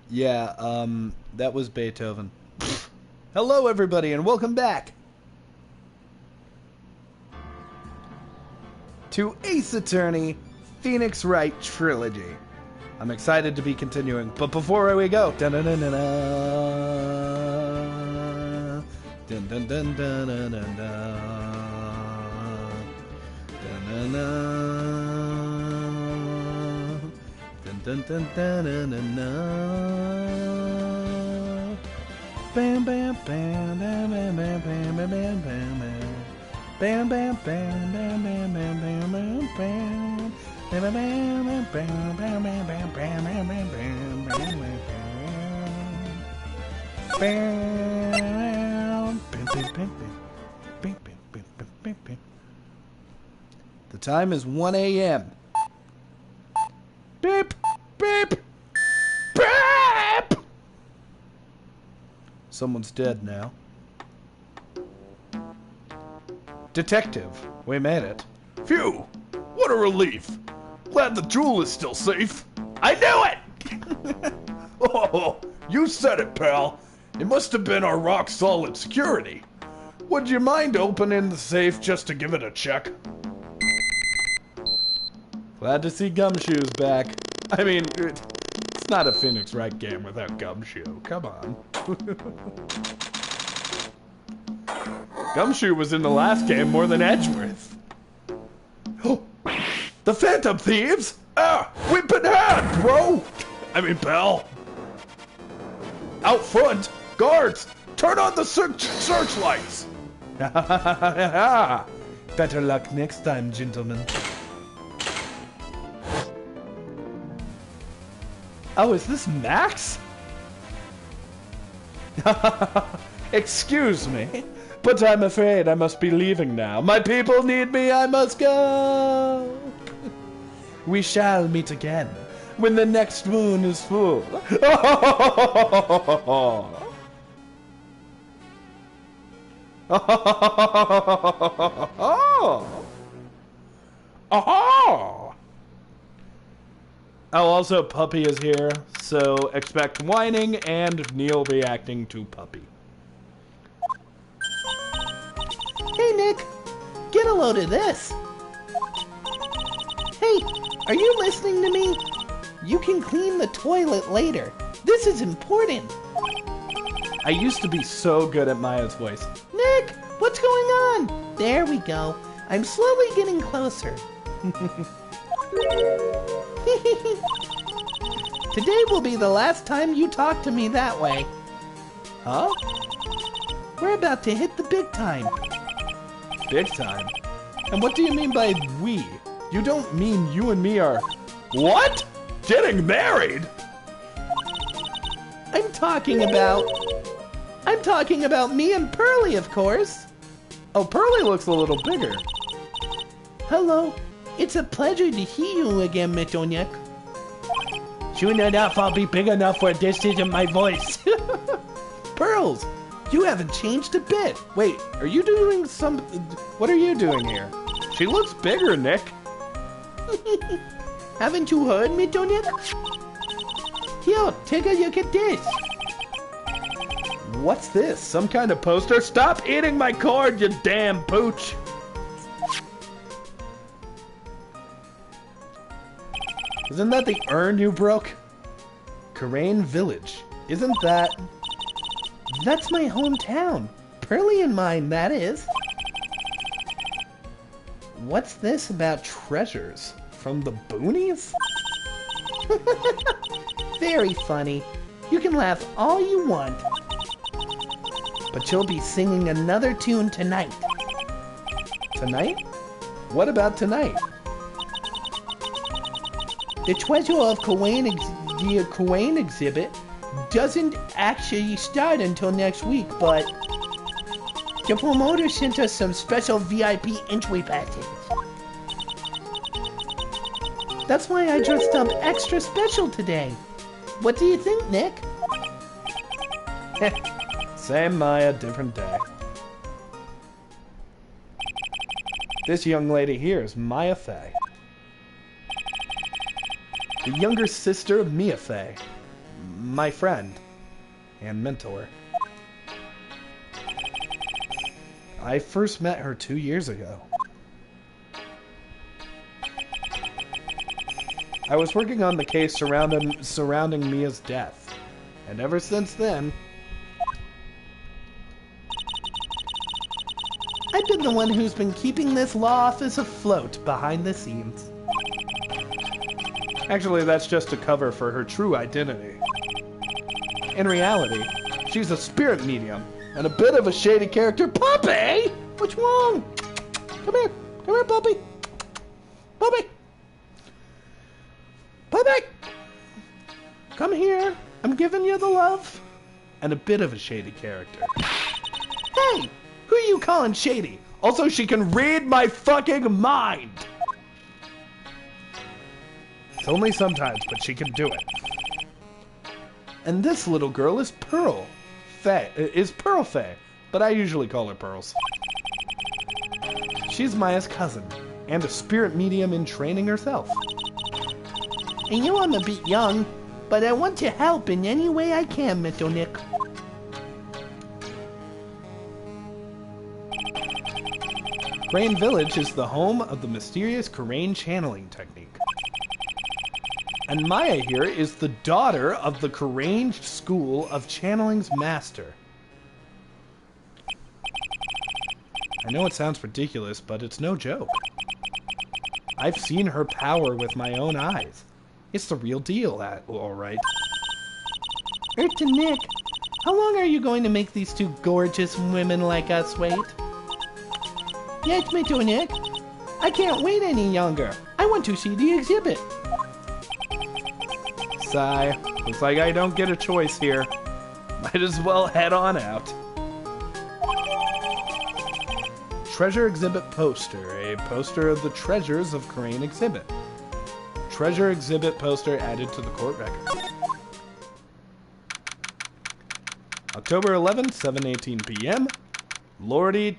Yeah, that was Beethoven. Hello, everybody, and welcome back to Ace Attorney Phoenix Wright Trilogy. I'm excited to be continuing, but before we go, dun dun dun dun dun dun dun dun dun dun dun dun dun dun dun dun. Bam bam bam bam bam bam bam bam bam bam bam bam bam bam bam bam bam bam bam. Bam bam bam bam bam bam bam bam bam bam bam bam. The time is 1 a.m. Beep, beep, beep! Someone's dead now. Detective, we made it. Phew! What a relief! Glad the jewel is still safe. I knew it! Oh, you said it, pal. It must have been our rock-solid security. Would you mind opening the safe just to give it a check? Glad to see Gumshoe's back. I mean, it's not a Phoenix Wright game without Gumshoe. Come on. Gumshoe was in the last game more than Edgeworth. Oh, the Phantom Thieves? Ah, whip in hand, bro! I mean, pal. Out front, guards, turn on the searchlights! Better luck next time, gentlemen. Oh, is this Max? Excuse me, but I'm afraid I must be leaving now. My people need me, I must go. We shall meet again when the next moon is full. Oh, also, Puppy is here, so expect whining and Kneale reacting to Puppy. Hey, Nick, get a load of this. Hey, are you listening to me? You can clean the toilet later. This is important. I used to be so good at Maya's voice. Nick, what's going on? There we go. I'm slowly getting closer. Today will be the last time you talk to me that way. Huh? We're about to hit the big time. Big time? And what do you mean by we? You don't mean you and me are... What? Getting married? I'm talking about me and Pearly, of course. Oh, Pearly looks a little bigger. Hello. It's a pleasure to hear you again, Mitoniak. Soon enough, I'll be big enough where this isn't my voice. Pearls, you haven't changed a bit. Wait, are you doing some... What are you doing here? She looks bigger, Nick. Haven't you heard, Mitoniak? Here, take a look at this. What's this? Some kind of poster? Stop eating my cord, you damn pooch. Isn't that the urn you broke? Karain Village. Isn't that... That's my hometown. Pearly and mine, that is. What's this about treasures? From the boonies? Very funny. You can laugh all you want. But you'll be singing another tune tonight. Tonight? What about tonight? The Treasure of the Quain exhibit doesn't actually start until next week, but the promoter sent us some special VIP entry passes. That's why I dressed up extra special today. What do you think, Nick? Same Maya, different day. This young lady here is Maya Fey. The younger sister of Mia Fey. my friend and mentor. I first met her 2 years ago. I was working on the case surrounding Mia's death, and ever since then, I've been the one who's been keeping this law office afloat behind the scenes. actually that's just a cover for her true identity. In reality, she's a spirit medium and a bit of a shady character. Puppy! What's wrong? Come here, puppy. Puppy! Puppy! Come here. I'm giving you the love. And a bit of a shady character. Hey! Who are you calling shady? Also, she can read my fucking mind! It's only sometimes, but she can do it. And this little girl is Pearl. Pearl Faye, but I usually call her Pearls. She's Maya's cousin, and a spirit medium in training herself. I know I'm a bit young, but I want to help in any way I can, Mr. Nick. Crane Village is the home of the mysterious Crane channeling technique. And Maya here is the daughter of the Crane School of Channeling's master. I know it sounds ridiculous, but it's no joke. I've seen her power with my own eyes. It's the real deal, all right. Mr. Nick, how long are you going to make these two gorgeous women like us wait? Yes, Mr. Nick. I can't wait any younger. I want to see the exhibit. Sigh. Looks like I don't get a choice here. Might as well head on out. Treasure exhibit poster. A poster of the treasures of Crane exhibit. Treasure exhibit poster added to the court record. October 11th, 7:18 p.m. Lordly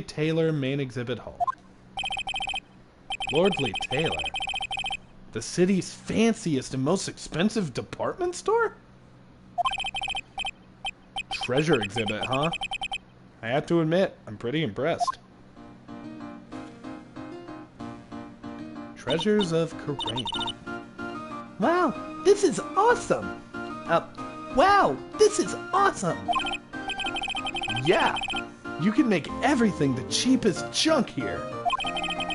Taylor main exhibit hall. Lordly Taylor? The city's fanciest and most expensive department store? Treasure exhibit, huh? I have to admit, I'm pretty impressed. Treasures of Crane. Wow, this is awesome! Wow, this is awesome! Yeah! You can make everything the cheapest junk here.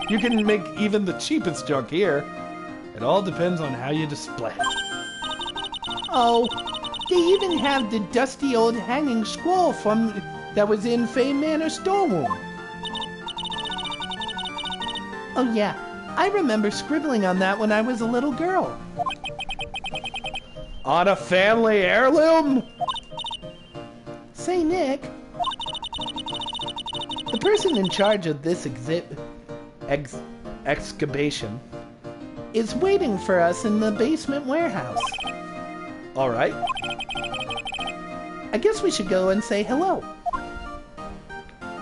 You can make even the cheapest junk here. It all depends on how you display it. Oh, they even have the dusty old hanging scroll that was in Faye Manor storeroom. Oh yeah, I remember scribbling on that when I was a little girl. On a family heirloom? Say, Nick, the person in charge of this excavation is waiting for us in the basement warehouse. All right. I guess we should go and say hello.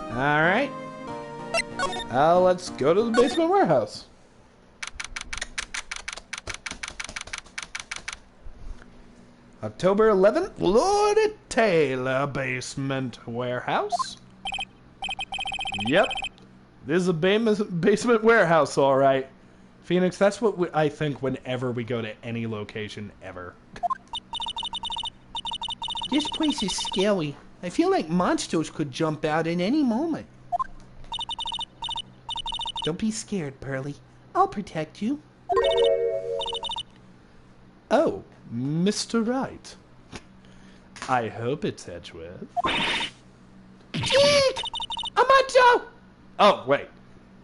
All right. Let's go to the basement warehouse. October 11th, Lord Taylor basement warehouse. Yep. This is a basement warehouse, all right. Phoenix, that's what I think whenever we go to any location ever. This place is scary. I feel like monsters could jump out at any moment. Don't be scared, Pearly. I'll protect you. Oh, Mr. Wright. I hope it's Edgeworth. Eek! A monster! Oh, wait.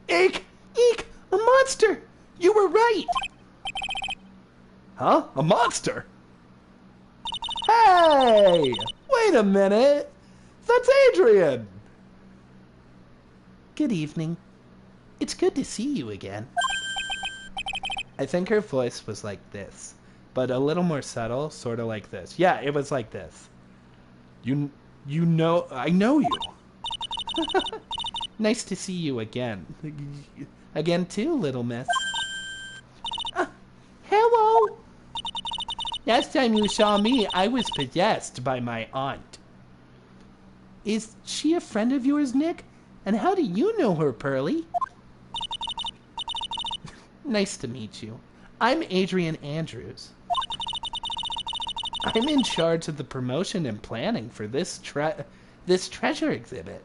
Eek! Eek! A monster! You were right! Huh? A monster? Hey! Wait a minute! That's Adrian! Good evening. It's good to see you again. I think her voice was like this, but a little more subtle, sort of like this. Yeah, it was like this. You know, I know you. Nice to see you again. Again too, little miss. Hello! Last time you saw me, I was possessed by my aunt. Is she a friend of yours, Nick? And how do you know her, Pearly? Nice to meet you. I'm Adrian Andrews. I'm in charge of the promotion and planning for this treasure exhibit.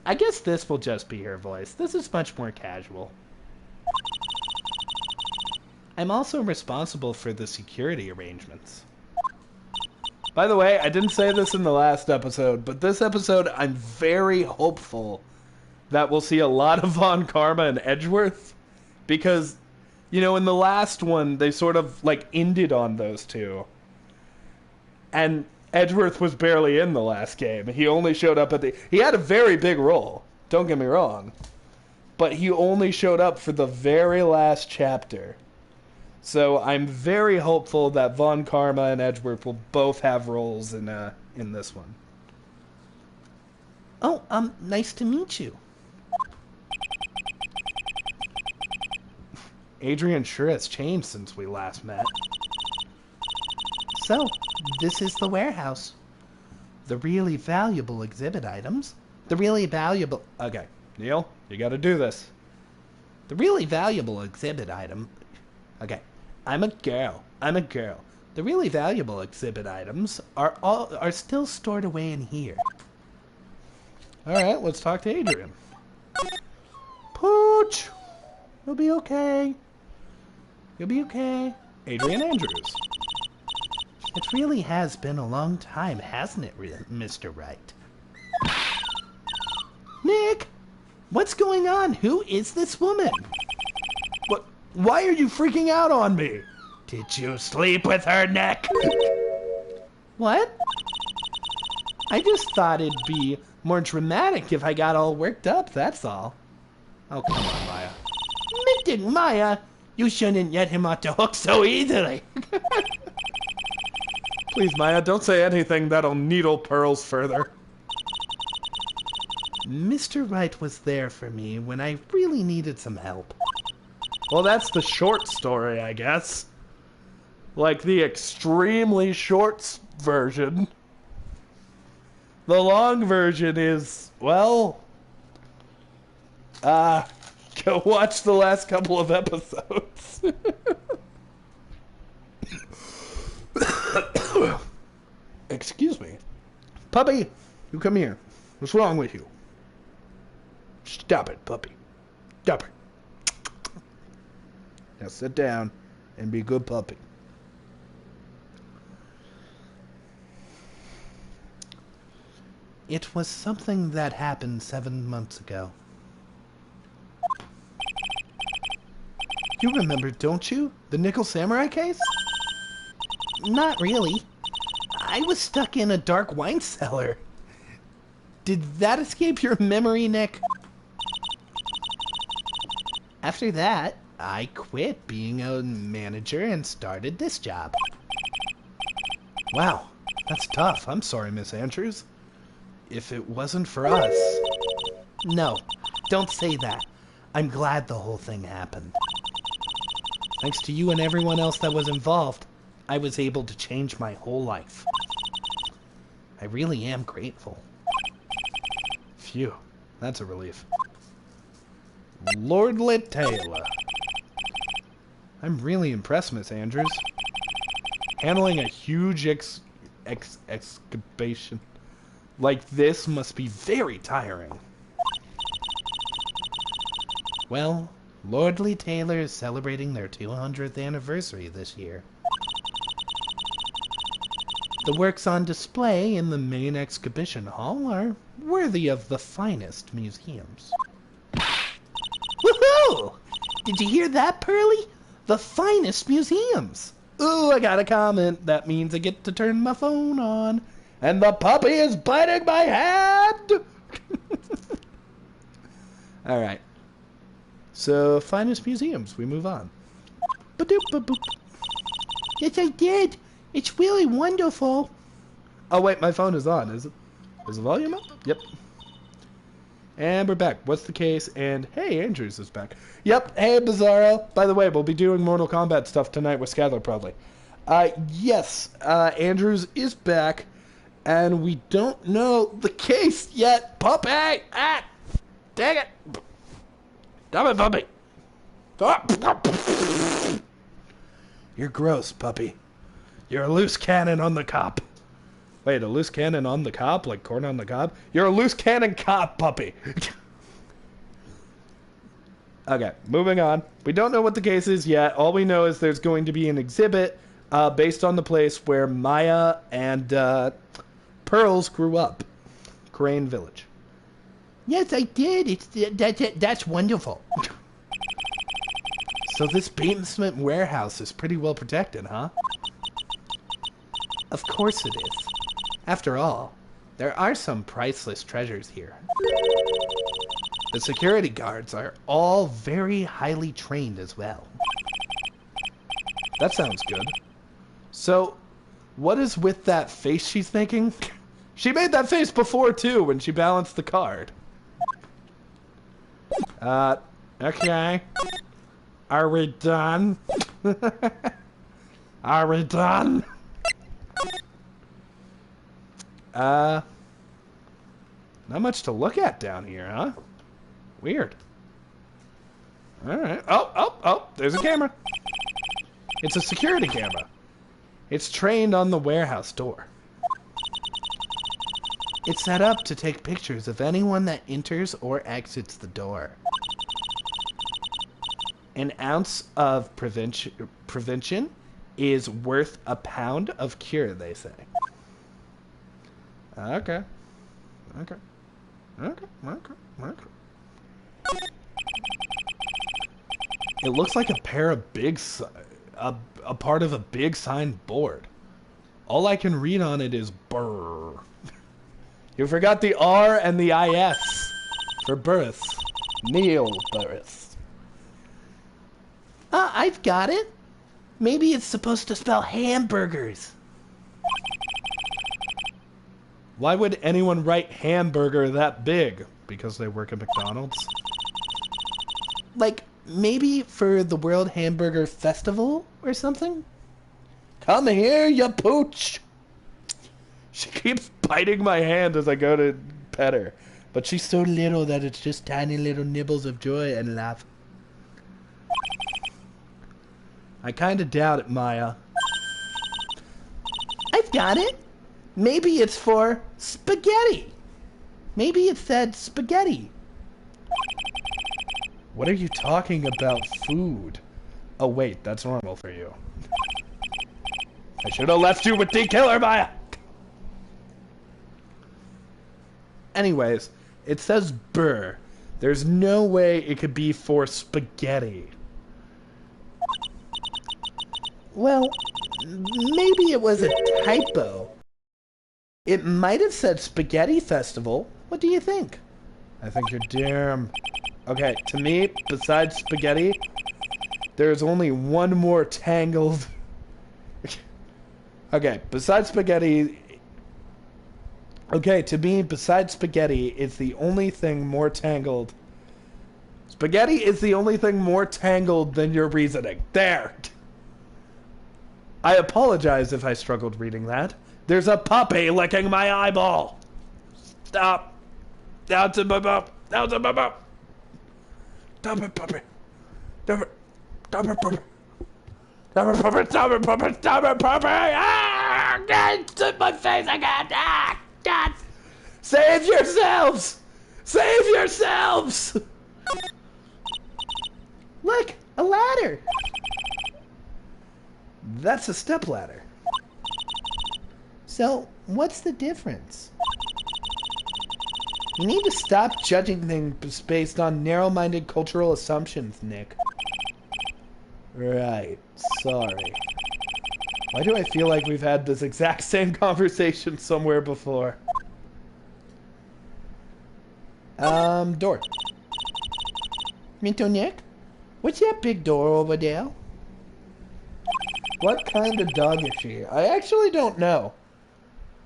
I guess this will just be her voice. This is much more casual. I'm also responsible for the security arrangements. By the way, I didn't say this in the last episode, but this episode I'm very hopeful that we'll see a lot of Von Karma and Edgeworth. Because, you know, in the last one, they sort of, like, ended on those two. And Edgeworth was barely in the last game. He only showed up at the... He had a very big role, don't get me wrong. But he only showed up for the very last chapter. So I'm very hopeful that Von Karma and Edgeworth will both have roles in this one. Oh, nice to meet you. Adrian sure has changed since we last met. So, this is the warehouse. The really valuable exhibit items. The really valuable... Okay, Kneale, you gotta do this. The really valuable exhibit item... Okay, I'm a girl. The really valuable exhibit items are still stored away in here. Alright, let's talk to Adrian. Pooch! You'll be okay. You'll be okay. Adrian Andrews. It really has been a long time, hasn't it, Mr. Wright? Nick! What's going on? Who is this woman? What? Why are you freaking out on me? Did you sleep with her, Nick? What? I just thought it'd be more dramatic if I got all worked up, that's all. Oh, come on, Maya. Mr. Maya, you shouldn't let him off the hook so easily. Please, Maya, don't say anything that'll needle Pearls further. Mr. Wright was there for me when I really needed some help. Well, that's the short story, I guess. Like the extremely short version. The long version is, well... go watch the last couple of episodes. Excuse me. Puppy, you come here. What's wrong with you? Stop it, puppy. Stop it. Now sit down and be a good puppy. It was something that happened 7 months ago. You remember, don't you? The Nickel Samurai case? Not really. I was stuck in a dark wine cellar. Did that escape your memory, Nick? After that, I quit being a manager and started this job. Wow, that's tough. I'm sorry, Miss Andrews. If it wasn't for us... No, don't say that. I'm glad the whole thing happened. Thanks to you and everyone else that was involved, I was able to change my whole life. I really am grateful. Phew, that's a relief. Lord Taylor. I'm really impressed, Miss Andrews. Handling a huge excavation like this must be very tiring. Well, Lordly Taylor is celebrating their 200th anniversary this year. The works on display in the main exhibition hall are worthy of the finest museums. Woohoo! Did you hear that, Pearly? The finest museums! Ooh, I got a comment. That means I get to turn my phone on. And the puppy is biting my hand! Alright. So, finest museums. We move on. Ba-doop-ba-boop. Yes, I did. It's really wonderful. Oh, wait, my phone is on. Is it? Is the volume up? Yep. And we're back. What's the case? And, hey, Andrews is back. Yep. Hey, Bizarro. By the way, we'll be doing Mortal Kombat stuff tonight with Skylar, probably. Yes, Andrews is back, and we don't know the case yet. Puppy! Ah! Dang it! Damn it, puppy! You're gross, puppy. You're a loose cannon on the cop. Wait, a loose cannon on the cob? Like corn on the cob? You're a loose cannon cop, puppy. Okay, moving on. We don't know what the case is yet. All we know is there's going to be an exhibit based on the place where Maya and Pearls grew up. Crane Village. Yes, I did. That's wonderful. So this basement warehouse is pretty well protected, huh? Of course it is. After all, there are some priceless treasures here. The security guards are all very highly trained as well. That sounds good. So, what is with that face she's making? She made that face before, too, when she balanced the card. Okay. Are we done? Are we done? Not much to look at down here, huh? Weird. Alright. Oh, there's a camera. It's a security camera. It's trained on the warehouse door. It's set up to take pictures of anyone that enters or exits the door. An ounce of prevention is worth a pound of cure, they say. Okay. It looks like a pair of a part of a big signed board. All I can read on it is brr. You forgot the R and the IS for birth. Knealetapus. I've got it. Maybe it's supposed to spell hamburgers. Why would anyone write hamburger that big? Because they work at McDonald's? Like, maybe for the World Hamburger Festival or something? Come here, you pooch! She keeps biting my hand as I go to pet her. But she's so little that it's just tiny little nibbles of joy and love. I kinda doubt it, Maya. I've got it. Maybe it's for spaghetti. Maybe it said spaghetti. What are you talking about, food? Oh wait, that's normal for you. I should have left you with the killer, Maya! Anyways, it says burr. There's no way it could be for spaghetti. Well, maybe it was a typo. It might have said Spaghetti Festival. What do you think? I think you're damn... Okay, to me, besides spaghetti, there's only one more tangled... Okay, besides spaghetti... Okay, to me, besides spaghetti, it's the only thing more tangled... Spaghetti is the only thing more tangled than your reasoning. There! I apologize if I struggled reading that. There's a puppy licking my eyeball. Stop. Down to my mouth. Down to my mouth. Stop it, puppy. Stop it. Stop it, puppy. Stop it, puppy. Stop it, puppy. Stop it, puppy. Ah! It's in my face again. Ah! God. Save yourselves. Save yourselves. Look, a ladder. That's a stepladder. So, what's the difference? You need to stop judging things based on narrow-minded cultural assumptions, Nick. Right. Sorry. Why do I feel like we've had this exact same conversation somewhere before? Door. Minto Nick? What's that big door over there? What kind of dog is she? I actually don't know.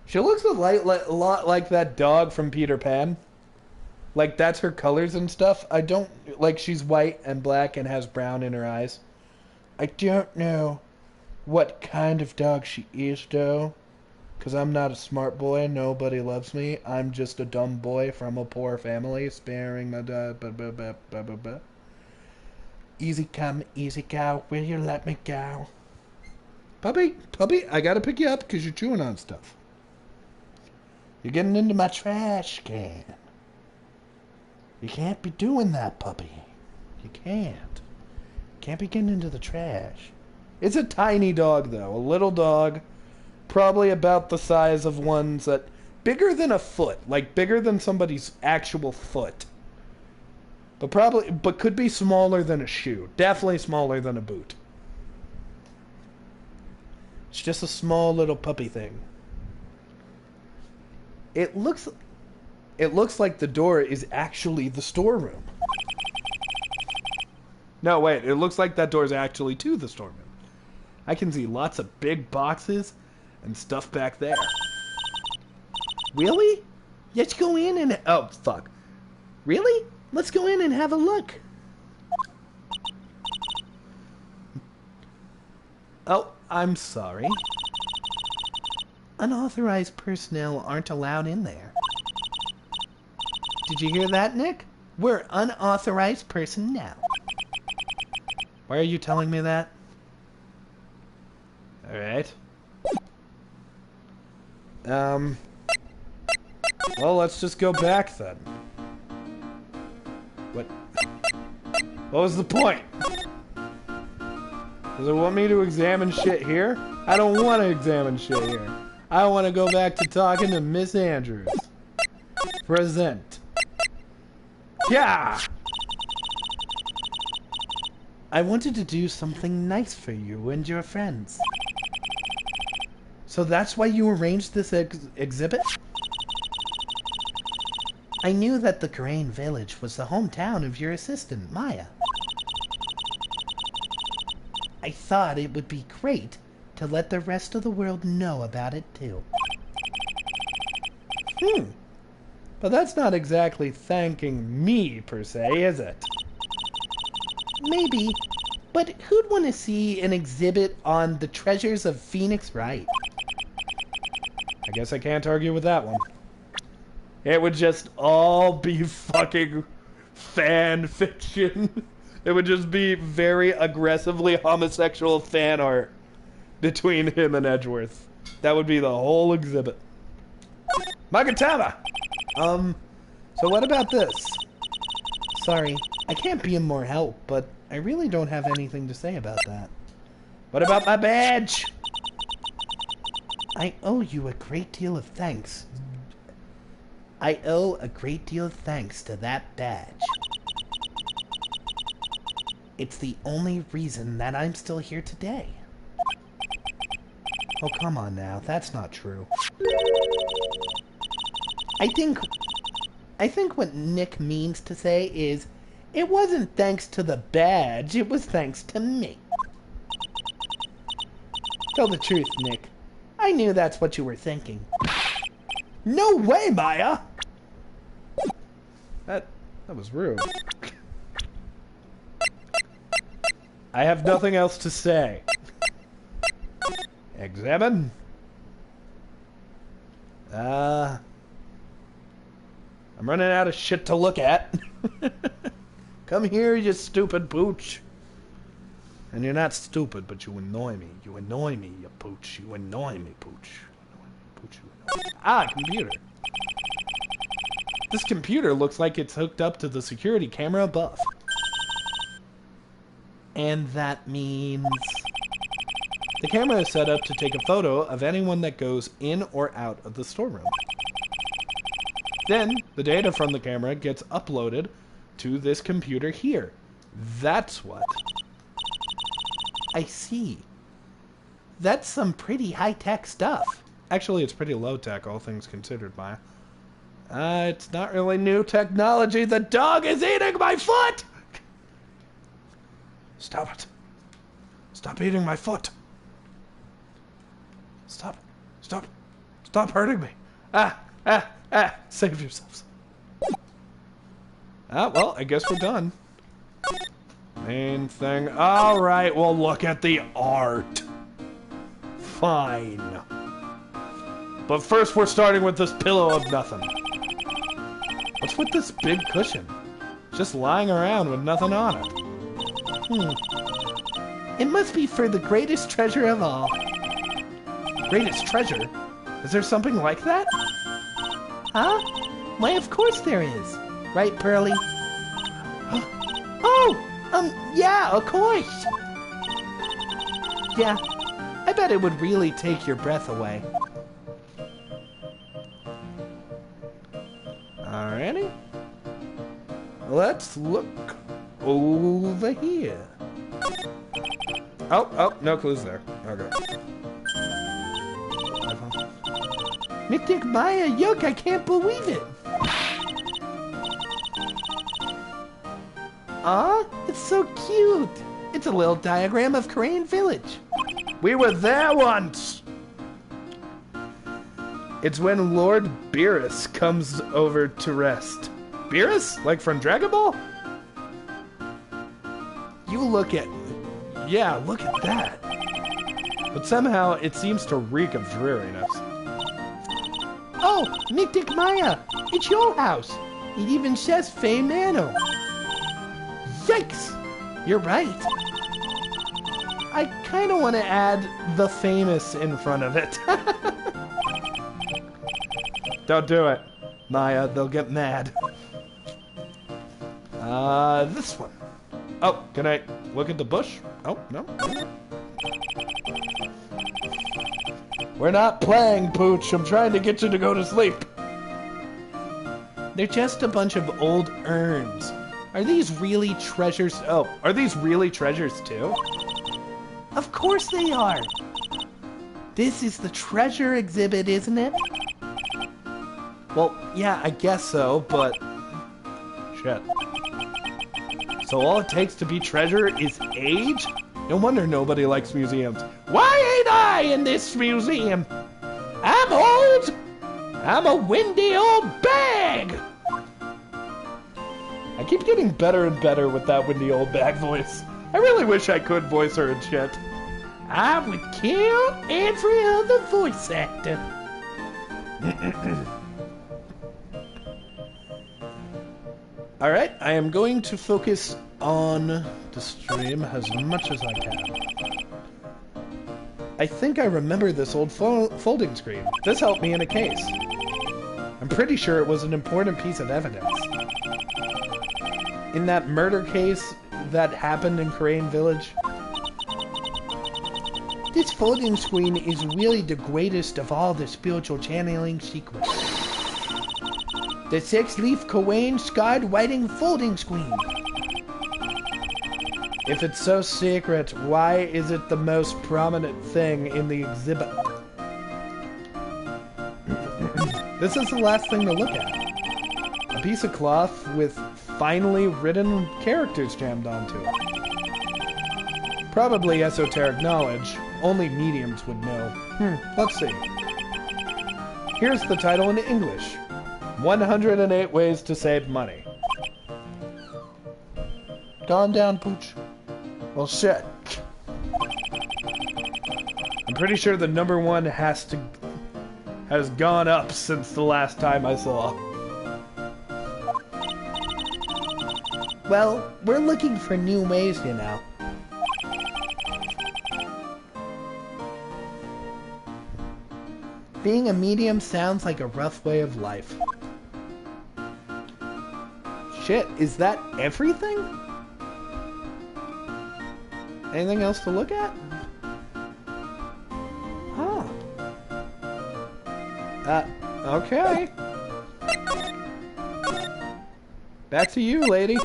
She looks a lot like that dog from Peter Pan. Like, that's her colors and stuff. I don't... Like, she's white and black and has brown in her eyes. I don't know. what kind of dog she is, though. Because I'm not a smart boy. Nobody loves me. I'm just a dumb boy from a poor family, sparing my dad. Easy come, easy go. Will you let me go? Puppy, I gotta pick you up because you're chewing on stuff. You're getting into my trash can. You can't be doing that, puppy. You can't. Can't be getting into the trash. It's a tiny dog, though. A little dog. Probably about the size of ones that... Bigger than a foot. Like, bigger than somebody's actual foot. But could be smaller than a shoe. Definitely smaller than a boot. It's just a small little puppy thing. It looks like the door is actually the storeroom. No, wait. It looks like that door is actually to the storeroom. I can see lots of big boxes and stuff back there. Really? Let's go in and... Oh, fuck. Really? Let's go in and have a look. Oh, I'm sorry. Unauthorized personnel aren't allowed in there. Did you hear that, Nick? We're unauthorized personnel. Why are you telling me that? Alright. Well, let's just go back then. What was the point? Does it want me to examine shit here? I don't want to examine shit here. I want to go back to talking to Miss Andrews. Present. Yeah! I wanted to do something nice for you and your friends. So that's why you arranged this exhibit? I knew that the Grain Village was the hometown of your assistant, Maya. I thought it would be great to let the rest of the world know about it, too. But that's not exactly thanking me, per se, is it? Maybe, but who'd want to see an exhibit on the treasures of Phoenix Wright? I guess I can't argue with that one. It would just all be fucking fan fiction. It would just be very aggressively homosexual fan art between him and Edgeworth. That would be the whole exhibit. Magatama! So what about this? Sorry, I can't be of more help, but I really don't have anything to say about that. What about my badge? I owe you a great deal of thanks. I owe a great deal of thanks to that badge. It's the only reason that I'm still here today. Oh, come on now. That's not true. I think what Nick means to say is, it wasn't thanks to the badge, it was thanks to me. Tell the truth, Nick. I knew that's what you were thinking. No way, Maya! That was rude. I have nothing else to say. Examine. I'm running out of shit to look at. Come here, you stupid pooch. And you're not stupid, but you annoy me. You annoy me, you pooch. You annoy me, pooch. Pooch, you annoy me. Ah, computer. This computer looks like it's hooked up to the security camera above. And that means... the camera is set up to take a photo of anyone that goes in or out of the storeroom. Then, the data from the camera gets uploaded to this computer here. That's what. I see. That's some pretty high-tech stuff. Actually, it's pretty low-tech, all things considered, Maya. It's not really new technology. The dog is eating my foot! Stop it. Stop eating my foot. Stop. Stop. Stop hurting me. Save yourselves. Well, I guess we're done. Main thing. Alright, well, look at the art. Fine. But first we're starting with this pillow of nothing. What's with this big cushion? Just lying around with nothing on it. It must be for the greatest treasure of all. Greatest treasure? Is there something like that? Huh? Why, of course there is. Right, Pearly? Oh! Yeah, of course! Yeah, I bet it would really take your breath away. Alrighty. Let's look over here. Oh, no clues there. Okay. Mystic Maya, yuck, I can't believe it! Aw, it's so cute! It's a little diagram of Crane Village. We were there once! It's when Lord Beerus comes over to rest. Beerus? Like from Dragon Ball? You look at... Yeah, look at that. But somehow it seems to reek of dreariness. Oh, Mystic Maya, it's your house. It even says Fey Mano. Yikes! You're right. I kind of want to add the famous in front of it. Don't do it, Maya. They'll get mad. This one. Oh, can I look at the bush? Oh, no. We're not playing, Pooch. I'm trying to get you to go to sleep. They're just a bunch of old urns. Are these really treasures? Oh, are these really treasures too? Of course they are. This is the treasure exhibit, isn't it? Well, yeah, I guess so, but... Shit. So all it takes to be treasure is age? No wonder nobody likes museums. Why ain't I in this museum? I'm old! I'm a windy old bag! I keep getting better and better with that windy old bag voice. I really wish I could voice her and shit. I would kill every other voice actor. Alright, I am going to focus on the stream as much as I can. I think I remember this old folding screen. This helped me in a case. I'm pretty sure it was an important piece of evidence. In that murder case that happened in Crane Village. This folding screen is really the greatest of all the spiritual channeling secrets. The 6-leaf Kawain scarred writing folding screen. If it's so secret, why is it the most prominent thing in the exhibit? This is the last thing to look at. A piece of cloth with finely written characters jammed onto it. Probably esoteric knowledge. Only mediums would know. Let's see. Here's the title in English. 108 Ways to Save Money. Gone down, Pooch. Well, shit. I'm pretty sure the number one has gone up since the last time I saw. Well, we're looking for new ways, you know. Being a medium sounds like a rough way of life. Shit, is that everything? Anything else to look at? Huh. Okay. Back to you, lady.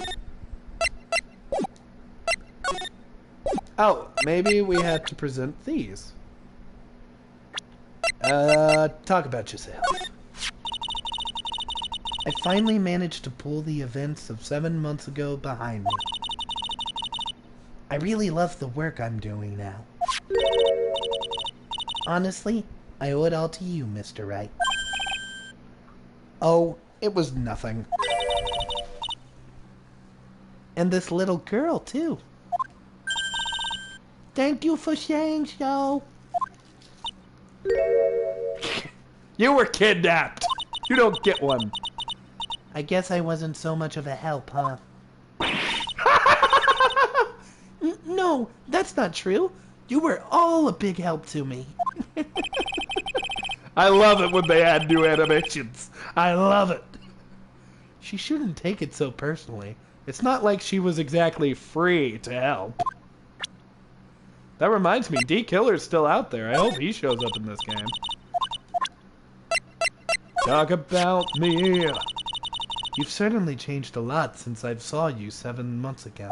Oh, maybe we had to present these. Talk about yourself. I finally managed to pull the events of 7 months ago behind me. I really love the work I'm doing now. Honestly, I owe it all to you, Mr. Wright. Oh, it was nothing. And this little girl, too. Thank you for saying so. You were kidnapped. You don't get one. I guess I wasn't so much of a help, huh? No, that's not true. You were all a big help to me. I love it when they add new animations. I love it. She shouldn't take it so personally. It's not like she was exactly free to help. That reminds me, D Killer's still out there. I hope he shows up in this game. Talk about me. You've certainly changed a lot since I saw you 7 months ago.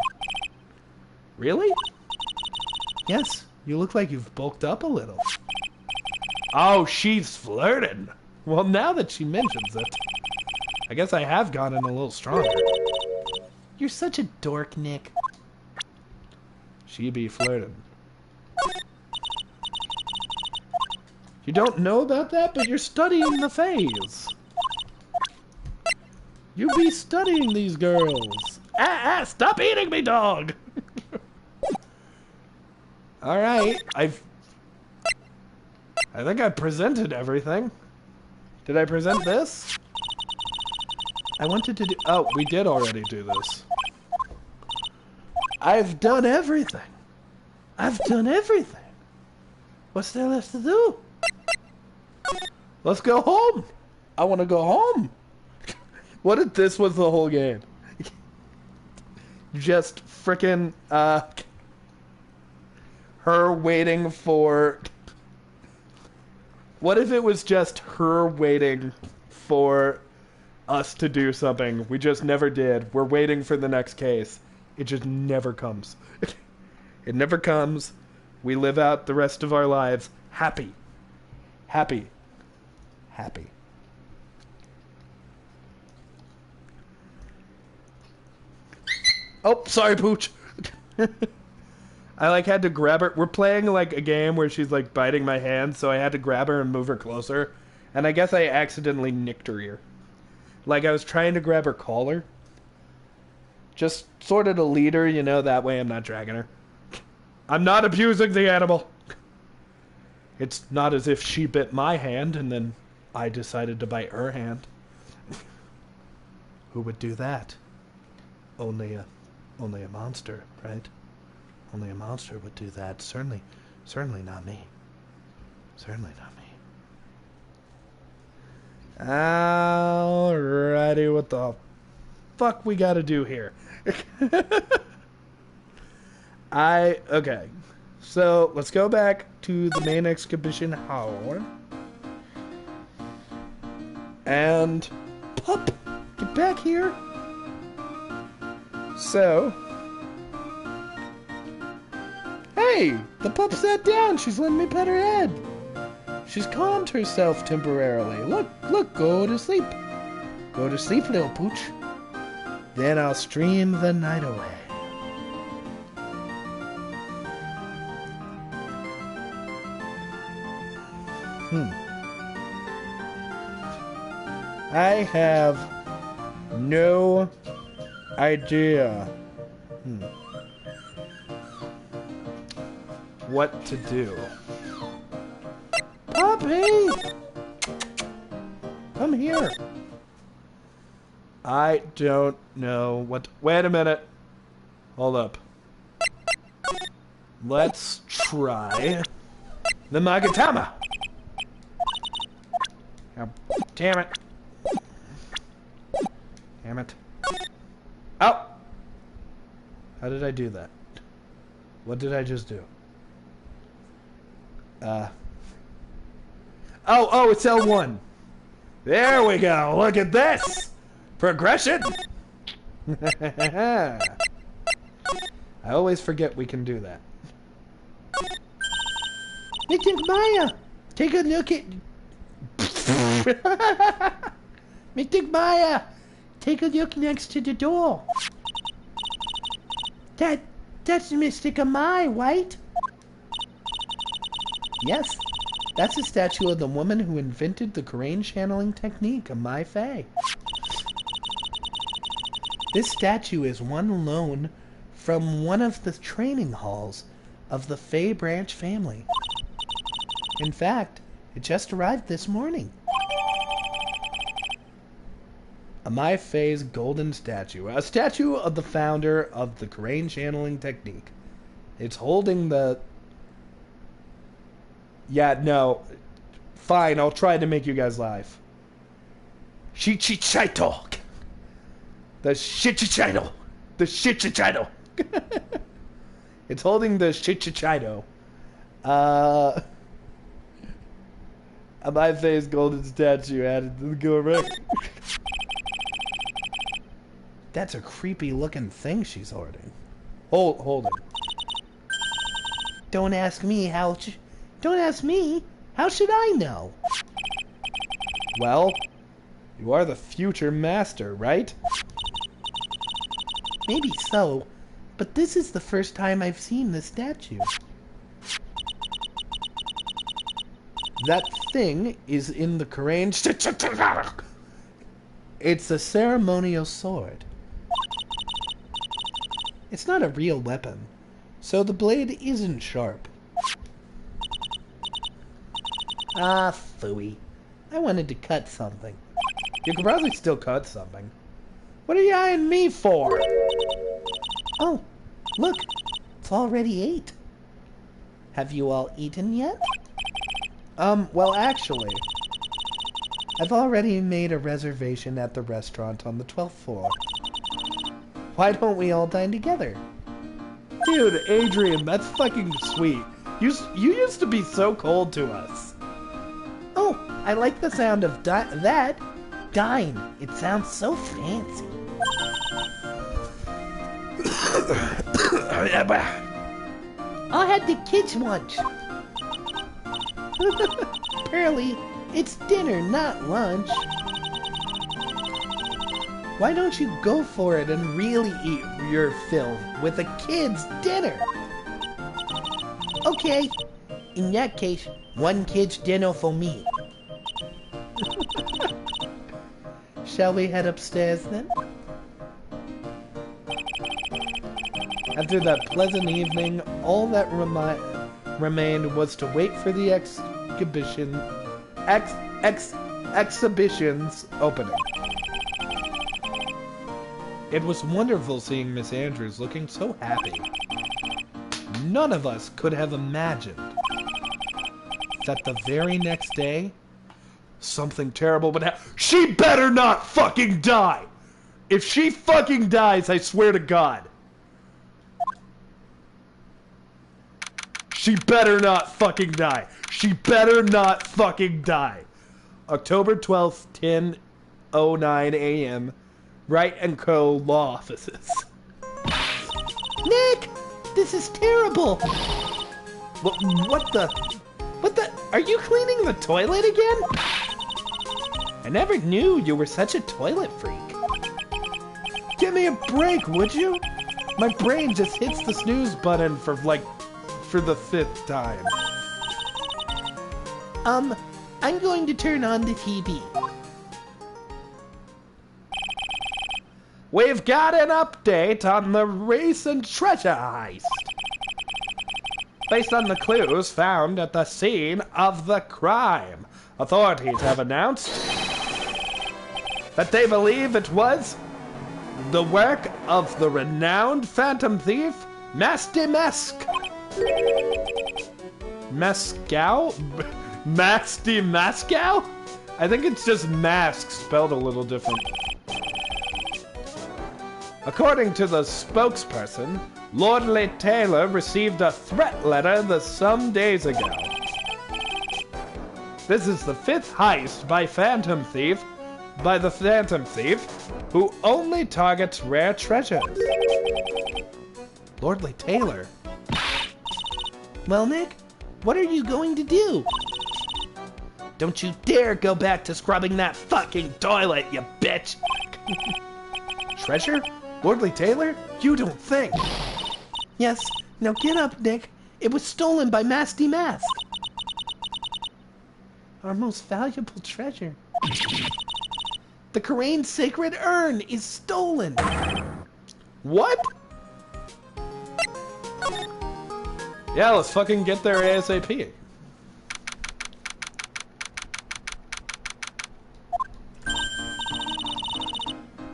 Really? Yes, you look like you've bulked up a little. Oh, she's flirting. Well, now that she mentions it, I guess I have gotten a little stronger. You're such a dork, Nick. She be flirting. You don't know about that, but you're studying the phase. You be studying these girls. Stop eating me, dog! Alright, I think I presented everything. Did I present this? I wanted to do... Oh, we did already do this. I've done everything. I've done everything. What's there left to do? Let's go home. I want to go home. What if this was the whole game? Just frickin' her waiting for... What if it was just her waiting for us to do something we just never did? We're waiting for the next case. It just never comes. It never comes. We live out the rest of our lives happy. Happy. Happy. Oh, sorry, Pooch. I had to grab her. We're playing a game where she's biting my hand, so I had to grab her and move her closer. And I guess I accidentally nicked her ear. I was trying to grab her collar. Just sort of to lead her, that way I'm not dragging her. I'm not abusing the animal. It's not as if she bit my hand and then I decided to bite her hand. Who would do that? Only a monster, right? Only a monster would do that. Certainly not me. Certainly not me. Alrighty, what the fuck we gotta do here? Okay. So, let's go back to the main exhibition hall. And... Pup! Get back here! So... Hey! The pup sat down! She's letting me pet her head! She's calmed herself temporarily. Look, go to sleep. Go to sleep, little pooch. Then I'll stream the night away. I have no idea what to do. Puppy! Come here. I don't know what... Wait a minute. Hold up. Let's try the Magatama. Oh, damn it. Damn it. Oh! How did I do that? What did I just do? Oh, it's L1. There we go. Look at this. Progression. I always forget we can do that. Mr. Maya, take a look at... Mr. Maya, take a look next to the door. That's Mystic Mai, right? Yes, that's a statue of the woman who invented the grain channeling technique, Mai Fei. This statue is one loan from one of the training halls of the Fey branch family. In fact, It just arrived this morning. A My-Phase golden statue. A statue of the founder of the Quacktrain channeling technique. It's holding the... Yeah, no. Fine, I'll try to make you guys laugh. Shichichaito. The Shichichaito. The Shichichaito. It's holding the Shichichaito. A My-Phase golden statue added to the Go-Wreck. That's a creepy looking thing she's holding. Hold it. Don't ask me how... Don't ask me. How should I know? Well, you are the future master, right? Maybe so, but this is the first time I've seen the statue. That thing is in the Quacktrain. It's a ceremonial sword. It's not a real weapon, so the blade isn't sharp. Ah, phooey. I wanted to cut something. You could probably still cut something. What are you eyeing me for? Oh, look. It's already 8. Have you all eaten yet? Well, actually, I've already made a reservation at the restaurant on the 12th floor. Why don't we all dine together? Dude, Adrian, that's fucking sweet. You used to be so cold to us. Oh, I like the sound of that. Dine. It sounds so fancy. I had the kids' lunch. Pearly, it's dinner, not lunch. Why don't you go for it and really eat your fill with a kid's dinner? Okay. In that case, 1 kid's dinner for me. Shall we head upstairs then? After that pleasant evening, all that remained was to wait for the exhibition's opening. It was wonderful seeing Miss Andrews looking so happy. None of us could have imagined that the very next day, something terrible would happen. She better not fucking die! If she fucking dies, I swear to God. She better not fucking die. She better not fucking die. October 12th, 10:09 a.m. Wright and Co. Law Offices. Nick! This is terrible! What the? Are you cleaning the toilet again? I never knew you were such a toilet freak. Give me a break, would you? My brain just hits the snooze button for the 5th time. I'm going to turn on the TV. We've got an update on the recent treasure heist. Based on the clues found at the scene of the crime, authorities have announced that they believe it was the work of the renowned phantom thief, Mistress. Mascow? Masty Mascow? I think it's just mask spelled a little different. According to the spokesperson, Lordly Taylor received a threat letter some days ago. This is the 5th heist by the Phantom Thief, who only targets rare treasures. Lordly Taylor? Well, Nick, what are you going to do? Don't you dare go back to scrubbing that fucking toilet, you bitch! Treasure? Lordly Taylor? You don't think. Yes, now get up, Nick. It was stolen by Masty Mask. Our most valuable treasure. The Quacktrain sacred urn is stolen. What? Yeah, let's fucking get there ASAP.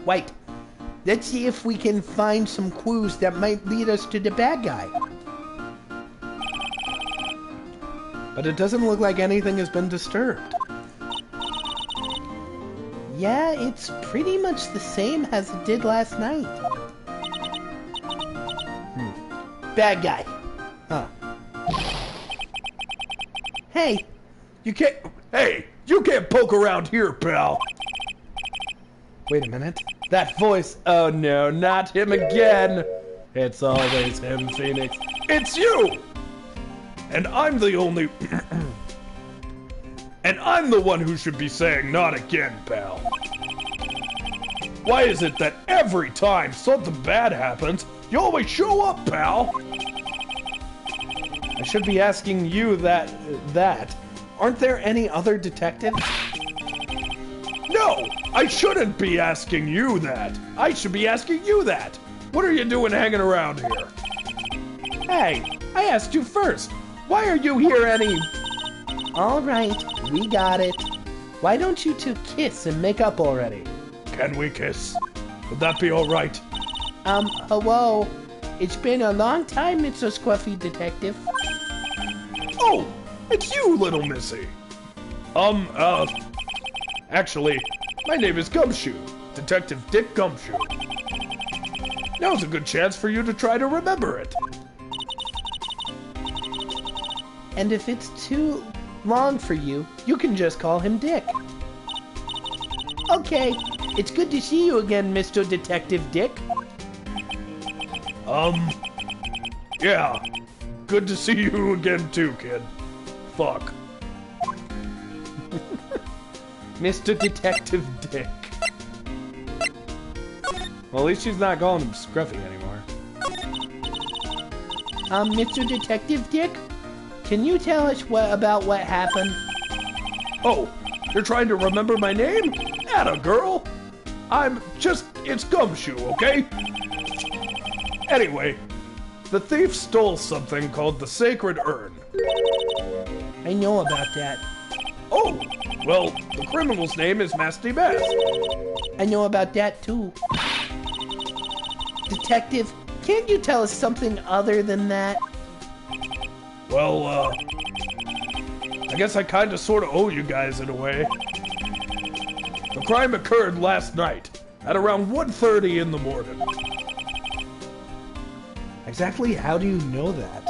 Wait. Let's see if we can find some clues that might lead us to the bad guy. But it doesn't look like anything has been disturbed. Yeah, it's pretty much the same as it did last night. Bad guy. Huh. Hey, You can't poke around here, pal. Wait a minute. That voice. Oh no, not him again. It's always him, Phoenix. It's you! And I'm the only... And I'm the one who should be saying not again, pal. Why is it that every time something bad happens, you always show up, pal? I should be asking you that. Aren't there any other detectives? No! I shouldn't be asking you that. I should be asking you that. What are you doing hanging around here? Hey, I asked you first. Why are you here alright, we got it. Why don't you two kiss and make up already? Can we kiss? Would that be alright? Hello. It's been a long time, Mr. Scruffy Detective. Oh, it's you, little missy. Actually, my name is Gumshoe, Detective Dick Gumshoe. Now's a good chance for you to try to remember it. And if it's too long for you, you can just call him Dick. Okay, it's good to see you again, Mr. Detective Dick. Yeah. Good to see you again too, kid. Fuck. Mr. Detective Dick. Well, at least she's not calling him Scruffy anymore. Mr. Detective Dick? Can you tell us about what happened? Oh, you're trying to remember my name? Atta girl. It's Gumshoe, okay? Anyway, the thief stole something called the Sacred Urn. I know about that. Oh, well, the criminal's name is Masty Mask. I know about that too. Detective, can't you tell us something other than that? Well, I guess I kinda sorta owe you guys in a way. The crime occurred last night, at around 1:30 in the morning. Exactly how do you know that?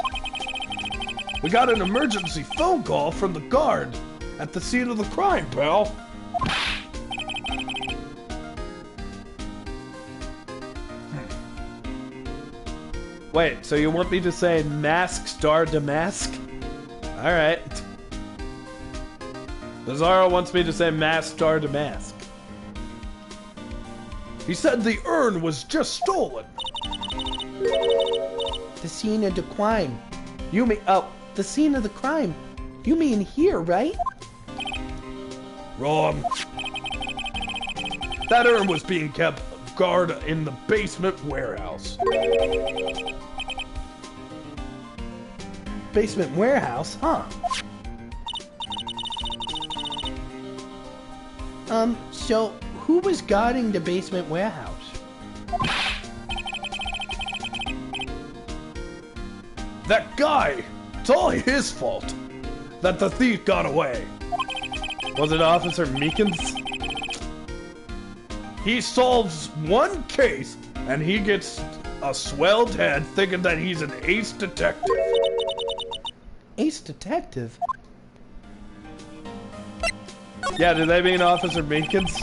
We got an emergency phone call from the guard at the scene of the crime, pal. Wait, so you want me to say Mask Star Damask? Alright. Bizarro wants me to say Mask Star Damask. He said the urn was just stolen. The scene of the crime. You mean, the scene of the crime. You mean here, right? Wrong. That urn was being kept guard in the basement warehouse. Basement warehouse, huh? So who was guarding the basement warehouse? That guy! It's all his fault that the thief got away. Was it Officer Meekins? He solves one case and he gets a swelled head thinking that he's an ace detective. Ace Detective? Yeah, do they mean Officer Meekins?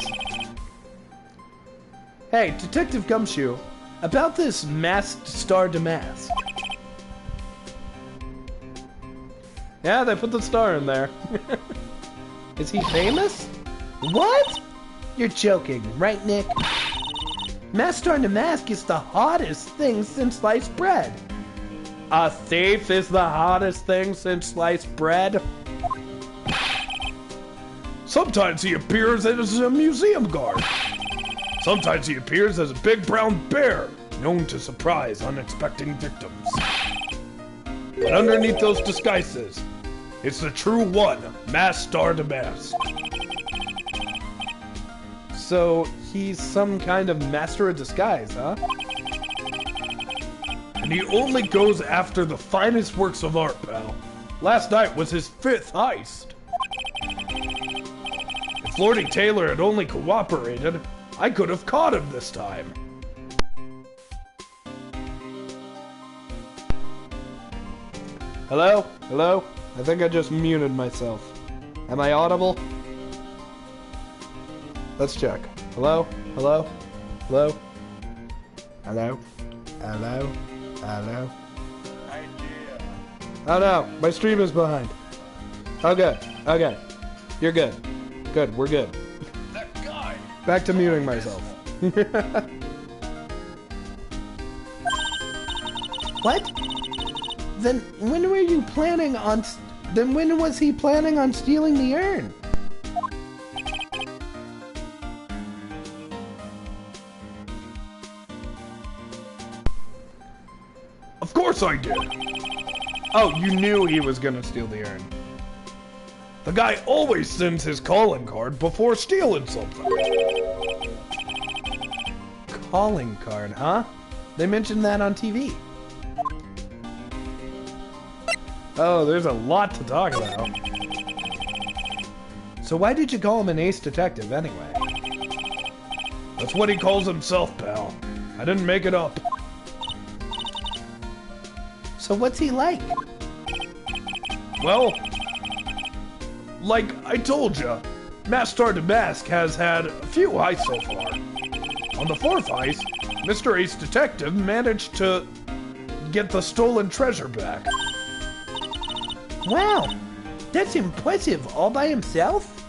Hey, Detective Gumshoe, about this Masked Star Damask. Yeah, they put the star in there. Is he famous? What? You're joking, right, Nick? Masked Star Damask is the hottest thing since sliced bread. A thief is the hottest thing since sliced bread? Sometimes he appears as a museum guard. Sometimes he appears as a big brown bear, known to surprise unexpected victims. But underneath those disguises, it's the true one, Masked Star Damask. So he's some kind of master of disguise, huh? And he only goes after the finest works of art, pal. Last night was his 5th heist. If Lordy Taylor had only cooperated, I could have caught him this time. Hello? Hello? I think I just muted myself. Am I audible? Let's check. Hello? Hello? Hello? Hello? Hello? Hello? Oh no, my stream is behind. Oh good. Okay. You're good. Good, we're good. That guy! Back to muting myself. What? Then when were you planning on... Then when was he planning on stealing the urn? Of course I did! Oh, you knew he was gonna steal the urn. The guy always sends his calling card before stealing something. Calling card, huh? They mentioned that on TV. Oh, there's a lot to talk about. So why did you call him an ace detective anyway? That's what he calls himself, pal. I didn't make it up. So what's he like? Well, like I told ya, Master Damask has had a few heists so far. On the 4th heist, Mr. Ace Detective managed to get the stolen treasure back. Wow, that's impressive all by himself?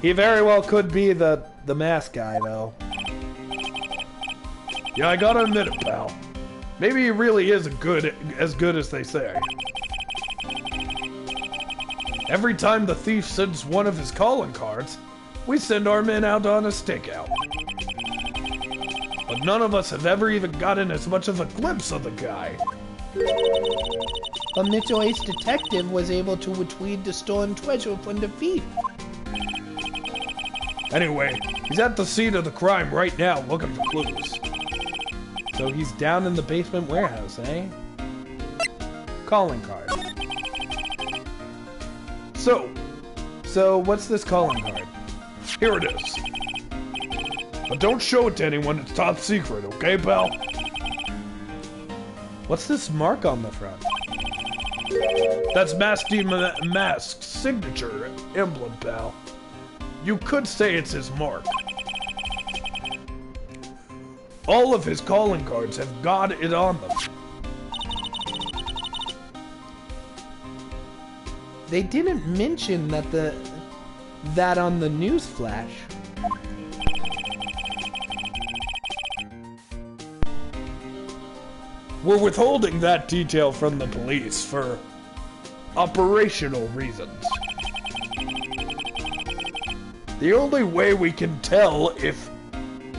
He very well could be the mask guy, though. Yeah, I gotta admit it, pal. Maybe he really is as good as they say. Every time the thief sends one of his calling cards, we send our men out on a stakeout. But none of us have ever even gotten as much of a glimpse of the guy. But Mr. Ace Detective was able to retrieve the stolen treasure from the thief. Anyway, he's at the scene of the crime right now looking for clues. So he's down in the basement warehouse, eh? Calling card. So what's this calling card? Here it is. But don't show it to anyone, it's top secret, okay, pal? What's this mark on the front? That's Mask's signature emblem, pal. You could say it's his mark. All of his calling cards have got it on them. They didn't mention that on the news flash. We're withholding that detail from the police for operational reasons. The only way we can tell if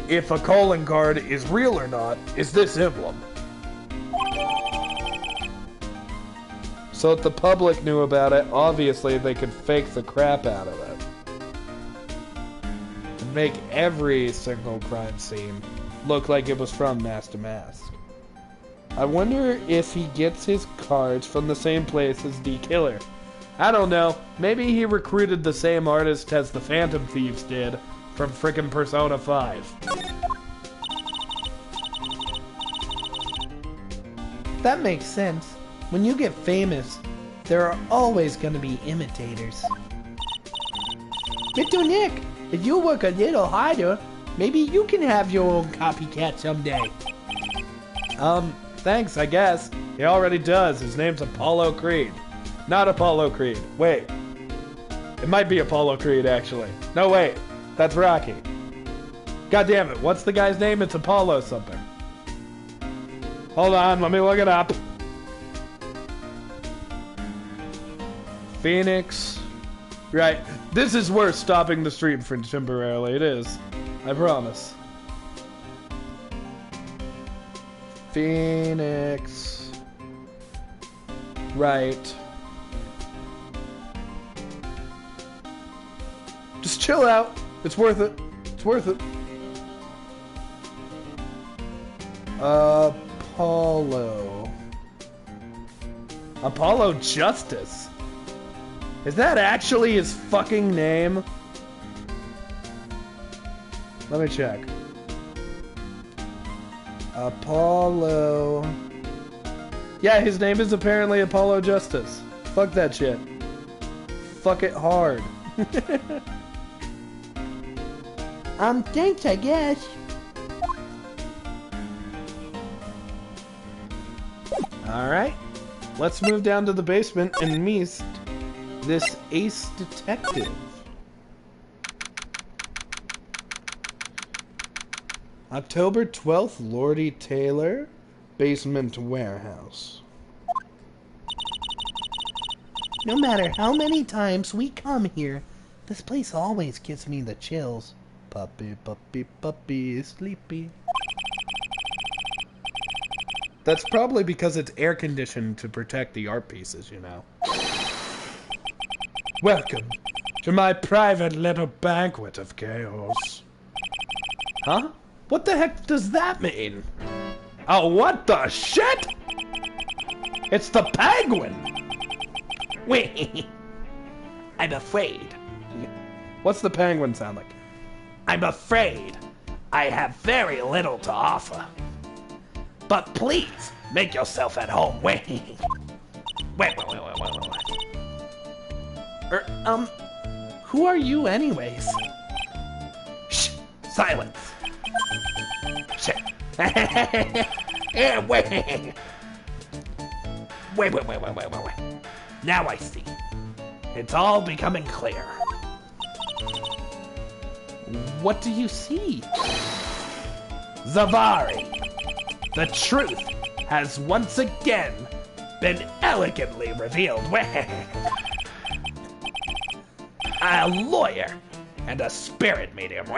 a calling card is real or not is this emblem. So if the public knew about it, obviously they could fake the crap out of it. And make every single crime scene look like it was from Master Mask. I wonder if he gets his cards from the same place as D Killer. I don't know. Maybe he recruited the same artist as the Phantom Thieves did from frickin' Persona 5. That makes sense. When you get famous, there are always gonna be imitators. Mr. Nick, if you work a little harder, maybe you can have your own copycat someday. Thanks, I guess. He already does. His name's Apollo Creed. Not Apollo Creed. Wait. It might be Apollo Creed, actually. No, wait. That's Rocky. God damn it. What's the guy's name? It's Apollo something. Hold on. Let me look it up. Phoenix. Right. This is worth stopping the stream for temporarily. It is. I promise. Phoenix. Right. Just chill out. It's worth it. It's worth it. Apollo. Apollo Justice? Is that actually his fucking name? Let me check. Apollo... Yeah, his name is apparently Apollo Justice. Fuck that shit. Fuck it hard. Thanks, I guess. Alright. Let's move down to the basement and meet this ace detective. October 12th, Lordy Taylor, basement warehouse. No matter how many times we come here, this place always gives me the chills. Puppy, puppy, puppy, sleepy. That's probably because it's air conditioned to protect the art pieces, you know. Welcome to my private little banquet of chaos. Huh? What the heck does that mean? Oh, what the shit? It's the penguin! Wait. I'm afraid. What's the penguin sound like? I'm afraid I have very little to offer. But please, make yourself at home. Wait. Who are you anyways? Shh, silence. Shit. Yeah, wait. Wait. Now I see. It's all becoming clear. What do you see? Savagery. The truth has once again been elegantly revealed. A lawyer and a spirit medium.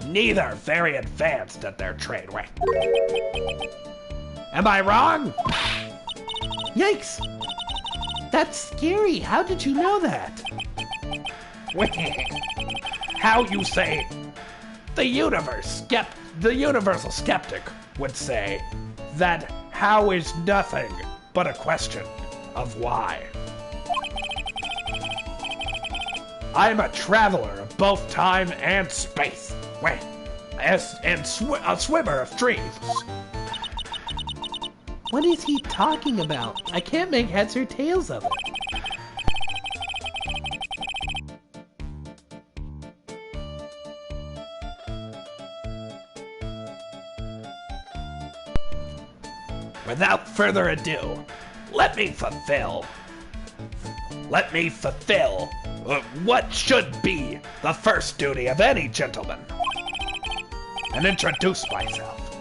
Neither very advanced at their trade. Am I wrong? Yikes! That's scary. How did you know that? How you say the universal skeptic would say that how is nothing but a question of why. I'm a traveler of both time and space, and a swimmer of dreams. What is he talking about? I can't make heads or tails of it. Without further ado, let me fulfill what should be the first duty of any gentleman, and introduce myself.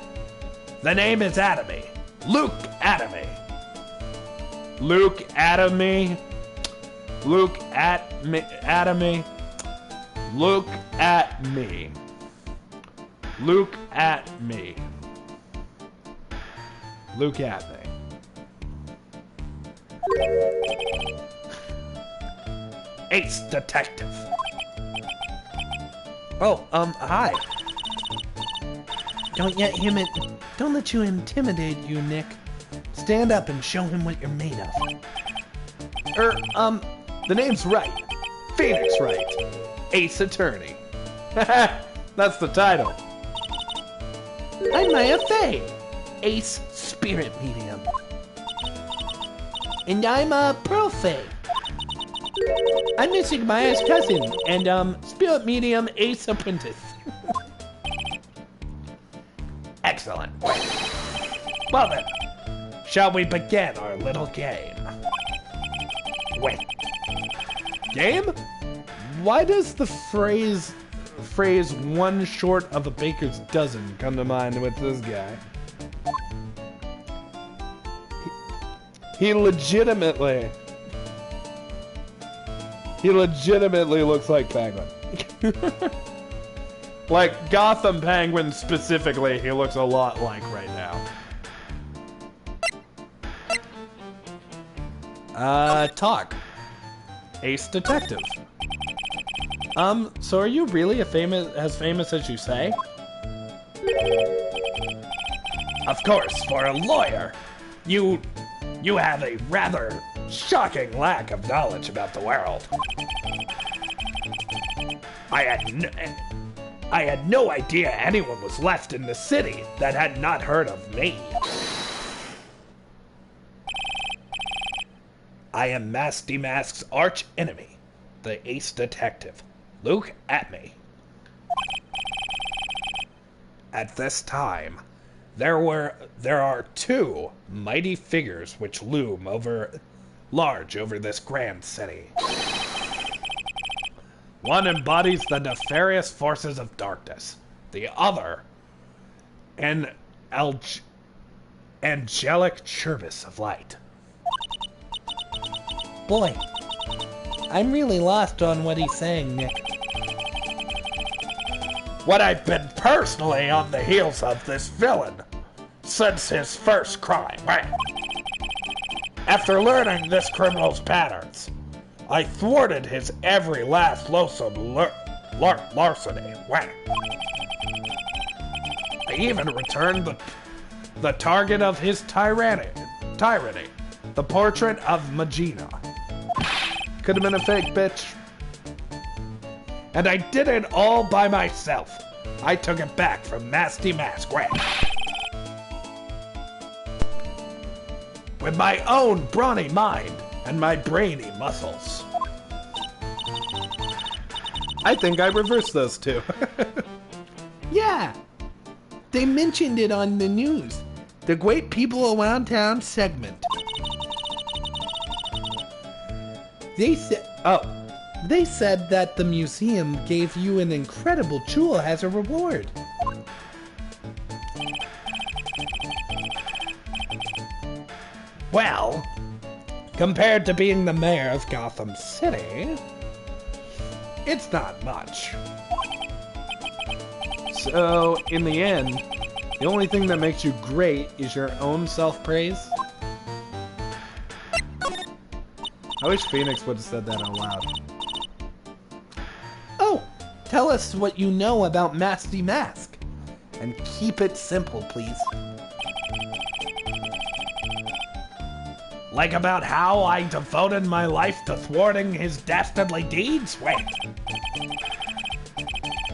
The name is Atomy, Luke Atomy. Luke Atomy. Luke at me. Atomy. Look at me. Luke at me. Look at me. Ace Detective. Oh, hi. Don't let you intimidate you, Nick. Stand up and show him what you're made of. The name's Wright. Phoenix Wright. Ace Attorney. That's the title. I'm Maya Fey, Ace Spirit Medium. And I'm Pearl Fey. I'm Mystic Maya's cousin, and Spirit Medium Ace Apprentice. Excellent. Well then, shall we begin our little game? Wait. Game? Why does the phrase one short of a baker's dozen come to mind with this guy? He legitimately looks like Penguin. Like Gotham Penguin specifically, he looks a lot like right now. Talk. Ace Detective. So are you really as famous as you say? Of course, for a lawyer, you have a rather shocking lack of knowledge about the world. I had no idea anyone was left in the city that had not heard of me. I am Masty Mask's arch enemy, the ace detective. Look at me. At this time, there are two mighty figures which loom large over this grand city. One embodies the nefarious forces of darkness. The other, an angelic cherbis of light. Boy, I'm really lost on what he's saying, Nick. What I've been personally on the heels of this villain since his first crime. After learning this criminal's patterns, I thwarted his every last loathsome larceny. I even returned the target of his tyranny, the portrait of Magina. Could have been a fake, bitch. And I did it all by myself. I took it back from Masty Mask. With my own brawny mind and my brainy muscles. I think I reversed those two. Yeah, they mentioned it on the news. The Great People Around Town segment. They said that the museum gave you an incredible jewel as a reward. Well, compared to being the mayor of Gotham City, it's not much. So, in the end, the only thing that makes you great is your own self-praise? I wish Phoenix would have said that out loud. Oh, tell us what you know about Masty Mask. And keep it simple, please. Like about how I devoted my life to thwarting his dastardly deeds?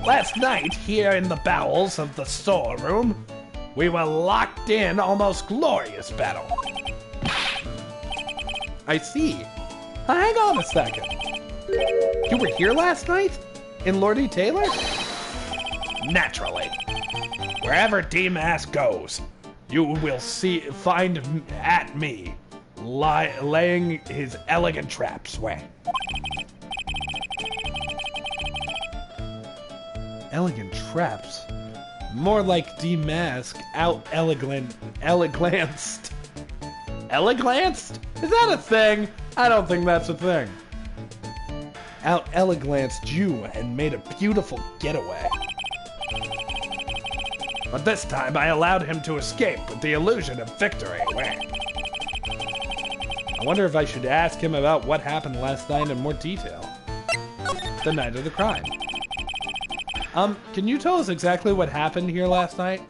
Last night, here in the bowels of the storeroom, we were locked in almost glorious battle. I see. Hang on a second. You were here last night? In Lordy Taylor? Naturally. Wherever D-Mask goes, you will find at me laying his elegant traps. Elegant traps? More like D-Mask out eleglanced. Eleglanced? Is that a thing? I don't think that's a thing. Out eleglanced you and made a beautiful getaway. But this time I allowed him to escape with the illusion of victory. I wonder if I should ask him about what happened last night in more detail. The night of the crime. Can you tell us exactly what happened here last night?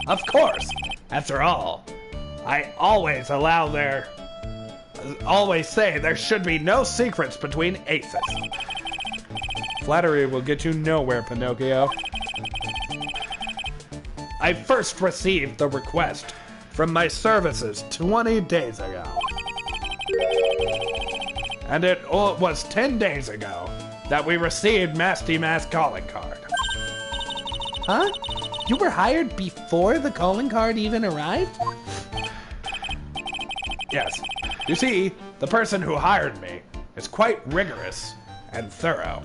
Of course. After all, I always say there should be no secrets between aces. Flattery will get you nowhere, Pinocchio. I first received the request from my services 20 days ago. And it was 10 days ago that we received Masty Mask calling card. Huh? You were hired before the calling card even arrived? Yes. You see, the person who hired me is quite rigorous and thorough.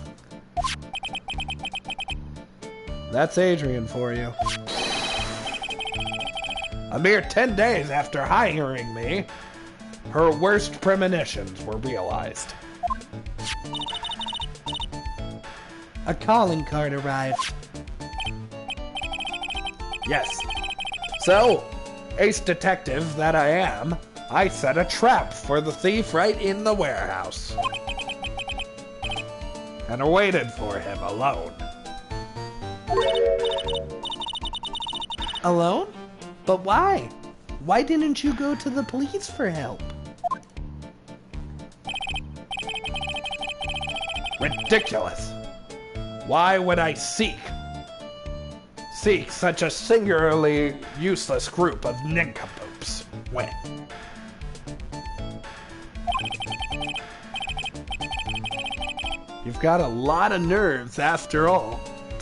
That's Adrian for you. A mere 10 days after hiring me, her worst premonitions were realized. A calling card arrived. Yes. So, ace detective that I am, I set a trap for the thief right in the warehouse. And waited for him alone. Alone? But why? Why didn't you go to the police for help? Ridiculous. Why would I seek such a singularly useless group of nincompoops? When? You've got a lot of nerves after all.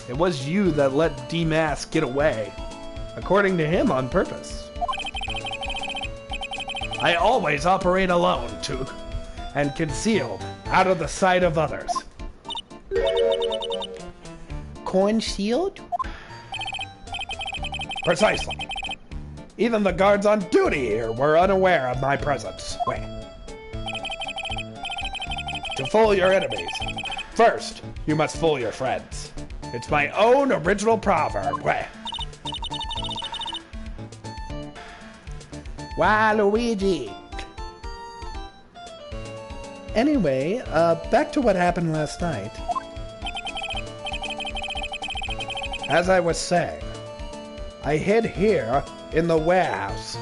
It was you that let D-Mask get away. According to him, on purpose. I always operate alone, and concealed, out of the sight of others. Concealed? Precisely. Even the guards on duty here were unaware of my presence. Wait. To fool your enemies, first, you must fool your friends. It's my own original proverb. Wait. Waluigi. Anyway, back to what happened last night. As I was saying, I hid here in the warehouse.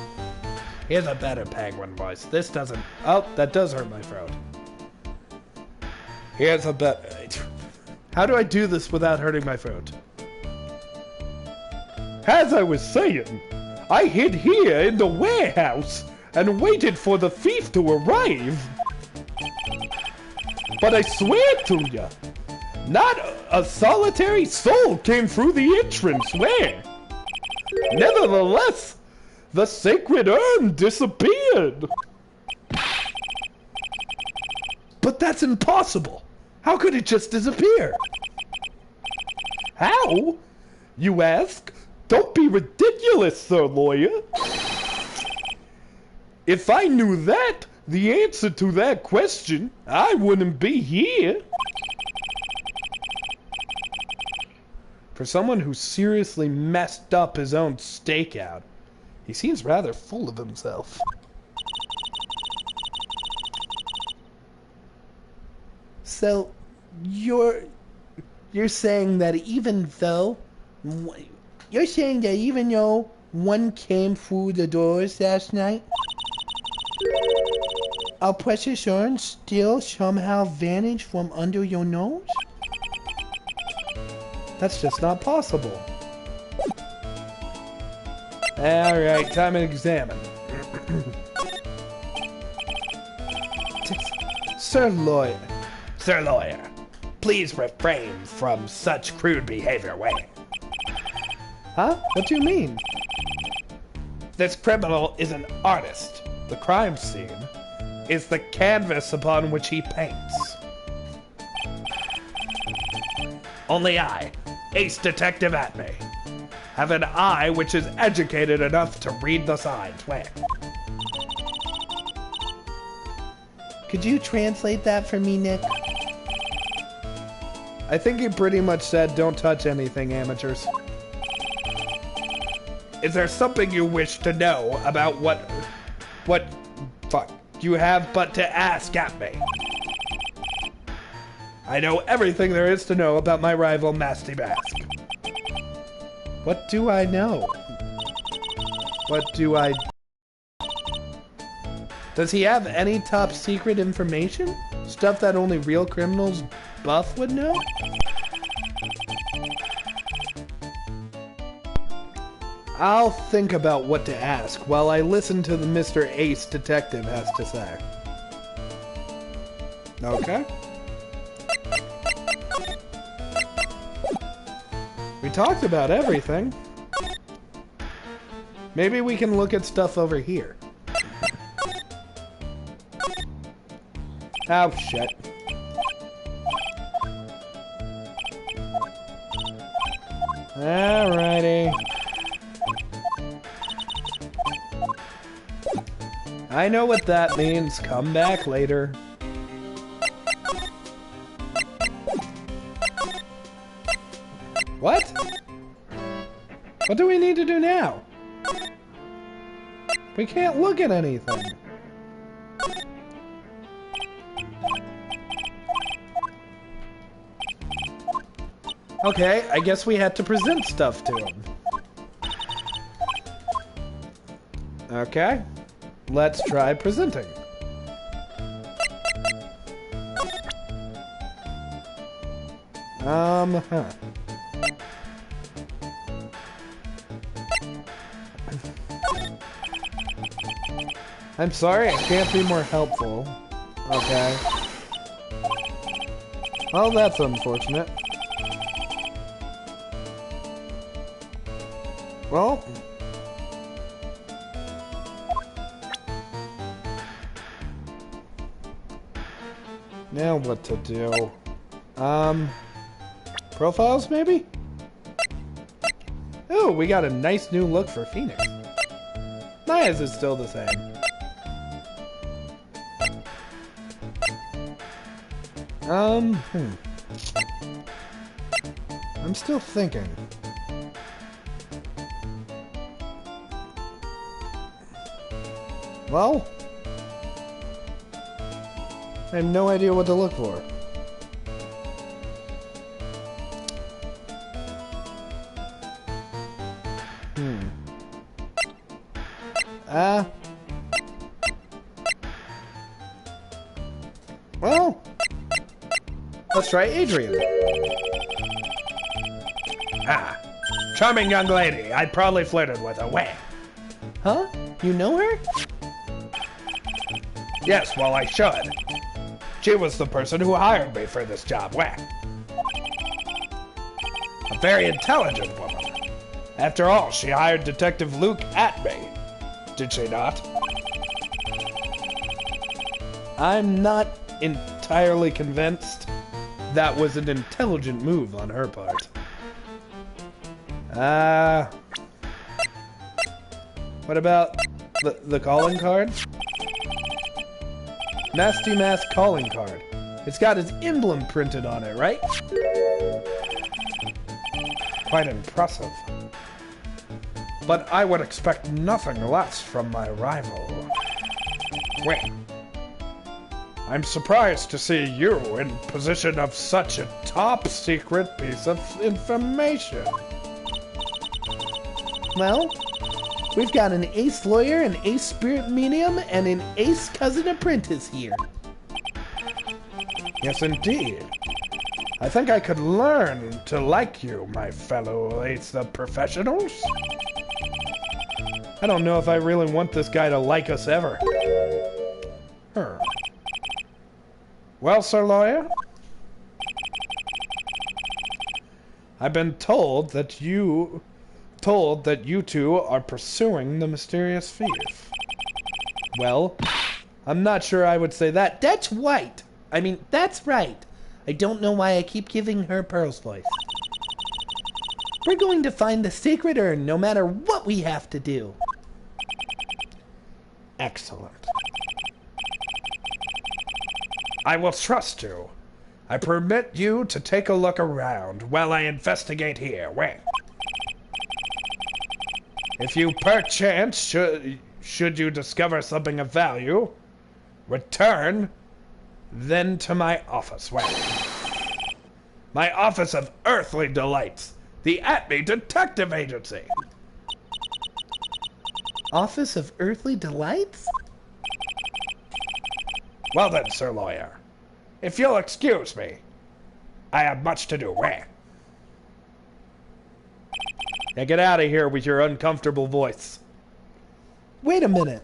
Here's a better penguin voice. This doesn't... Oh, that does hurt my throat. Here's a better... How do I do this without hurting my throat? As I was saying, I hid here in the warehouse and waited for the thief to arrive. But I swear to you, not a solitary soul came through the entrance way. Nevertheless, the sacred urn disappeared. But that's impossible. How could it just disappear? How? You ask? Don't be ridiculous, sir lawyer. If I knew that, the answer to that question, I wouldn't be here. For someone who seriously messed up his own stakeout, he seems rather full of himself. So, you're saying that even though one came through the doors last night, a precious urn still somehow vanished from under your nose? That's just not possible. Alright, time to examine. Sir Lawyer, please refrain from such crude behavior, Wayne. Huh? What do you mean? This criminal is an artist. The crime scene is the canvas upon which he paints. Only I, Ace Detective Atme, have an eye which is educated enough to read the signs. Wait. Could you translate that for me, Nick? I think he pretty much said, don't touch anything, amateurs. Is there something you wish to know about what you have but to ask at me? I know everything there is to know about my rival, Masty Mask. What do I know? Does he have any top secret information? Stuff that only real criminals buff would know? I'll think about what to ask while I listen to the Mr. Ace Detective has to say. Okay. We talked about everything. Maybe we can look at stuff over here. Oh, shit. Alrighty. I know what that means. Come back later. What? What do we need to do now? We can't look at anything. Okay, I guess we had to present stuff to him. Okay. Let's try presenting. I'm sorry, I can't be more helpful. Okay. Well, that's unfortunate. Well... now what to do? Profiles, maybe? Oh, we got a nice new look for Phoenix. Maya's is still the same. I'm still thinking. Well, I have no idea what to look for. Well, let's try Adrian. Charming young lady. I probably flirted with her. Where? Huh? You know her? Yes, well, I should. She was the person who hired me for this job. Where? A very intelligent woman. After all, she hired Detective Luke at me. Did she not? I'm not entirely convinced that was an intelligent move on her part. What about the calling card? Nasty Mask calling card. It's got his emblem printed on it, right? Quite impressive. But I would expect nothing less from my rival. Wait. I'm surprised to see you in possession of such a top-secret piece of information. Well, we've got an ace lawyer, an ace spirit medium, and an ace cousin apprentice here. Yes, indeed. I think I could learn to like you, my fellow ace of professionals. I don't know if I really want this guy to like us ever. Well, Sir Lawyer? I've been told that you two are pursuing the mysterious thief. Well, I'm not sure I would say that. That's White. I mean, that's right. I don't know why I keep giving her Pearl's voice. We're going to find the sacred urn no matter what we have to do. Excellent. I will trust you. I permit you to take a look around while I investigate here. Wait. If you perchance should you discover something of value, return then to my office. Wait. My Office of Earthly Delights, the Atme Detective Agency. Office of Earthly Delights? Well then, Sir Lawyer, if you'll excuse me, I have much to do. Where? Now get out of here with your uncomfortable voice. Wait a minute.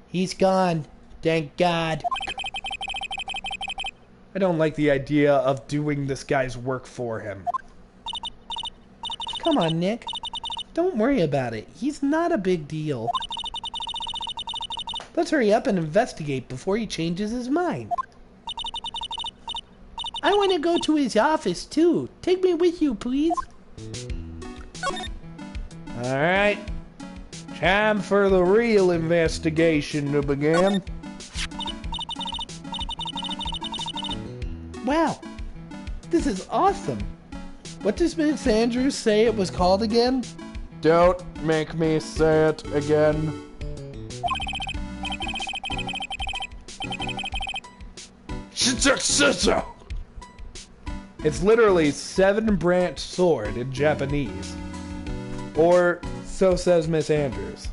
He's gone. Thank God. I don't like the idea of doing this guy's work for him. Come on, Nick. Don't worry about it. He's not a big deal. Let's hurry up and investigate before he changes his mind. I want to go to his office, too. Take me with you, please. Alright. Time for the real investigation to begin. Wow. This is awesome. What does Miss Andrews say it was called again? Don't make me say it again. It's literally 7-branch sword in Japanese. Or So says Miss Andrews.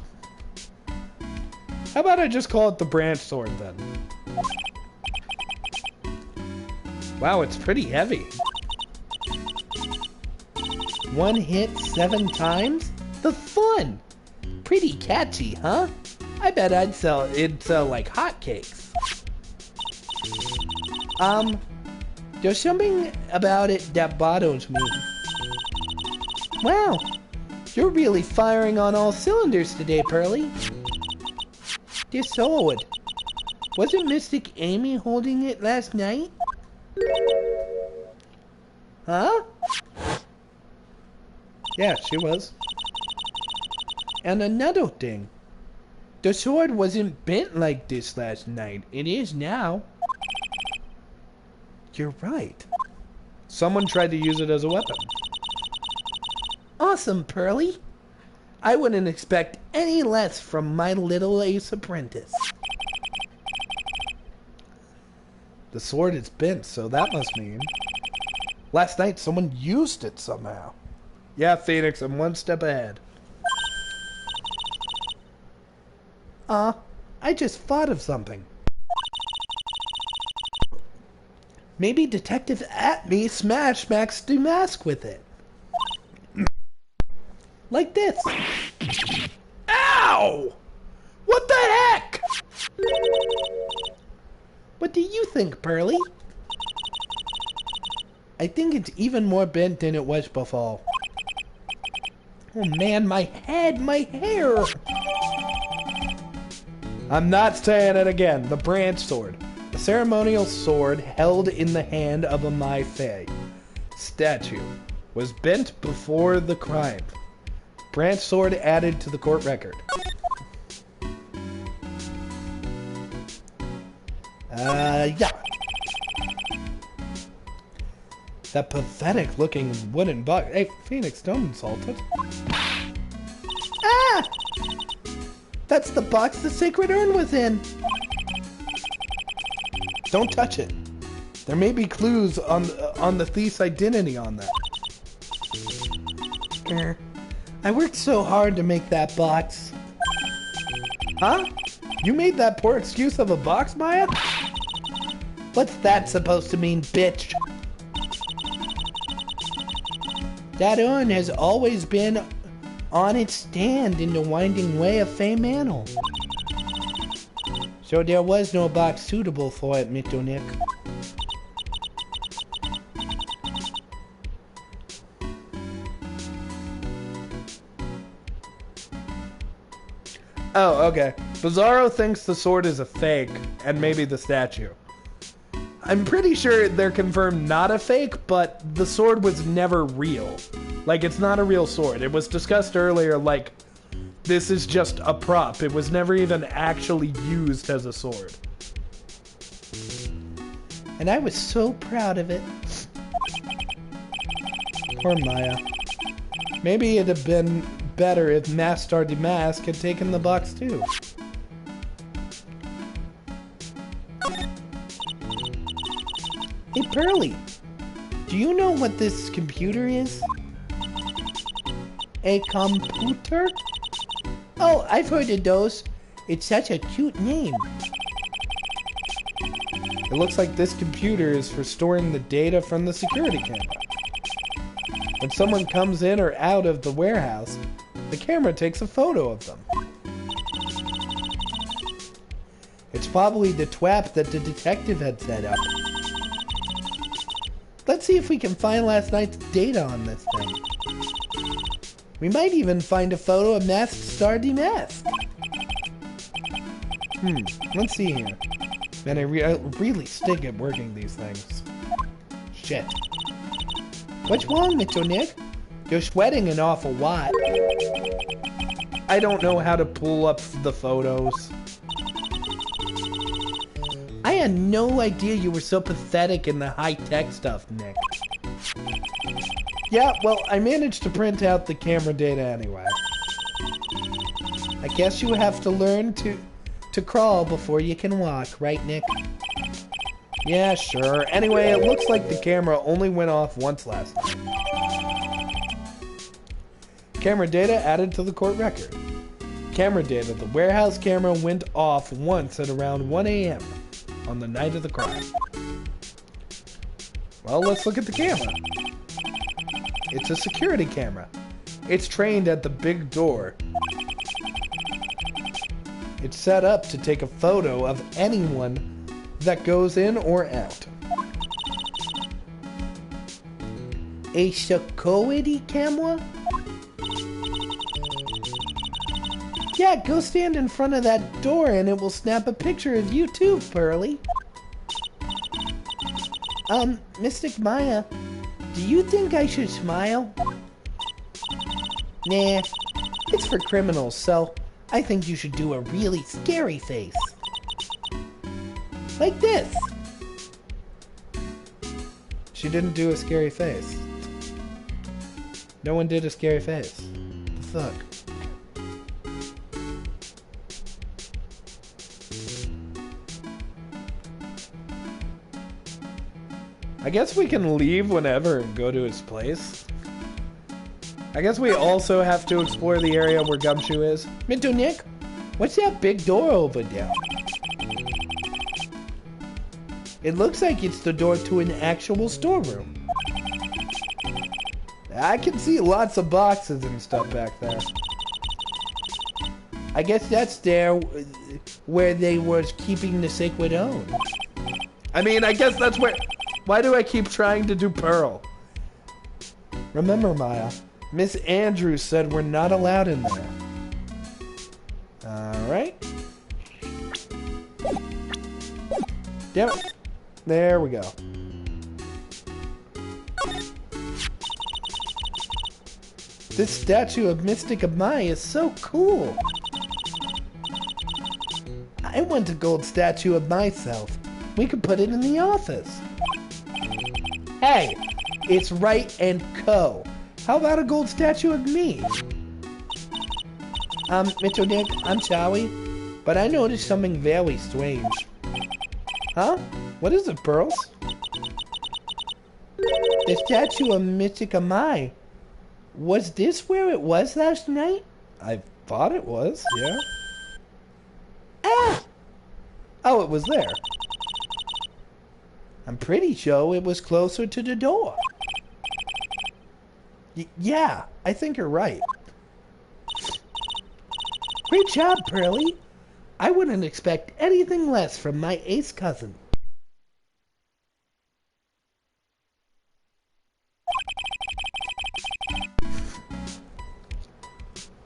How about I just call it the branch sword then? Wow, it's pretty heavy. One hit 7 times? The fun! Pretty catchy, huh? I bet it'd sell like hotcakes. There's something about it that bothers me. Wow, you're really firing on all cylinders today, Pearly. This sword. Wasn't Mystic Amy holding it last night? Huh? Yeah, she was. And another thing. The sword wasn't bent like this last night. It is now. You're right. Someone tried to use it as a weapon. Awesome, Pearly. I wouldn't expect any less from my little ace apprentice. The sword is bent, so that must mean... Last night someone used it somehow. Yeah, Phoenix, I'm one step ahead. I just thought of something. Maybe Detective Atme smashed Max Dumask with it. Like this. Ow! What the heck? What do you think, Pearly? I think it's even more bent than it was before. Oh man, my head, my hair! I'm not saying it again. The branch sword. A ceremonial sword held in the hand of a Mai Fei statue. Was bent before the crime. Branch sword added to the court record. Yeah. That pathetic looking wooden box. Hey, Phoenix, don't insult it. Ah! That's the box the sacred urn was in. Don't touch it. There may be clues on the thief's identity on that. I worked so hard to make that box. Huh? You made that poor excuse of a box, Maya? What's that supposed to mean, bitch? That urn has always been on its stand in the winding way of Fey Manor. So there was no box suitable for it, Mr. Nick. Oh, okay. Bizarro thinks the sword is a fake, and maybe the statue. I'm pretty sure they're confirmed not a fake, but the sword was never real. Like, it's not a real sword. It was discussed earlier, like, this is just a prop. It was never even actually used as a sword. And I was so proud of it. Poor Maya. Maybe it'd have been better if Master Demask had taken the box too. Hey Pearly, do you know what this computer is? A computer? Oh, I've heard of those. It's such a cute name. It looks like this computer is for storing the data from the security camera. When someone comes in or out of the warehouse, the camera takes a photo of them. It's probably the twap that the detective had set up. Let's see if we can find last night's data on this thing. We might even find a photo of Masked Star Demask. Let's see here. Man, I really stink at working these things. Shit. What's wrong, Mr. Nick? You're sweating an awful lot. I don't know how to pull up the photos. I had no idea you were so pathetic in the high-tech stuff, Nick. Yeah, well, I managed to print out the camera data anyway. I guess you have to learn to crawl before you can walk, right, Nick? Yeah, sure. Anyway, it looks like the camera only went off once last night. Camera data added to the court record. Camera data. The warehouse camera went off once at around 1 a.m. on the night of the crime. Well, let's look at the camera. It's a security camera. It's trained at the big door. It's set up to take a photo of anyone that goes in or out. A security camera? Yeah, go stand in front of that door and it will snap a picture of you too, Pearly. Mystic Maya, do you think I should smile? Nah, it's for criminals, so I think you should do a really scary face. Like this. She didn't do a scary face. No one did a scary face. What the fuck? I guess we can leave whenever and go to his place. I guess we also have to explore the area where Gumshoe is. Minto Nick, what's that big door over there? It looks like it's the door to an actual storeroom. I can see lots of boxes and stuff back there. I guess that's there where they were keeping the sacred own. I mean, I guess that's where... Why do I keep trying to do Pearl? Remember, Maya, Miss Andrews said we're not allowed in there. Alright. Damn it. There we go. This statue of Mystic Amai is so cool. I want a gold statue of myself. We could put it in the office. Hey, it's Wright and Co. How about a gold statue of me? Mitchell Dick, I'm sorry, but I noticed something very strange. Huh? What is it, Pearls? The statue of Mystic Amai. Was this where it was last night? I thought it was, yeah. Ah! Oh, it was there. I'm pretty sure it was closer to the door. Yeah, I think you're right. Great job, Pearly. I wouldn't expect anything less from my ace cousin.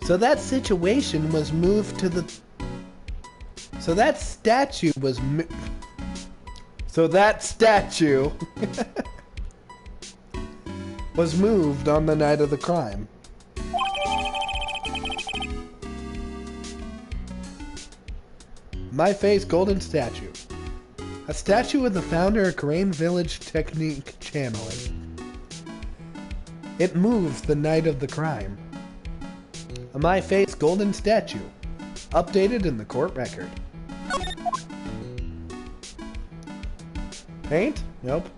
So that situation was moved to the... So that statue was was moved on the night of the crime. My face golden statue. A statue of the founder of Korean Village Technique Channeling. It moved the night of the crime. A my face golden statue. Updated in the court record. Paint? Nope.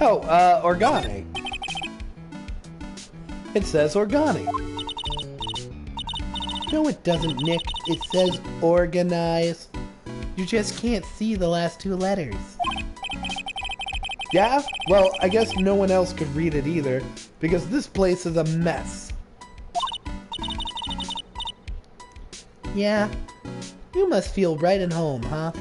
Oh, Organi. It says Organi. No, it doesn't, Nick. It says organize. You just can't see the last two letters. Yeah? Well, I guess no one else could read it either, because this place is a mess. Yeah. You must feel right at home, huh?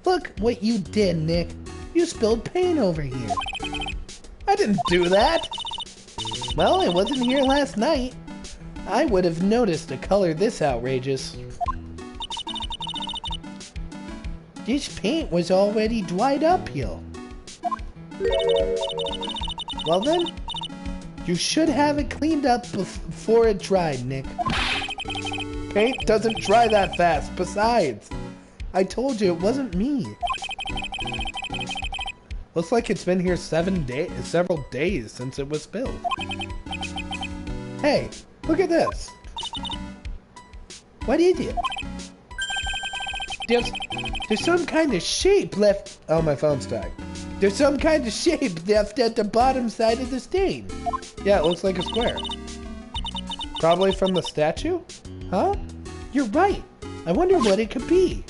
Look what you did, Nick. You spilled paint over here. I didn't do that. Well, I wasn't here last night. I would have noticed a color this outrageous. This paint was already dried up here. Well then, you should have it cleaned up before it dried, Nick. Paint doesn't dry that fast. Besides, I told you it wasn't me. Looks like it's been here several days since it was spilled. Hey, look at this. What is it? There's some kind of shape left. Oh, my phone's dying. There's some kind of shape left at the bottom side of the stain. Yeah, it looks like a square. Probably from the statue? Huh? You're right. I wonder what it could be.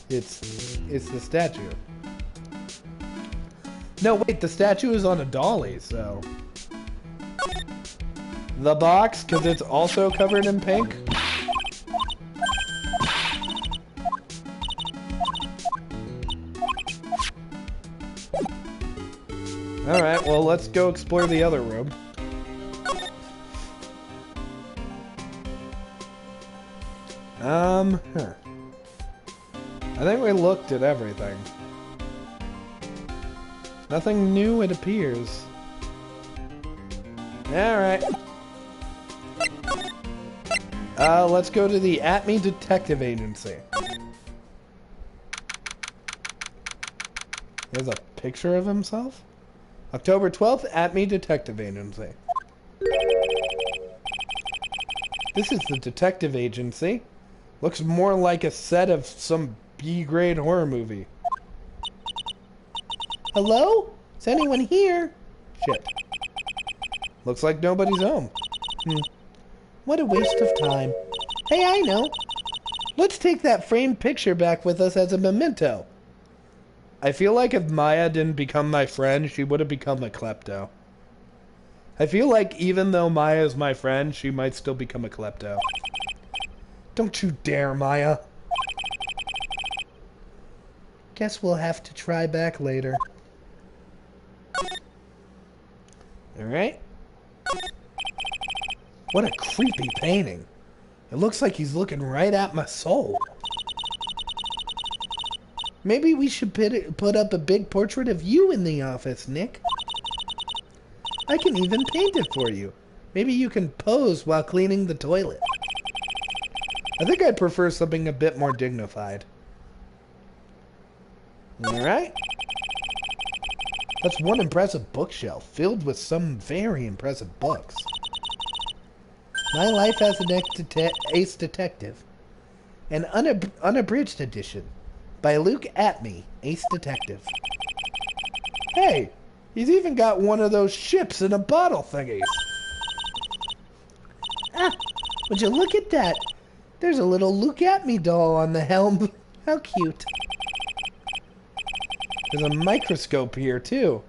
It's the statue. No, wait, the statue is on a dolly, so... The box, because it's also covered in pink. Alright, well, let's go explore the other room. I think we looked at everything. Nothing new, it appears. Alright. Let's go to the Atme Detective Agency. There's a picture of himself? October 12th, Atme Detective Agency. This is the detective agency. Looks more like a set of some B-grade horror movie. Hello? Is anyone here? Shit. Looks like nobody's home. What a waste of time. Hey, I know. Let's take that framed picture back with us as a memento. I feel like if Maya didn't become my friend, she would have become a klepto. I feel like even though Maya is my friend, she might still become a klepto. Don't you dare, Maya. Guess we'll have to try back later. Alright. What a creepy painting. It looks like he's looking right at my soul. Maybe we should put up a big portrait of you in the office, Nick. I can even paint it for you. Maybe you can pose while cleaning the toilet. I think I'd prefer something a bit more dignified. Alright. That's one impressive bookshelf filled with some very impressive books. My Life as an Ace Detective. An unabridged edition by Luke Atme, Ace Detective. Hey, he's even got one of those ships in a bottle thingies. Ah, would you look at that? There's a little Luke Atme doll on the helm. How cute. There's a microscope here, too.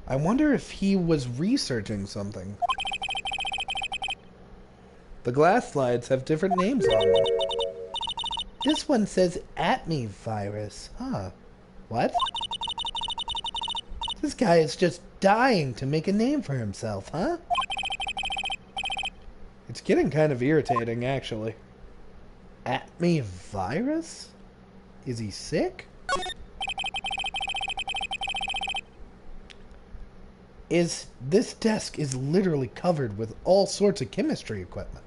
I wonder if he was researching something. The glass slides have different names on them. This one says Atme virus. Huh. What? This guy is just dying to make a name for himself, huh? It's getting kind of irritating, actually. Atme virus? Is he sick? This desk is literally covered with all sorts of chemistry equipment.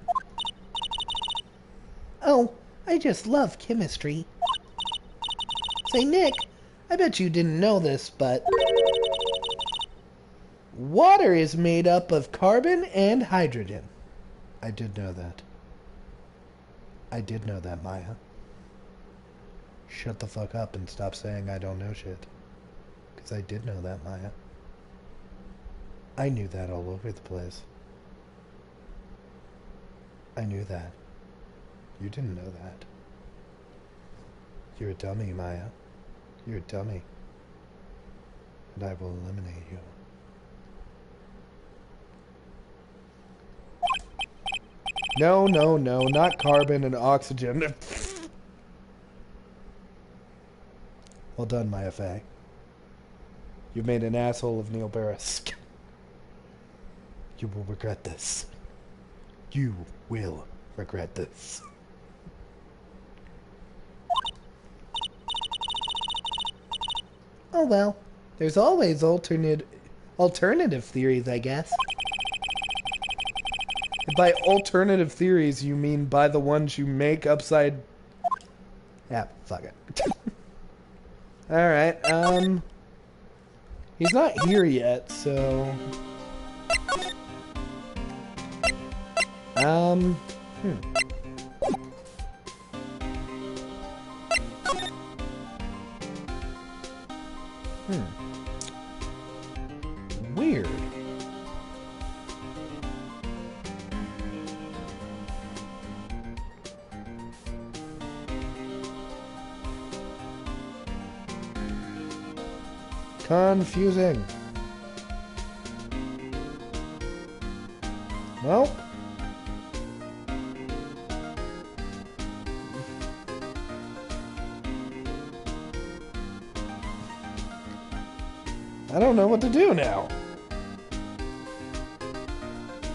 Oh, I just love chemistry. Say, Nick, I bet you didn't know this, but water is made up of carbon and hydrogen. I did know that. I did know that, Maya. Shut the fuck up and stop saying I don't know shit. Because I did know that, Maya. I knew that all over the place. I knew that. You didn't know that. You're a dummy, Maya. You're a dummy. And I will eliminate you. No, no, no, not carbon and oxygen. Well done, Maya Fey. You've made an asshole of Neil Barris. You will regret this. You will regret this. Oh well, there's always alternative theories, I guess. And by alternative theories, you mean by the ones you make upside... Yeah, fuck it. Alright, he's not here yet, so... Weird. Confusing. Well. I don't know what to do now.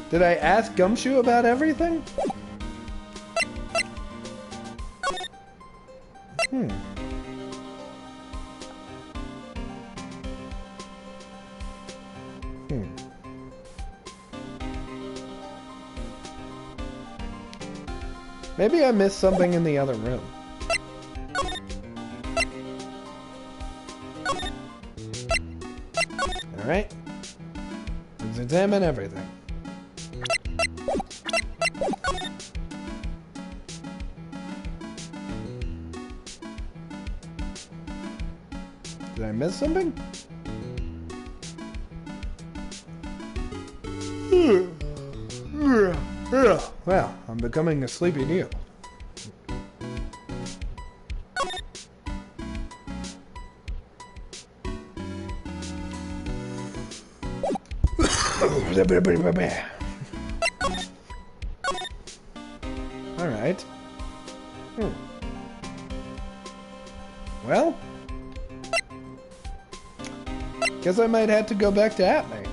Did I ask Gumshoe about everything? Maybe I missed something in the other room. Alright. Let's examine everything. Did I miss something? Well, I'm becoming a sleepy Kneale. Alright. Well, guess I might have to go back to Atme.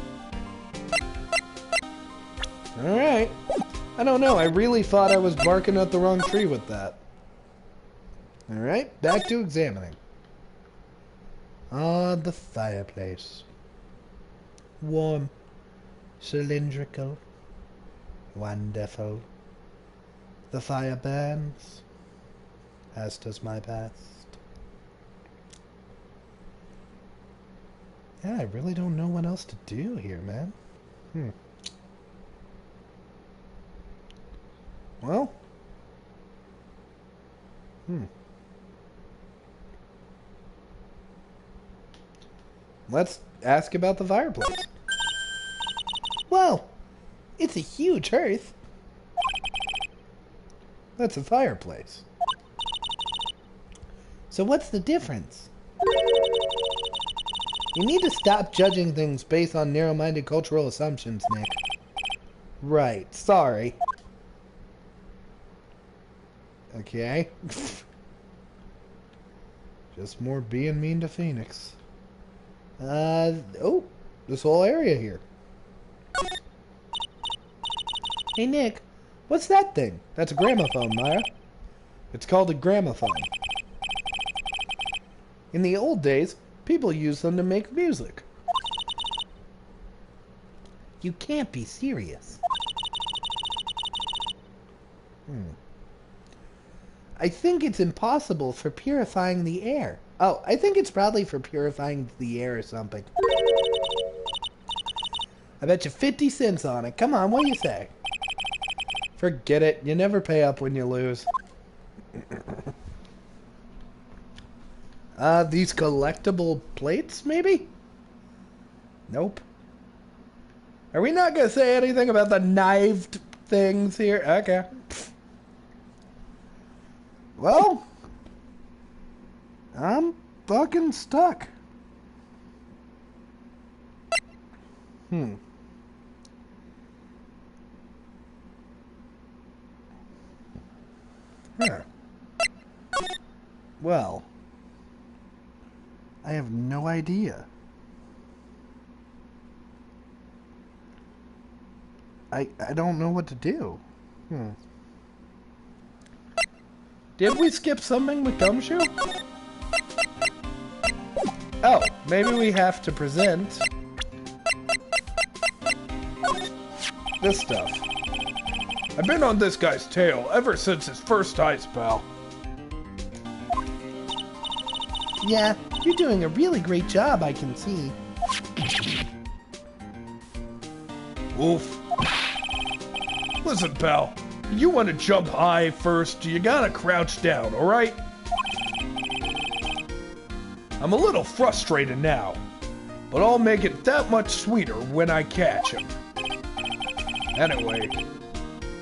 Alright. I don't know, I really thought I was barking up the wrong tree with that. Alright, back to examining. Ah, the fireplace. Warm. Cylindrical. Wonderful. The fire burns. As does my past. Yeah, I really don't know what else to do here, man. Well. Let's ask about the fireplace. Well, it's a huge hearth. That's a fireplace. So what's the difference? You need to stop judging things based on narrow-minded cultural assumptions, Nick. Right, sorry. Okay. Just more being mean to Phoenix. Oh, this whole area here. Hey, Nick, what's that thing? That's a gramophone, Maya. It's called a gramophone. In the old days, people used them to make music. You can't be serious. I think it's impossible for purifying the air. Oh, I think it's probably for purifying the air or something. I bet you 50 cents on it. Come on, what do you say? Forget it. You never pay up when you lose. These collectible plates, maybe? Nope. Are we not going to say anything about the knifed things here? Okay. Well, I'm fucking stuck. Well, I have no idea. I don't know what to do. Did we skip something with Gumshoe? Oh, maybe we have to present this stuff. I've been on this guy's tail ever since his first ice, pal. Yeah, you're doing a really great job, I can see. Oof. Listen, pal. You want to jump high first, you gotta crouch down, alright? I'm a little frustrated now, but I'll make it that much sweeter when I catch him. Anyway,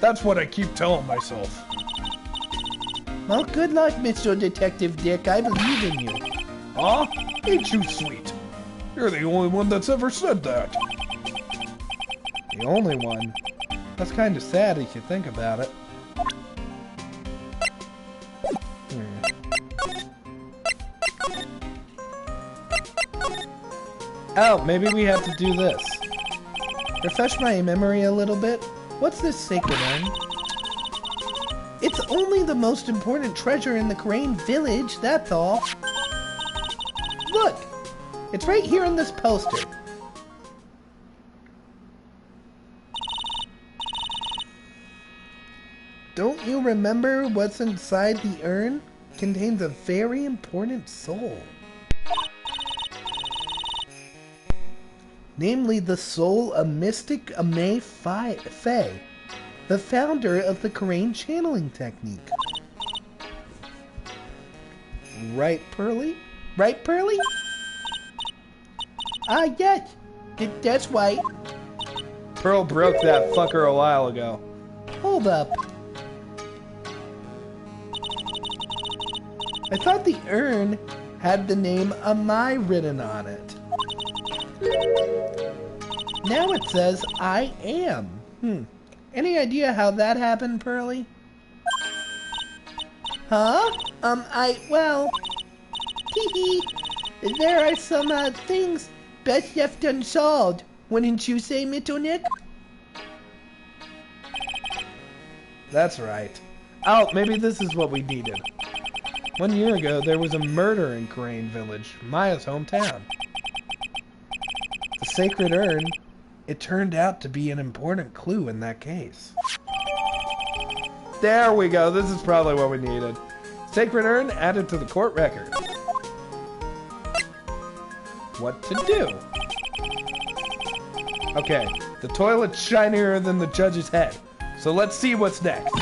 that's what I keep telling myself. Well, good luck, Mr. Detective Dick. I believe in you. Aw, ain't you sweet? You're the only one that's ever said that. The only one? That's kind of sad if you think about it. Oh, maybe we have to do this. Refresh my memory a little bit. What's this sacred urn? It's only the most important treasure in the Crane village, that's all. Look! It's right here in this poster. Don't you remember what's inside the urn? Contains a very important soul. Namely the soul of Mystic Amay Faye, the founder of the Crane channeling technique. Right, Pearly? Right, Pearly? Ah, yes. That's right. Pearl broke that fucker a while ago. Hold up. I thought the urn had the name Amai written on it. Now it says I am. Any idea how that happened, Pearly? Huh? Well... Hee hee. There are some, things best left unsolved. Wouldn't you say, Nick? That's right. Oh, maybe this is what we needed. 1 year ago, there was a murder in Crane Village, Maya's hometown. The sacred urn, it turned out to be an important clue in that case. There we go. This is probably what we needed. Sacred urn added to the court record. What to do? Okay, the toilet's shinier than the judge's head. So let's see what's next.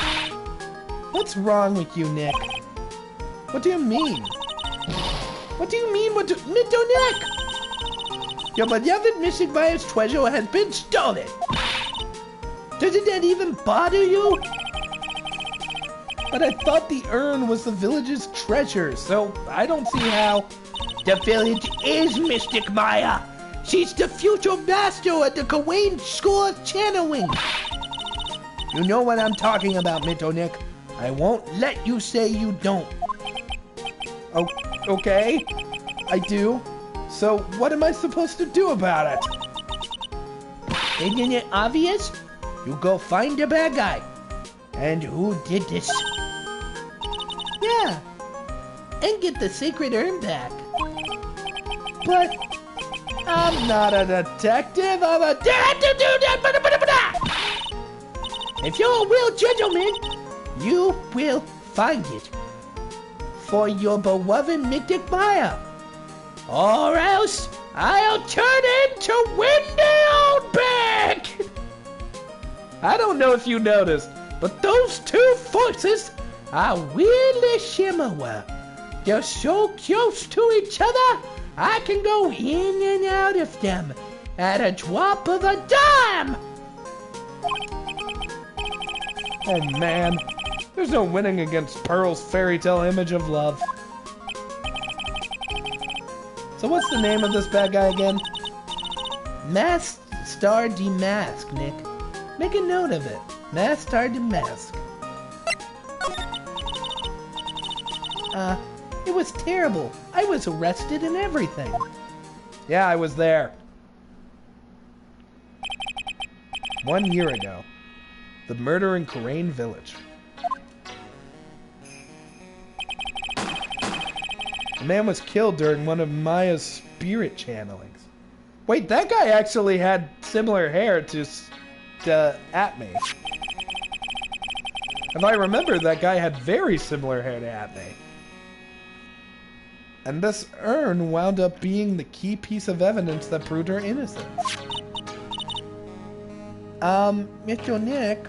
What's wrong with you, Nick? What do you mean? What do you mean? Nick? Your beloved Mystic Maya's treasure has been stolen. Doesn't that even bother you? But I thought the urn was the village's treasure, so I don't see how... The village is Mystic Maya. She's the future master at the Kawain School of Channeling. You know what I'm talking about, Nick. I won't let you say you don't. Oh, okay, I do. So what am I supposed to do about it? Isn't it obvious? You go find the bad guy. And who did this? Yeah. And get the sacred urn back. But I'm not a detective, I'm a... If you're a real gentleman, you will find it. For your beloved Mystic Maya. Or else, I'll turn into Windy Old Bag! I don't know if you noticed, but those two forces are weirdly similar. They're so close to each other, I can go in and out of them at a drop of a dime! Oh man, there's no winning against Pearl's fairy tale image of love. So what's the name of this bad guy again? Mask Star Demask, Nick. Make a note of it. Mask Star Demask. It was terrible. I was arrested and everything. Yeah, I was there. 1 year ago. The murder in Crane Village. A man was killed during one of Maya's spirit channelings. Wait, that guy actually had similar hair to Atme. If I remember, that guy had very similar hair to Atme. And this urn wound up being the key piece of evidence that proved her innocence. Mr. Nick,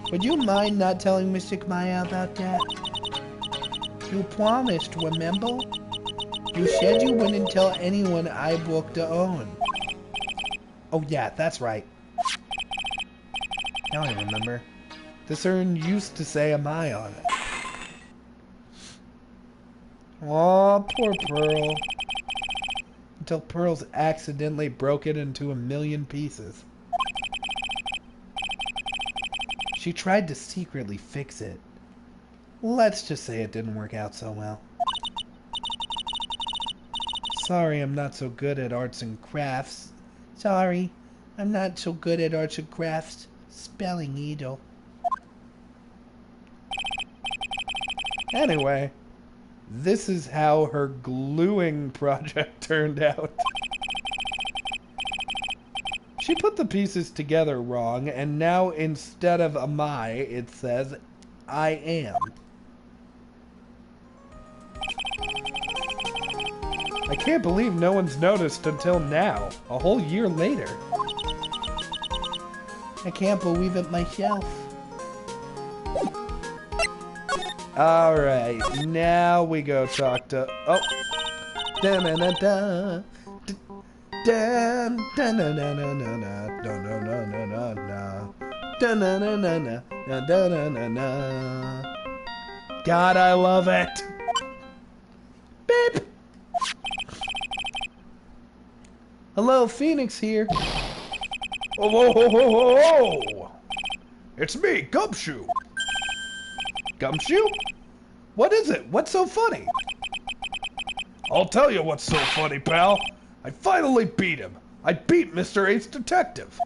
would you mind not telling Mystic Maya about that? You promised, remember? You said you wouldn't tell anyone I broke the urn. Oh yeah, that's right. Now I remember. This urn used to say "Am I" on it. Aw, poor Pearl. Until Pearls accidentally broke it into a million pieces. She tried to secretly fix it. Let's just say it didn't work out so well. Sorry I'm not so good at arts and crafts. Sorry, I'm not so good at arts and crafts. Spelling either. Anyway, this is how her gluing project turned out. She put the pieces together wrong, and now instead of "am I," it says "I am." I can't believe no one's noticed until now, a whole year later. I can't believe it myself. Alright, now we go talk to... Oh! Da-na-na-da. God, I love it! Beep! Hello, Phoenix here. Oh, whoa, whoa, whoa, whoa, whoa! It's me, Gumshoe! Gumshoe? What is it? What's so funny? I'll tell you what's so funny, pal. I finally beat him. I beat Mr. Ace Detective.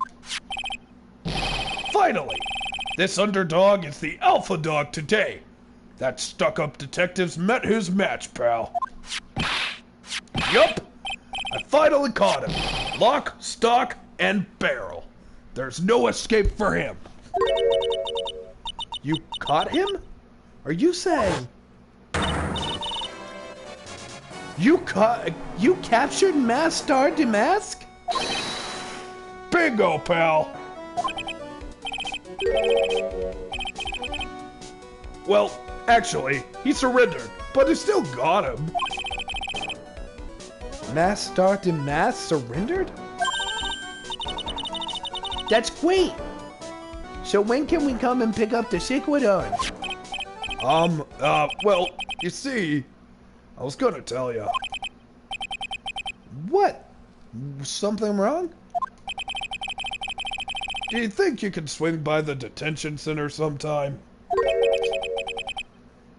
Finally! This underdog is the alpha dog today. That stuck-up detective's met his match, pal. Yup! I finally caught him. Lock, stock, and barrel. There's no escape for him. You caught him? Are you saying... You captured Master Damask? Bingo, pal! Well, actually, he surrendered, but I still got him. Master Damask surrendered? That's great! So when can we come and pick up the secret urn? Well, you see, I was gonna tell you. What? Something wrong? Do you think you could swing by the detention center sometime?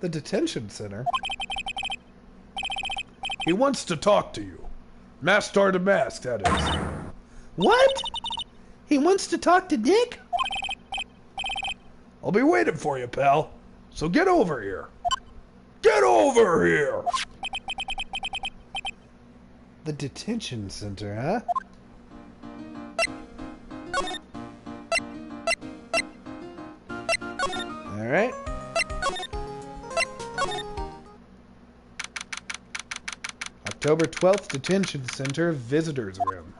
The detention center? He wants to talk to you. Master Damask, that is. What? He wants to talk to Dick? I'll be waiting for you, pal. So get over here. Get over here! The detention center, huh? Alright. October 12th, Detention Center, Visitors Room.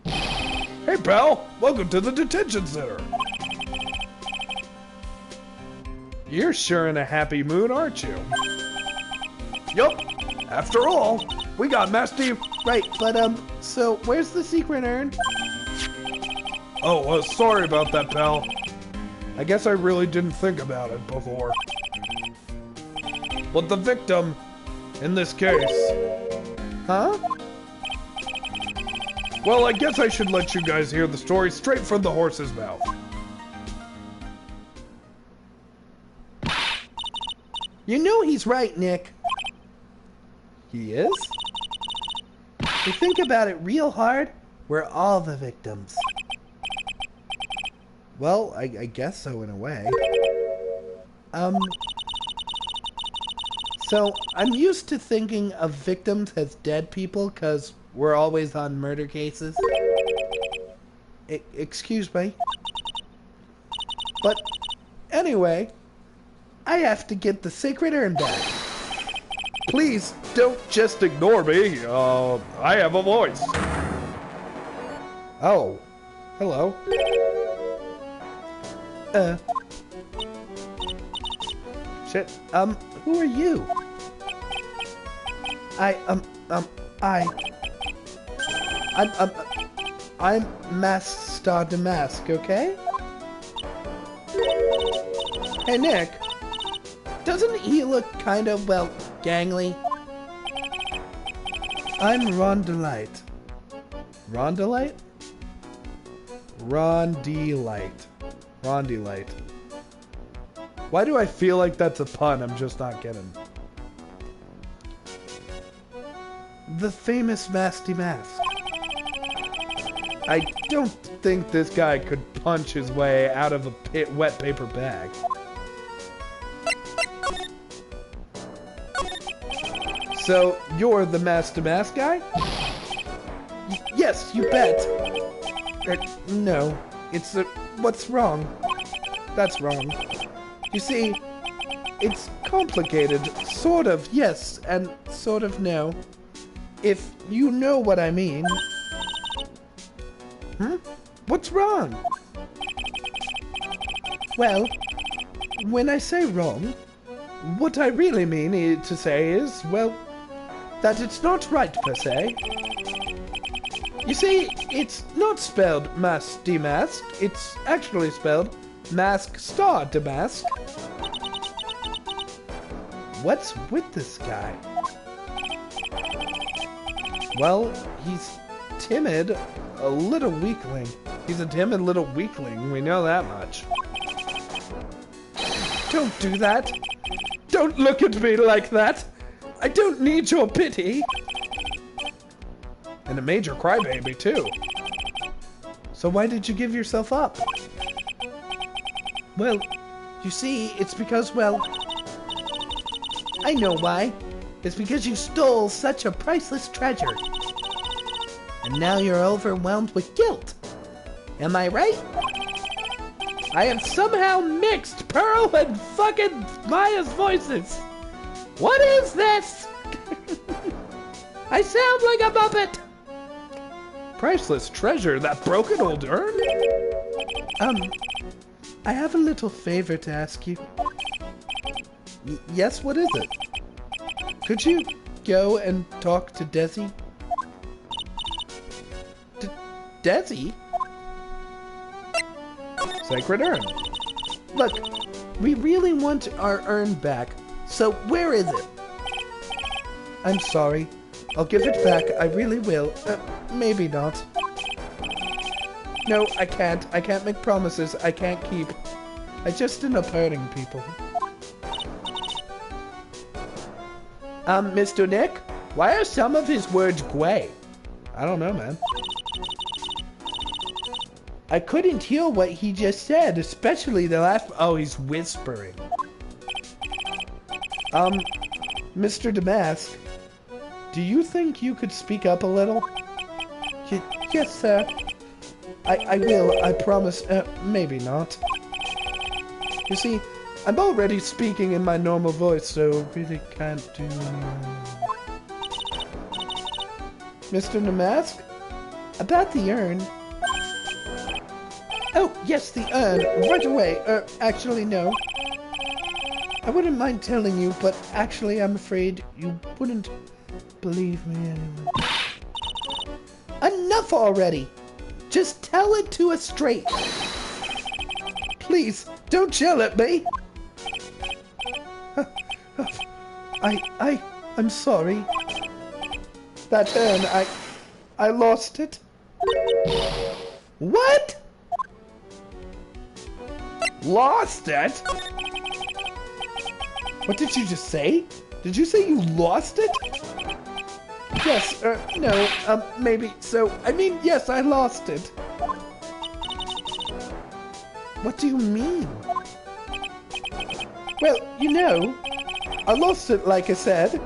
Hey, pal! Welcome to the detention center! You're sure in a happy mood, aren't you? Yup! After all, we got Master... Right, but, so, where's the secret urn? Oh, sorry about that, pal. I guess I really didn't think about it before. But the victim, in this case... Huh? Well, I guess I should let you guys hear the story straight from the horse's mouth. You know he's right, Nick. He is? If you think about it real hard, we're all the victims. Well, I guess so in a way. So, I'm used to thinking of victims as dead people because we're always on murder cases. Excuse me. But, anyway, I have to get the sacred urn back. Please, don't just ignore me. I have a voice. Oh. Hello. Shit. Who are you? I'm Mask Star Damask, okay? Hey, Nick. Doesn't he look kind of, well, gangly? I'm Rondelite. Rondelite? Rondelite. Why do I feel like that's a pun? I'm just not getting. The famous Masty Mask. I don't think this guy could punch his way out of a wet paper bag. So, you're the Master Mask guy? Yes, you bet. No, it's what's wrong? That's wrong. You see, it's complicated. Sort of, yes, and sort of no. If you know what I mean. What's wrong? Well, when I say wrong, what I really mean to say is, well, that it's not right per se. You see, it's not spelled Mask Demask, it's actually spelled Mask Star Damask. What's with this guy? Well, he's timid, a little weakling. He's a timid little weakling, we know that much. Don't do that. Don't look at me like that. I don't need your pity. And a major crybaby, too. So why did you give yourself up? Well, you see, it's because, well, I know why. It's because you stole such a priceless treasure. And now you're overwhelmed with guilt. Am I right? I have somehow mixed Pearl and fucking Maya's voices. What is this? I sound like a Muppet. Priceless treasure, that broken old urn? I have a little favor to ask you. Yes, what is it? Could you go and talk to Desi? Desi? Sacred urn. Look, we really want our urn back, so where is it? I'm sorry. I'll give it back, I really will. Maybe not. No, I can't. I can't make promises I can't keep. I just end up hurting people. Mr. Nick? Why are some of his words gray? I don't know, man. I couldn't hear what he just said, especially the last... Oh, he's whispering. Mr. Damask, do you think you could speak up a little? Yes, sir. I will, I promise. Maybe not. You see, I'm already speaking in my normal voice, so really can't do anything. Mr. Damask? About the urn. Oh, yes, the urn. Right away. Actually, no. I wouldn't mind telling you, but actually, I'm afraid you wouldn't believe me anyway. Enough already! Just tell it to us straight. Please, don't yell at me. I'm sorry. That urn, I lost it. What? Lost it? What did you just say? Did you say you lost it? Yes, no, maybe. So, I mean, yes, I lost it. What do you mean? Well, you know, I lost it, like I said.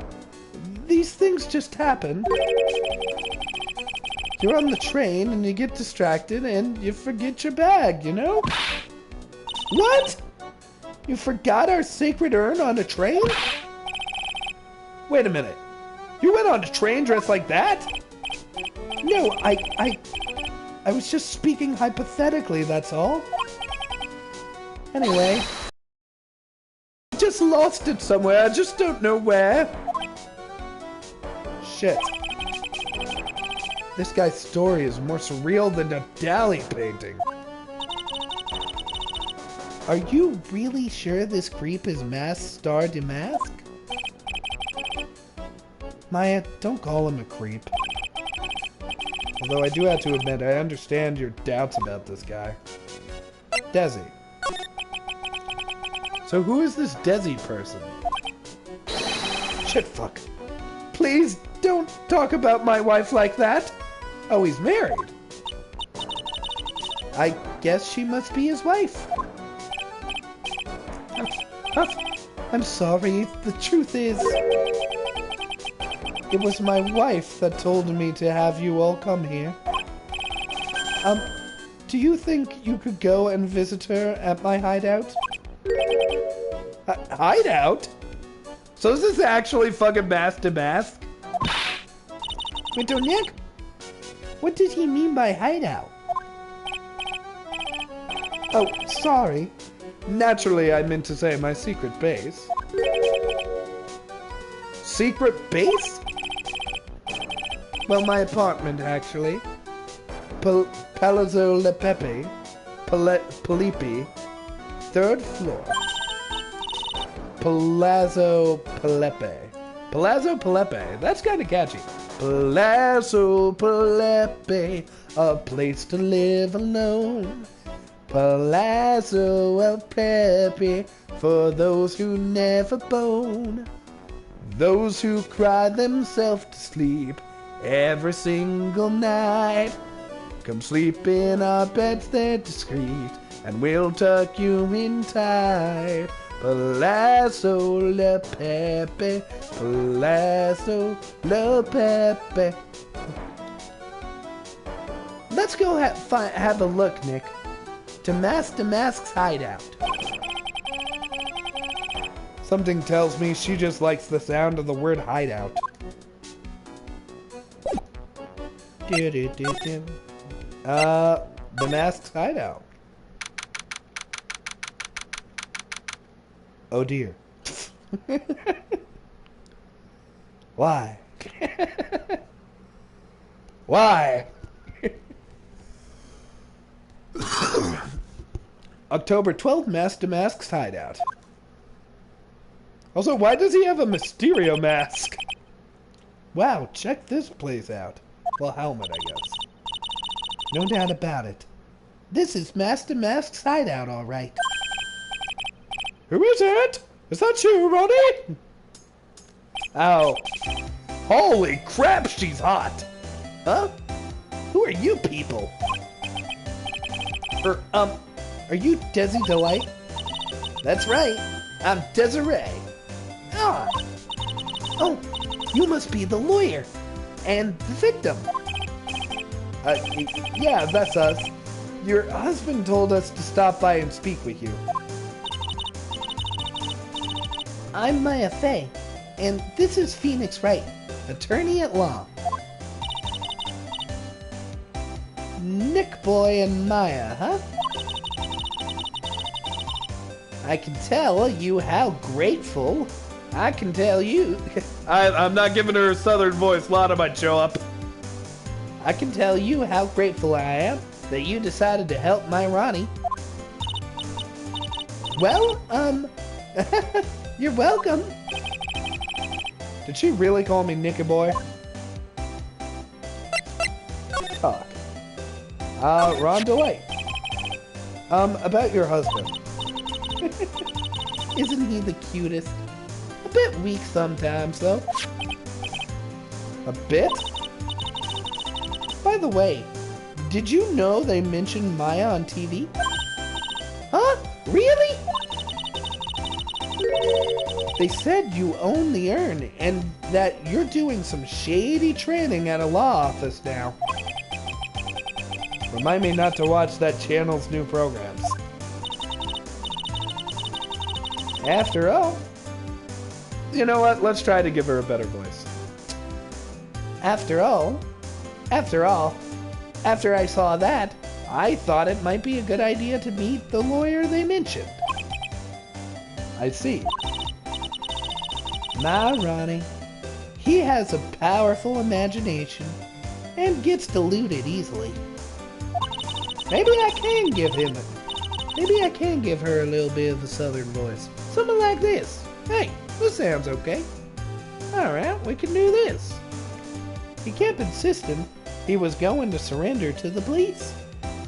These things just happen. You're on the train and you get distracted and you forget your bag, you know? What? You forgot our sacred urn on a train? Wait a minute. You went on a train dressed like that? No, I was just speaking hypothetically, that's all. Anyway, just lost it somewhere. I just don't know where. Shit. This guy's story is more surreal than a Dali painting. Are you really sure this creep is Star Damask? Maya, don't call him a creep. Although I do have to admit, I understand your doubts about this guy. Desi. So who is this Desi person? Shit, fuck. Please don't talk about my wife like that. Oh, he's married. I guess she must be his wife. I'm sorry. The truth is, it was my wife that told me to have you all come here. Do you think you could go and visit her at my hideout? Hideout? So is this actually fucking Mask to Mask? Wait, Nick? What did he mean by hideout? Oh, sorry. Naturally, I meant to say my secret base. Secret base? Well, my apartment, actually. Palazzo Le Pepe. Palipi. 3rd floor. Palazzo Palepe. Palazzo Palepe. That's kind of catchy. Palazzo Palepe. A place to live alone. Palazzo El Pepe. For those who never bone. Those who cry themselves to sleep every single night. Come sleep in our beds, they're discreet, and we'll tuck you in tight. Palazzo La Pepe, Palazzo La Pepe. Let's go have a look, Nick. Damask's hideout. Something tells me she just likes the sound of the word hideout. Damask's hideout. Oh dear. Why? Why? October 12th, Damask's hideout. Also, why does he have a Mysterio mask? Wow, check this place out. Well, helmet, I guess. No doubt about it. This is Damask's hideout, all right. Who is it? Is that you, Ronnie? Ow. Holy crap, she's hot. Huh? Who are you people? Are you Desi Delight? That's right. I'm Desiree. Ah. Oh, you must be the lawyer. And the victim. Yeah, that's us. Your husband told us to stop by and speak with you. I'm Maya Fey, and this is Phoenix Wright, attorney at law. Nick Boy and Maya, huh? I can tell you how grateful. I can tell you. I'm not giving her a southern voice. Lana might show up. I can tell you how grateful I am that you decided to help my Ronnie. Well, you're welcome. Did she really call me Nicky Boy? Talk. Ron Delight. About your husband. Isn't he the cutest? A bit weak sometimes, though. A bit? By the way, did you know they mentioned Maya on TV? Huh? Really? They said you own the urn and that you're doing some shady training at a law office now. Remind me not to watch that channel's new programs. After all, you know what? Let's try to give her a better voice. After I saw that, I thought it might be a good idea to meet the lawyer they mentioned. I see. My Ronnie. He has a powerful imagination and gets deluded easily. Maybe I can give her a little bit of a southern voice. Something like this. Hey, this sounds okay. Alright, we can do this. He kept insisting he was going to surrender to the police.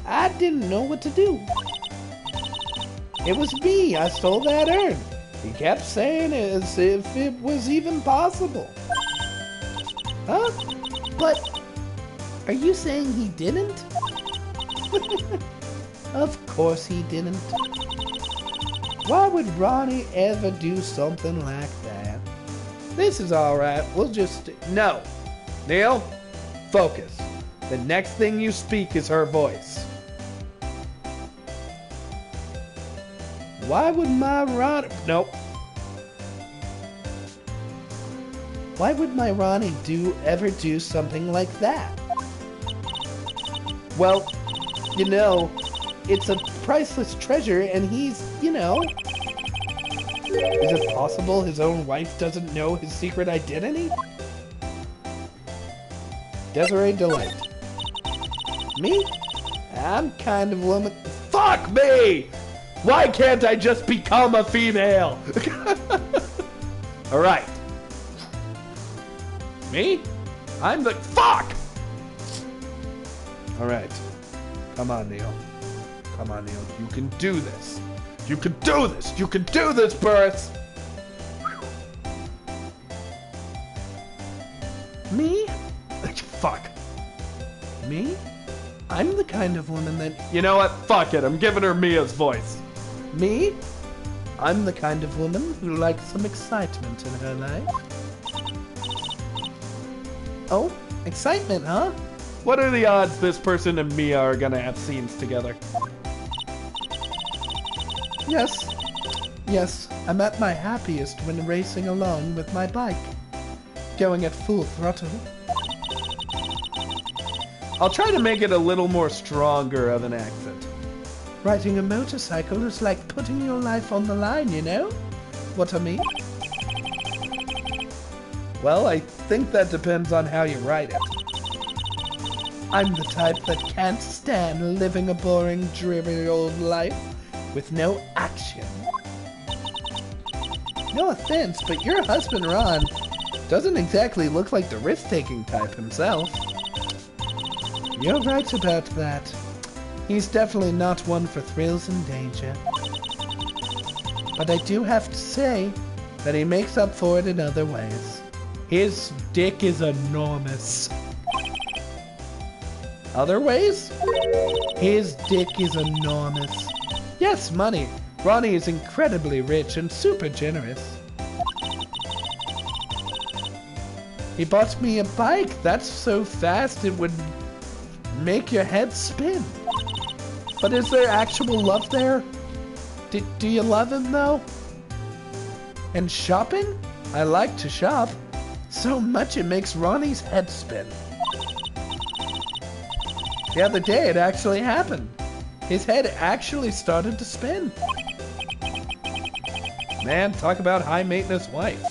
I didn't know what to do. It was me, I stole that urn. He kept saying it as if it was even possible. Huh? But, are you saying he didn't? Of course he didn't. Why would Ronnie ever do something like that? This is alright, we'll just... No. Kneale, focus. The next thing you speak is her voice. Why would my Ronnie... Nope. Why would my Ronnie ever do something like that? Well, you know, It's a priceless treasure and he's, you know... Is it possible his own wife doesn't know his secret identity? Desiree Delight. Me? I'm kind of woman... fuck me! Why can't I just become a female? Alright. Me? I'm the... Fuck! Alright. Come on, Kneale. Come on, Kneale. You can do this. You can do this! You can do this, Burris! Me? Fuck. Me? I'm the kind of woman that... You know what? Fuck it. I'm giving her Mia's voice. Me? I'm the kind of woman who likes some excitement in her life. Oh, excitement, huh? What are the odds this person and Mia are gonna have scenes together? Yes, I'm at my happiest when racing along with my bike. Going at full throttle. I'll try to make it a little more stronger of an accent. Riding a motorcycle is like putting your life on the line, you know? What I mean? Well, I think that depends on how you write it. I'm the type that can't stand living a boring, dreary old life with no action. No offense, but your husband Ron doesn't exactly look like the risk-taking type himself. You're right about that. He's definitely not one for thrills and danger. But I do have to say that he makes up for it in other ways. His dick is enormous. Other ways? His dick is enormous. Yes, money. Ronnie is incredibly rich and super generous. He bought me a bike that's so fast it would make your head spin. But is there actual love there? Do you love him though? And shopping? I like to shop. So much it makes Ronnie's head spin. The other day it actually happened. His head actually started to spin. Man, talk about high maintenance wife.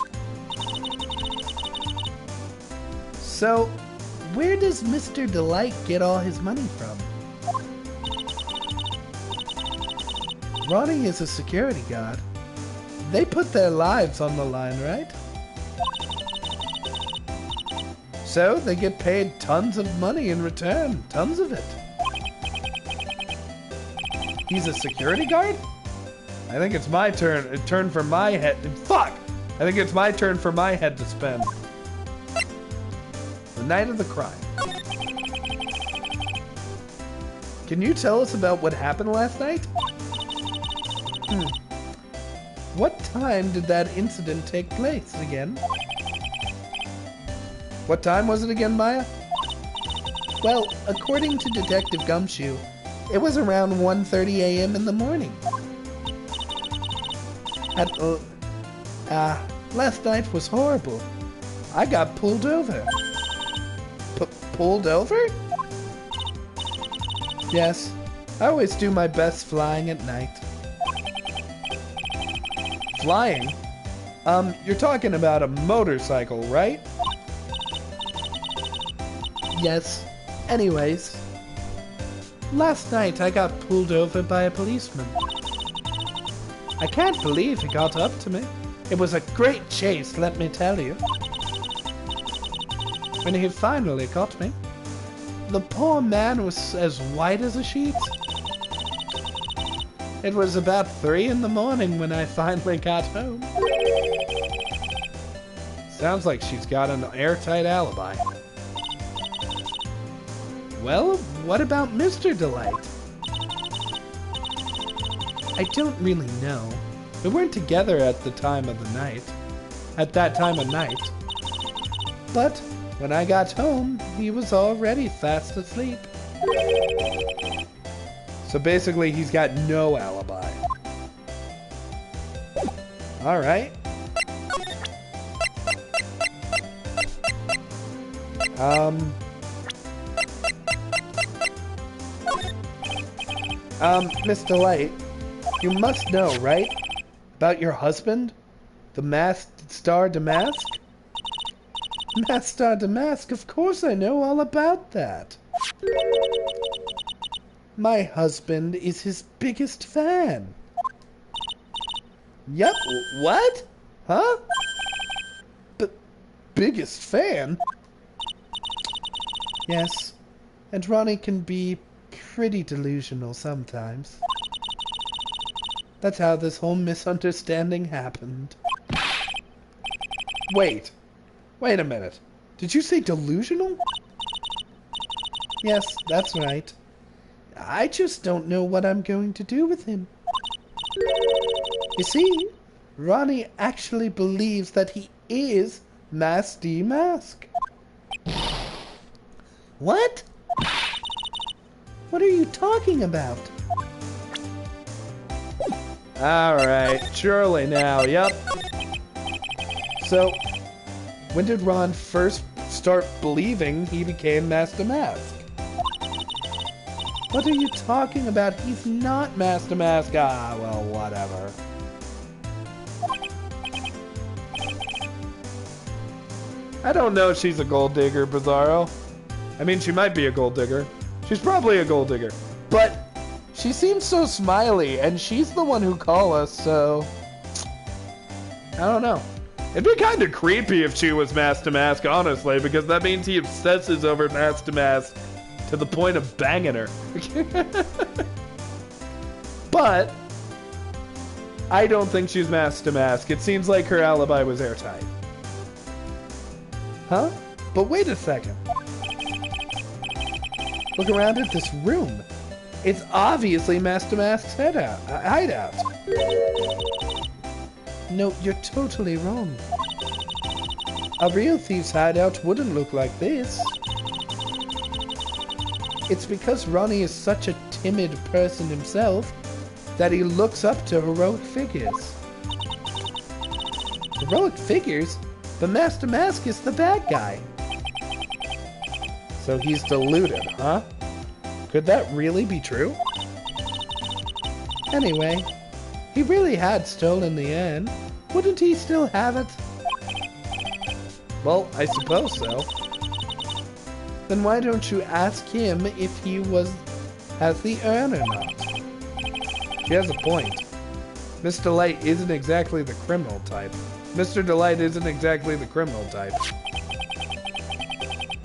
So, where does Mr. Delight get all his money from? Ronnie is a security guard. They put their lives on the line, right? So, they get paid tons of money in return. Tons of it. He's a security guard? I think it's my turn. A turn for my head. Fuck! I think it's my turn for my head to spin. The night of the crime. Can you tell us about what happened last night? What time did that incident take place again? What time was it again, Maya? Well, according to Detective Gumshoe, it was around 1:30 a.m. in the morning. Last night was horrible. I got pulled over. Pulled over? Yes, I always do my best flying at night. Flying? You're talking about a motorcycle, right? Yes. Anyways, last night I got pulled over by a policeman. I can't believe he got up to me. It was a great chase, let me tell you. When he finally got me, the poor man was as white as a sheet. It was about 3 in the morning when I finally got home. Sounds like she's got an airtight alibi. Well, what about Mr. Delight? I don't really know. We weren't together at the time of the night. At that time of night. But when I got home, he was already fast asleep. So basically, he's got no alibi. Alright. Miss Delight, you must know, right? About your husband? The masked Star Damask? Masked Star Damask, of course I know all about that. My husband is his biggest fan. Yep, what? Huh? Biggest fan? Yes, and Ronnie can be pretty delusional sometimes. That's how this whole misunderstanding happened. Wait a minute. Did you say delusional? Yes, that's right. I just don't know what I'm going to do with him. You see, Ronnie actually believes that he is Mask D Mask. What? What are you talking about? Alright, surely now, yep. So, when did Ron first start believing he became Master Mask? What are you talking about? He's not Master Mask. Ah, well, whatever. I don't know if she's a gold digger, Bizarro. I mean, she might be a gold digger. She's probably a gold digger. But she seems so smiley, and she's the one who called us, so... I don't know. It'd be kind of creepy if she was Master Mask, honestly, because that means he obsesses over Master Mask to the point of banging her. But I don't think she's Master Mask. It seems like her alibi was airtight. Huh? But wait a second. Look around at this room. It's obviously Master Mask's hideout. No, you're totally wrong. A real thief's hideout wouldn't look like this. It's because Ronnie is such a timid person himself that he looks up to heroic figures. Heroic figures? But Master Mask is the bad guy. So he's deluded, huh? Could that really be true? Anyway, he really had stolen the urn. Wouldn't he still have it? Well, I suppose so. Then why don't you ask him if he has the urn or not? She has a point. Miss Delight isn't exactly the criminal type. Mr. Delight isn't exactly the criminal type.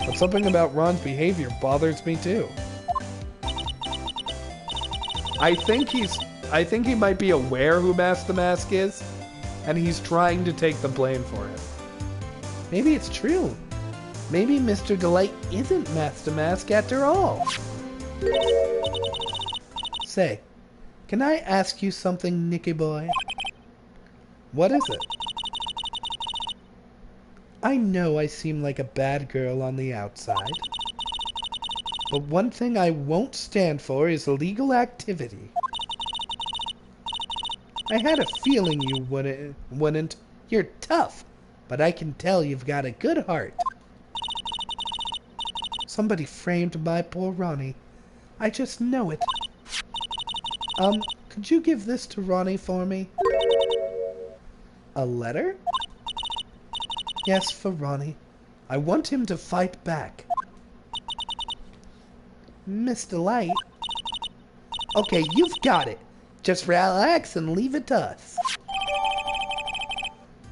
But something about Ron's behavior bothers me too. I think he might be aware who Master Mask is, and he's trying to take the blame for it. Maybe it's true. Maybe Mr. Delight isn't Master Mask after all. Say, can I ask you something, Nicky boy? What is it? I know I seem like a bad girl on the outside, but one thing I won't stand for is illegal activity. I had a feeling you wouldn't. You're tough, but I can tell you've got a good heart. Somebody framed my poor Ronnie. I just know it. Could you give this to Ronnie for me? A letter? Yes, for Ronnie. I want him to fight back. Mr. Light? Okay, you've got it. Just relax and leave it to us.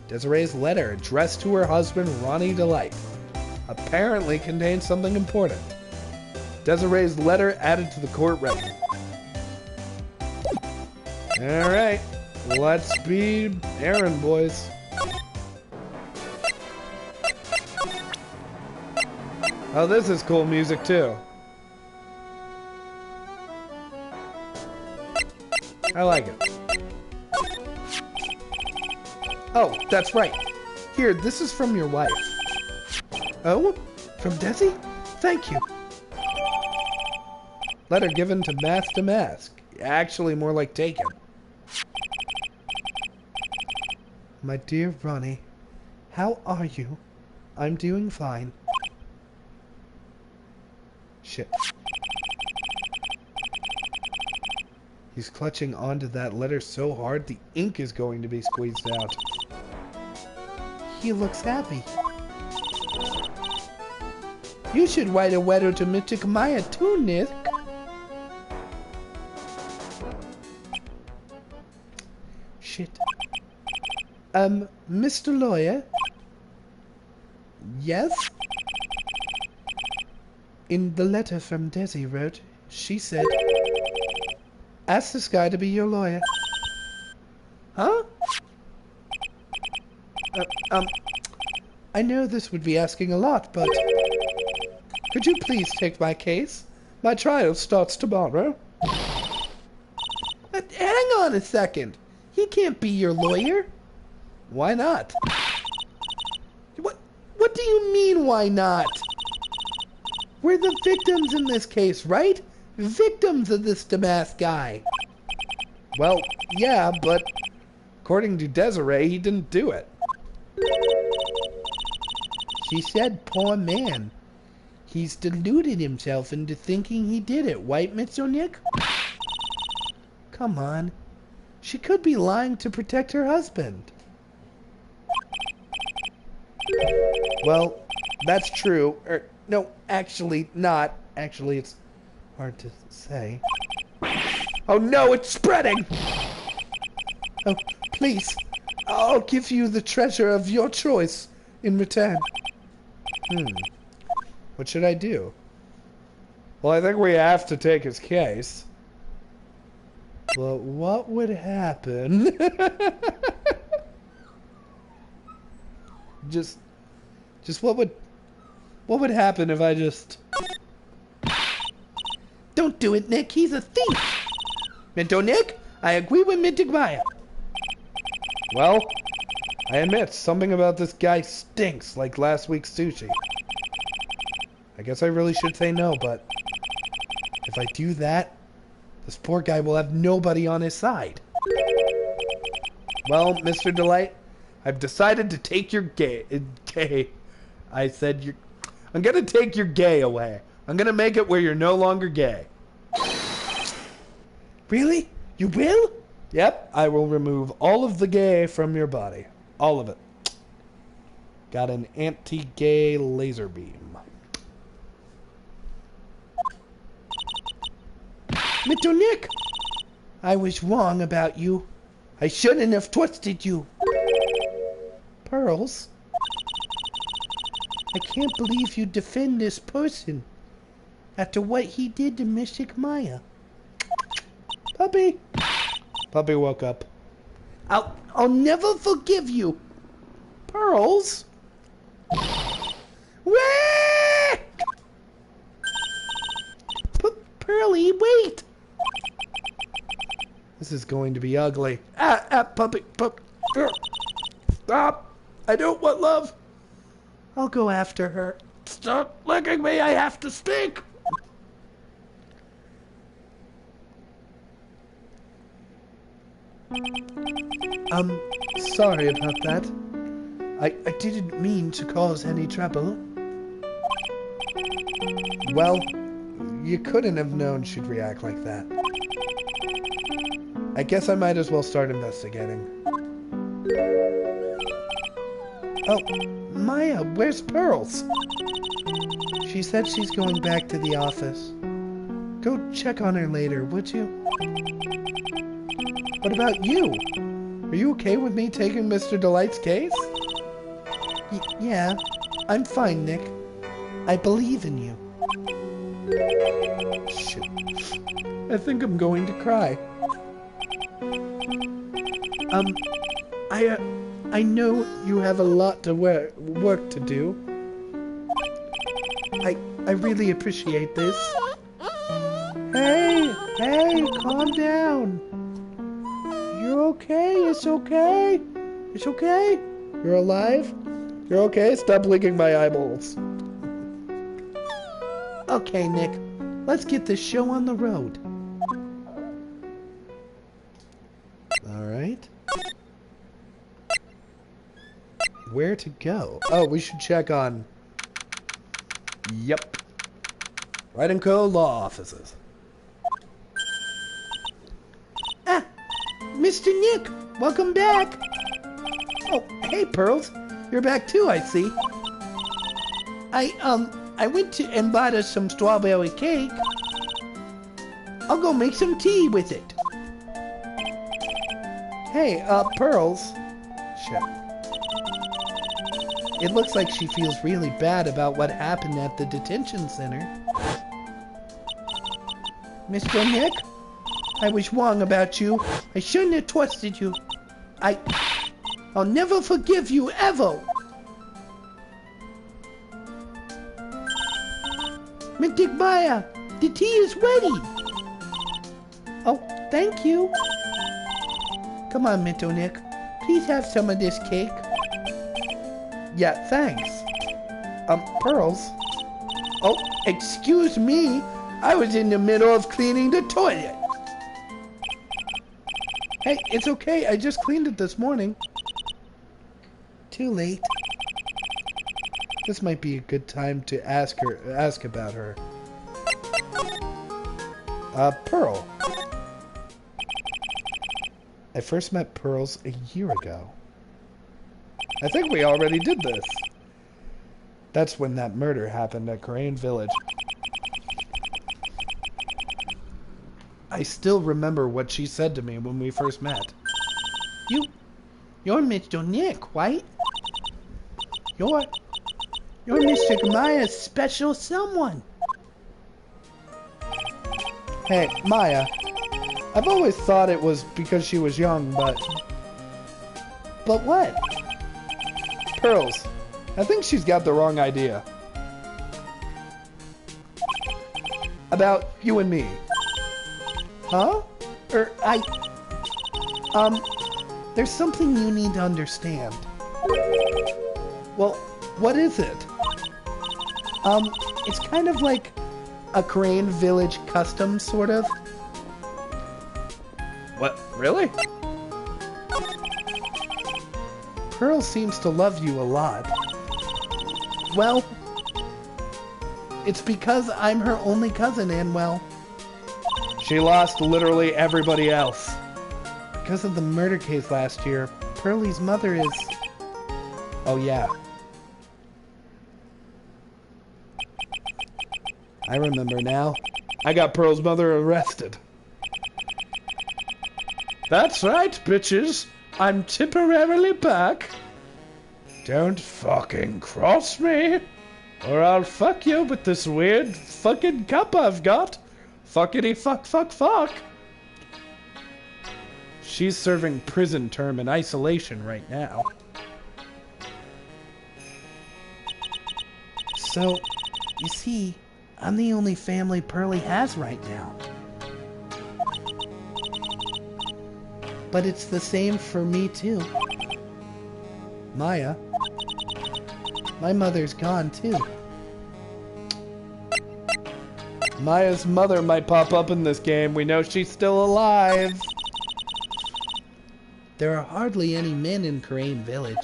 Desiree's letter, addressed to her husband, Ronnie Delight, apparently contains something important. Desiree's letter added to the court record. Alright, let's be errand boys. Oh, this is cool music too. I like it. Oh, that's right. Here, this is from your wife. Oh? From Desi? Thank you. Letter given to Mask. Actually, more like taken. My dear Ronnie, how are you? I'm doing fine. Shit. He's clutching onto that letter so hard the ink is going to be squeezed out. He looks happy. You should write a letter to Mystic Maya too, Nick. Shit. Mr. Lawyer? Yes? In the letter from Desi wrote, she said, ask this guy to be your lawyer. Huh? I know this would be asking a lot, but could you please take my case? My trial starts tomorrow. Hang on a second. He can't be your lawyer. Why not? What do you mean, why not? We're the victims in this case, right? Victims of this Damask guy. Well, yeah, but according to Desiree, he didn't do it. She said, poor man. He's deluded himself into thinking he did it, right, Mr. Nick? Come on. She could be lying to protect her husband. Well, that's true. No, actually not. Actually, it's hard to say. Oh no, it's spreading! Oh, please. I'll give you the treasure of your choice in return. What should I do? Well, I think we have to take his case. But what would happen? just what would happen if I just... Don't do it, Nick. He's a thief. Minto Nick, I agree with Mystic Maya. Well, I admit, something about this guy stinks like last week's sushi. I guess I really should say no, but if I do that, this poor guy will have nobody on his side. Well, Mr. Delight, I've decided to take your gay. I said you're... I'm gonna take your gay away. I'm gonna make it where you're no longer gay. Really? You will? Yep, I will remove all of the gay from your body. All of it. Got an anti-gay laser beam. Mr. Nick! I was wrong about you. I shouldn't have trusted you. Pearls? I can't believe you defend this person after what he did to Mystic Maya. Puppy! Puppy woke up. I'll never forgive you. Pearls? Wait! Pearly, wait! This is going to be ugly. Puppy. Stop! I don't want love. I'll go after her. Stop licking me, I have to speak! Sorry about that. I didn't mean to cause any trouble. Well, you couldn't have known she'd react like that. I guess I might as well start investigating. Oh, Maya, where's Pearls? She said she's going back to the office. Go check on her later, would you? What about you? Are you okay with me taking Mr. Delight's case? Yeah, I'm fine, Nick. I believe in you. Shit. I think I'm going to cry. I know you have a lot to work to do. I really appreciate this. Hey, calm down. You're okay, it's okay. It's okay. You're alive? You're okay? Stop licking my eyeballs. Okay, Nick. Let's get this show on the road. Alright. Where to go? Oh, we should check on... Yep. Wright & Co. Law Offices. Ah! Mr. Nick! Welcome back! Oh, hey, Pearls. You're back too, I see. I went to and bought us some strawberry cake. I'll go make some tea with it. Hey, Pearls. Shit. It looks like she feels really bad about what happened at the detention center. Mr. Nick, I was wrong about you. I shouldn't have trusted you. I'll never forgive you, ever. Mystic Maya, the tea is ready. Oh, thank you. Come on, Minto Nick. Please have some of this cake. Yeah, thanks. Pearls? Oh, excuse me. I was in the middle of cleaning the toilet. Hey, it's okay. I just cleaned it this morning. Too late. This might be a good time to ask about her. Pearl. I first met Pearls a year ago. I think we already did this. That's when that murder happened at Crane Village. I still remember what she said to me when we first met. You're Mr. Nick, right? You're Mr. Maya's special someone. Hey, Maya. I've always thought it was because she was young, but... But what? Pearls. I think she's got the wrong idea. About you and me. Huh? There's something you need to understand. Well, what is it? It's kind of like a Crane Village custom, sort of. What? Really? Pearl seems to love you a lot. Well, it's because I'm her only cousin, and well... She lost literally everybody else. Because of the murder case last year, Pearlie's mother is... Oh, yeah. I remember now. I got Pearl's mother arrested. That's right, bitches. I'm temporarily back. Don't fucking cross me, or I'll fuck you with this weird fucking cup I've got. Fuckity fuck fuck fuck. She's serving prison term in isolation right now. So, you see, I'm the only family Pearlie has right now. But it's the same for me, too. Maya. My mother's gone, too. Maya's mother might pop up in this game. We know she's still alive. There are hardly any men in Crane Village.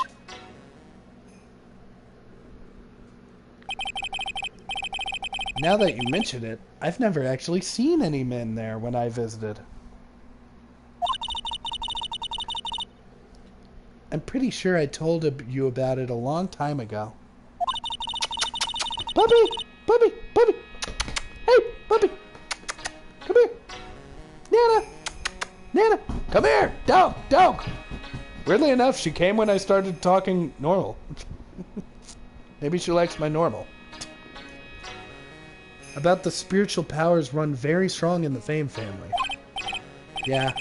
Now that you mention it, I've never actually seen any men there when I visited. I'm pretty sure I told you about it a long time ago. Puppy! Puppy! Puppy! Hey, puppy! Come here! Nana! Nana! Come here! Dog! Dog! Weirdly enough, she came when I started talking normal. Maybe she likes my normal. About the spiritual powers run very strong in the Fame family. Yeah,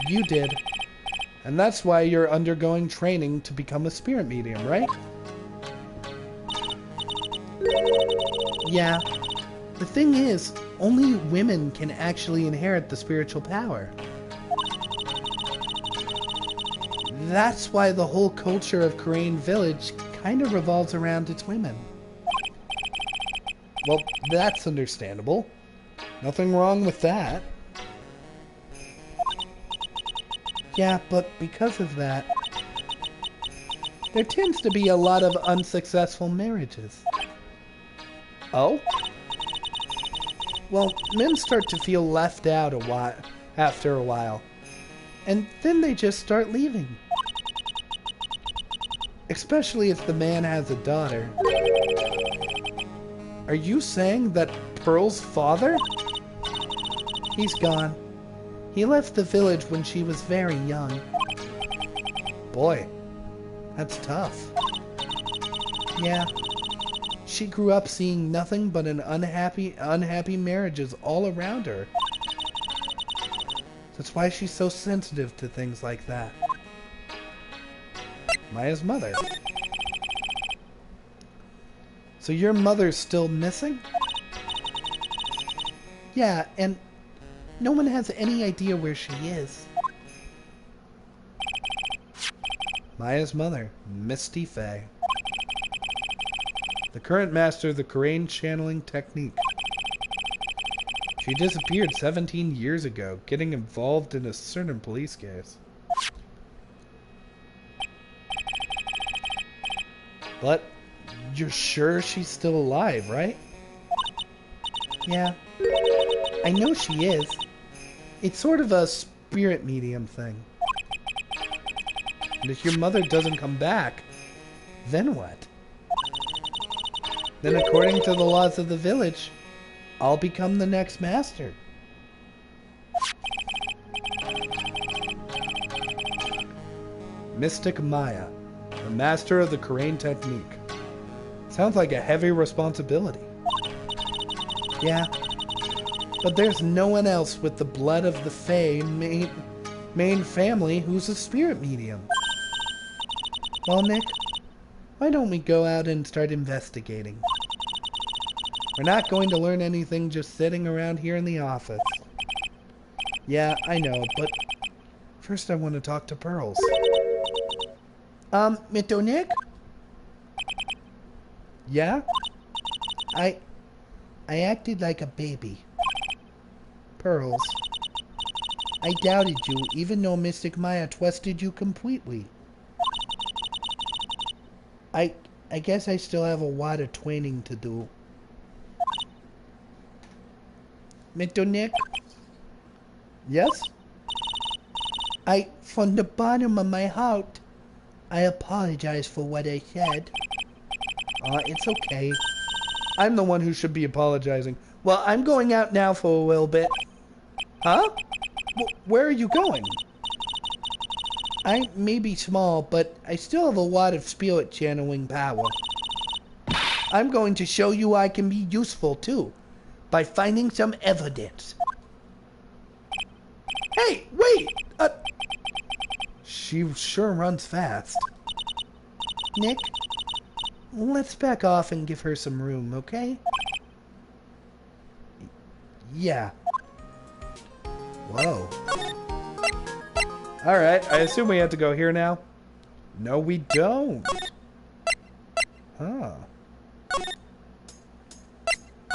you did. And that's why you're undergoing training to become a spirit medium, right? Yeah. The thing is, only women can actually inherit the spiritual power. That's why the whole culture of Crane Village kind of revolves around its women. Well, that's understandable. Nothing wrong with that. Yeah, but because of that, there tends to be a lot of unsuccessful marriages. Oh? Well, men start to feel left out after a while. And then they just start leaving. Especially if the man has a daughter. Are you saying that Pearl's father? He's gone. He left the village when she was very young. Boy, that's tough. Yeah. She grew up seeing nothing but an unhappy marriages all around her. That's why she's so sensitive to things like that. Maya's mother. So your mother's still missing? Yeah, and no one has any idea where she is. Maya's mother, Misty Faye. The current master of the Crane channeling technique. She disappeared 17 years ago, getting involved in a certain police case. But you're sure she's still alive, right? Yeah. I know she is. It's sort of a spirit medium thing. And if your mother doesn't come back, then what? Then according to the laws of the village, I'll become the next master. Mystic Maya, the master of the Crane technique. Sounds like a heavy responsibility. Yeah, but there's no one else with the blood of the Fae main family who's a spirit medium. Well, Nick, why don't we go out and start investigating? We're not going to learn anything just sitting around here in the office. Yeah, I know, but first I want to talk to Pearls. Mr. Nick? Yeah? I acted like a baby. Pearls. I doubted you, even though Mystic Maya trusted you completely. I guess I still have a lot of training to do. Mr. Nick? Yes? From the bottom of my heart, I apologize for what I said. It's okay. I'm the one who should be apologizing. Well, I'm going out now for a little bit. Huh? Where are you going? I may be small, but I still have a lot of spirit channeling power. I'm going to show you I can be useful, too, by finding some evidence. Hey, wait! She sure runs fast. Nick, let's back off and give her some room, okay? Yeah. Whoa. Alright, I assume we have to go here now? No, we don't. Huh.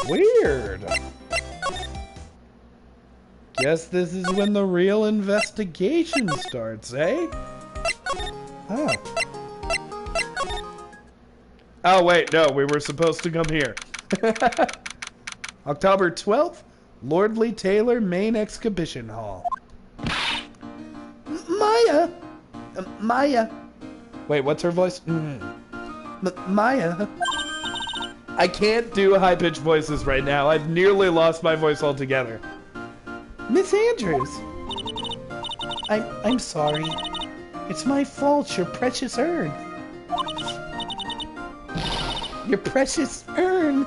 Weird. Guess this is when the real investigation starts, eh? Huh. Oh, wait, no, we were supposed to come here. October 12th, Lordly Taylor Main Exhibition Hall. Maya! Maya, Wait, what's her voice? Maya. I can't do high-pitched voices right now. I've nearly lost my voice altogether. Miss Andrews. I'm sorry. It's my fault, your precious urn. Your precious urn.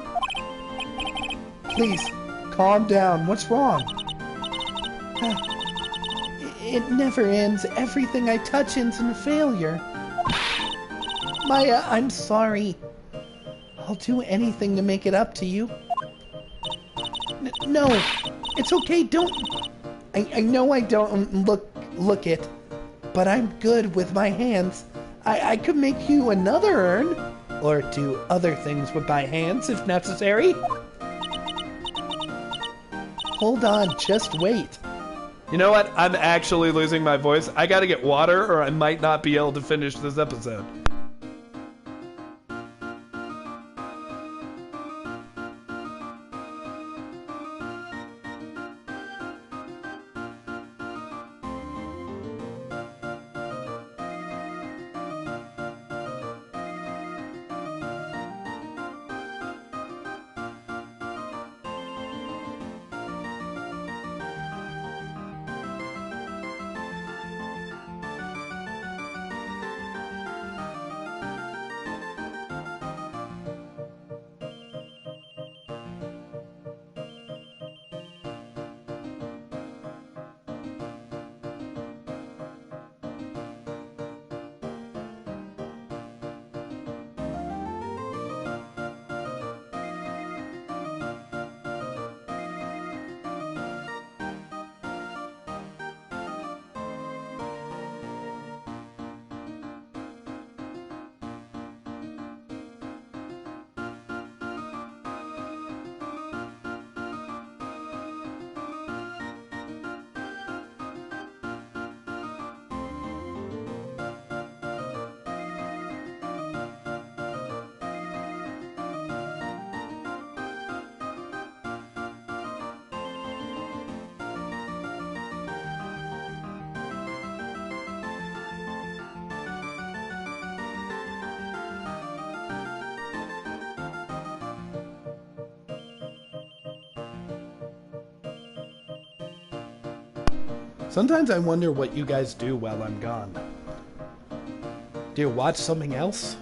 Please, calm down. What's wrong? It never ends. Everything I touch ends in failure. Maya, I'm sorry. I'll do anything to make it up to you. No, it's okay. Don't. I know I don't look it, but I'm good with my hands. I could make you another urn, or do other things with my hands if necessary. Hold on, just wait. You know what? I'm actually losing my voice. I gotta get water or I might not be able to finish this episode. Sometimes I wonder what you guys do while I'm gone. Do you watch something else?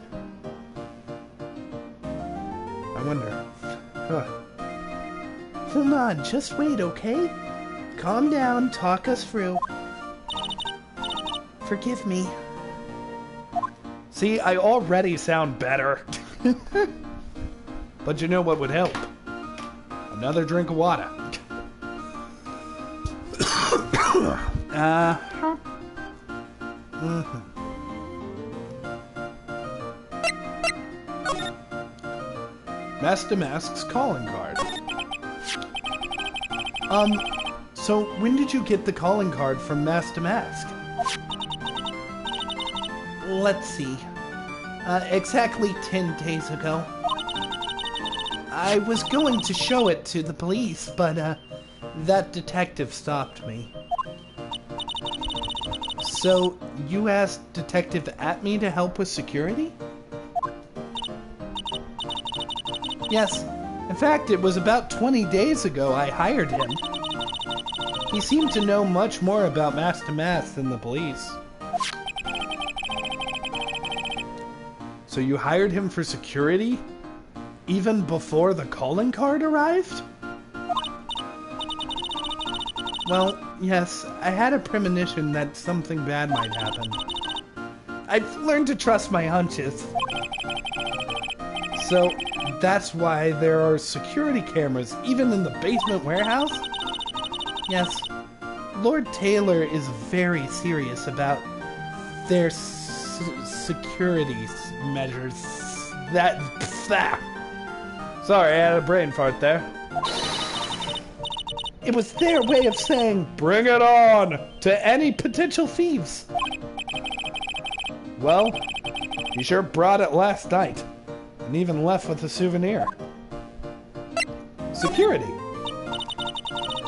I wonder. Huh. Hold on, just wait, okay? Calm down, talk us through. Forgive me. See, I already sound better. But you know what would help? Another drink of water. Master Mask's calling card. So when did you get the calling card from Master Mask? Let's see. Exactly 10 days ago. I was going to show it to the police, but, that detective stopped me. So, you asked Detective Atme to help with security? Yes. In fact, it was about 20 days ago I hired him. He seemed to know much more about Master Mask than the police. So you hired him for security? Even before the calling card arrived? Well, yes, I had a premonition that something bad might happen. I've learned to trust my hunches. So, that's why there are security cameras even in the basement warehouse? Yes. Lord Taylor is very serious about their security measures. That. Sorry, I had a brain fart there. It was their way of saying, "Bring it on!" to any potential thieves. Well, he sure brought it last night. And even left with a souvenir. Security.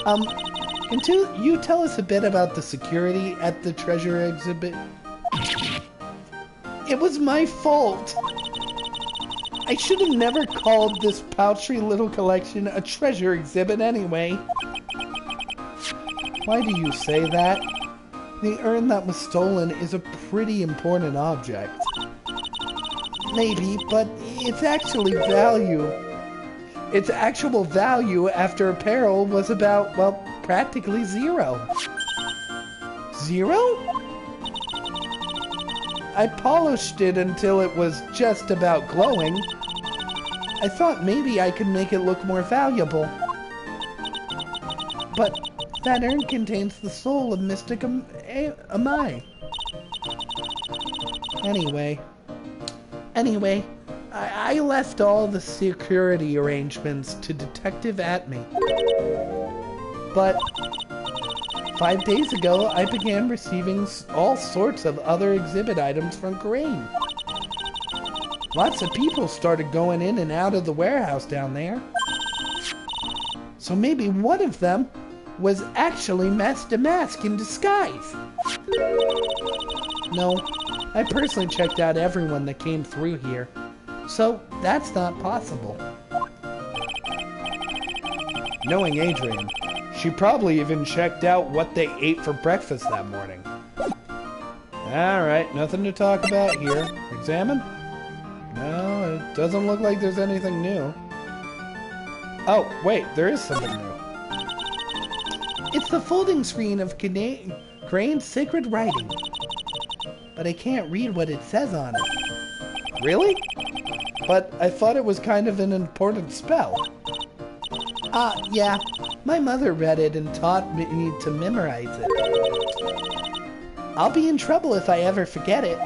Can you tell us a bit about the security at the treasure exhibit? It was my fault. I should have never called this paltry little collection a treasure exhibit anyway. Why do you say that? The urn that was stolen is a pretty important object. Maybe, but its actual value after apparel was about, well, practically zero. Zero? I polished it until it was just about glowing. I thought maybe I could make it look more valuable. But that urn contains the soul of Mystic Amai. Anyway, I left all the security arrangements to Detective Atme. But 5 days ago, I began receiving all sorts of other exhibit items from Crane. Lots of people started going in and out of the warehouse down there. So maybe one of them was actually Master Mask in disguise. No, I personally checked out everyone that came through here, so that's not possible. Knowing Adrian, she probably even checked out what they ate for breakfast that morning. Alright, nothing to talk about here. Examine? No, it doesn't look like there's anything new. Oh, wait, there is something new. It's the folding screen of Crane's sacred writing. But I can't read what it says on it. Really? But I thought it was kind of an important spell. Yeah. My mother read it and taught me to memorize it. I'll be in trouble if I ever forget it.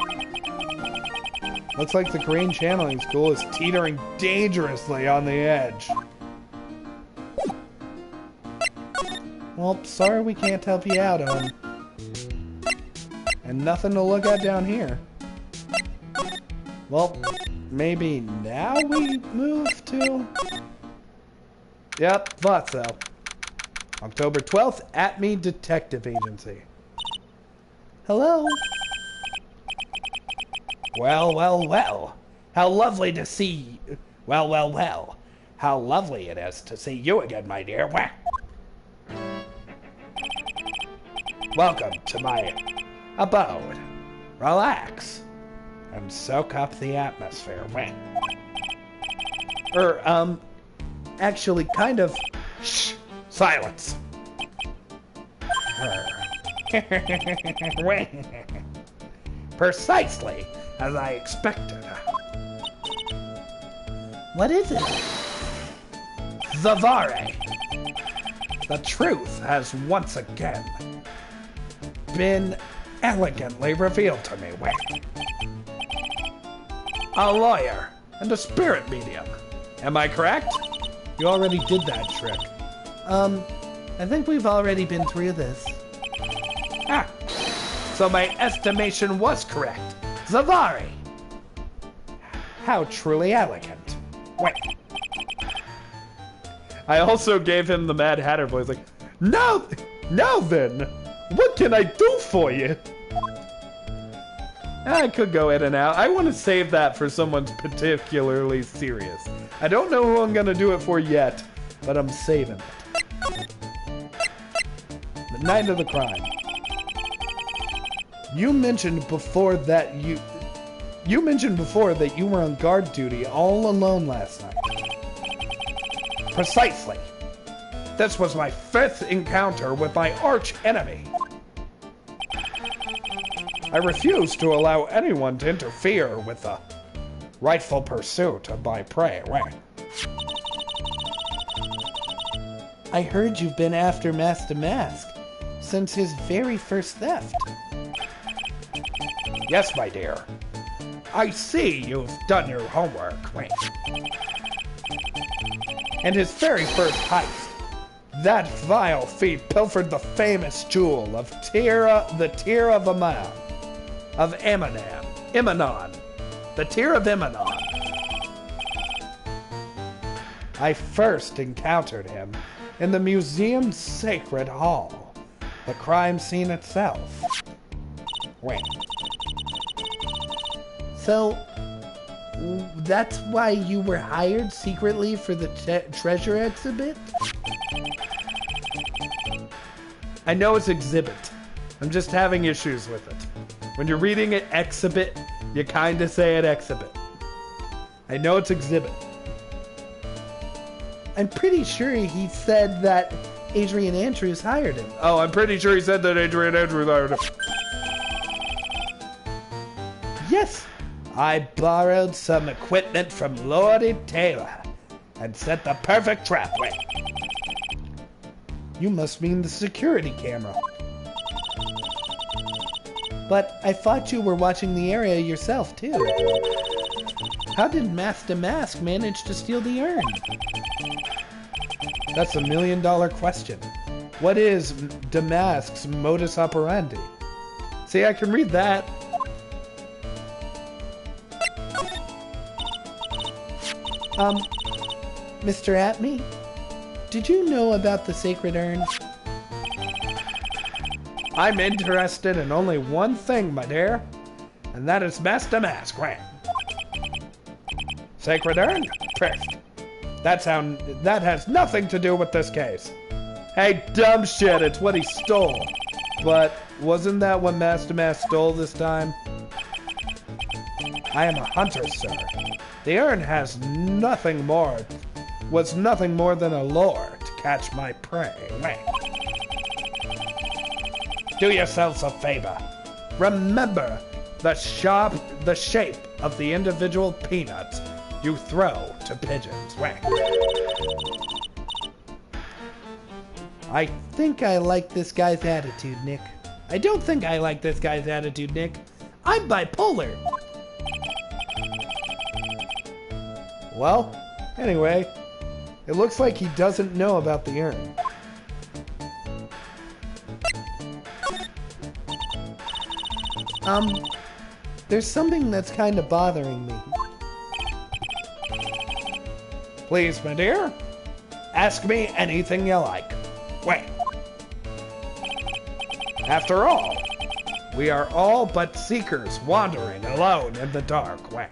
Looks like the Crane Channeling School is teetering dangerously on the edge. Well, sorry we can't help you out, Owen. And nothing to look at down here. Well, maybe now we move to... Yep, thought so. October 12th, Atme Detective Agency. Hello? Well. How lovely to see... Well. How lovely it is to see you again, my dear. Wah. Welcome to my abode. Relax. And soak up the atmosphere. Actually, kind of... Shh! Silence! Precisely as I expected. What is it? Zavare. The truth has once again been elegantly revealed to me. A lawyer and a spirit medium. Am I correct? You already did that trick. I think we've already been through this. So my estimation was correct. Zavare. How truly elegant. I also gave him the Mad Hatter voice, like, Now then, what can I do for you? I could go in and out. I want to save that for someone particularly serious. I don't know who I'm going to do it for yet, but I'm saving it. The night of the crime. You mentioned before that you were on guard duty all alone last night. Precisely. This was my 5th encounter with my arch enemy. I refuse to allow anyone to interfere with the rightful pursuit of my prey. I heard you've been after Master Mask since his very first theft. Yes, my dear. I see you've done your homework. And his very first heist. That vile thief pilfered the famous jewel of the Tear of Amanon. The Tear of Imanon. I first encountered him in the museum's sacred hall, the crime scene itself. So, that's why you were hired secretly for the treasure exhibit? I know it's exhibit. I'm just having issues with it. When you're reading it exhibit, you kinda say it exhibit. I know it's exhibit. I'm pretty sure he said that Adrian Andrews hired him. Oh, I'm pretty sure he said that Adrian Andrews hired him. Yes, I borrowed some equipment from Lordy Taylor and set the perfect trap. Wait. you must mean the security camera. But I thought you were watching the area yourself, too. How did Master Mask manage to steal the urn? That's $1 million question. What is Damask's modus operandi? See, I can read that. Mr. Atme, did you know about the sacred urn? I'm interested in only one thing, my dear, and that is Master Mask, right? Sacred urn? Prift. That has nothing to do with this case. Hey, dumb shit, it's what he stole. But wasn't that what Master Mask stole this time? I am a hunter, sir. The urn was nothing more than a lure to catch my prey. Right. Do yourselves a favor. Remember the shape of the individual peanuts you throw to pigeons. Right. I think I like this guy's attitude, Nick. I don't think I like this guy's attitude, Nick. I'm bipolar. Well, anyway, it looks like he doesn't know about the urn. There's something that's kind of bothering me. Please, my dear, ask me anything you like. Wait. After all, we are all but seekers wandering alone in the dark. Wait.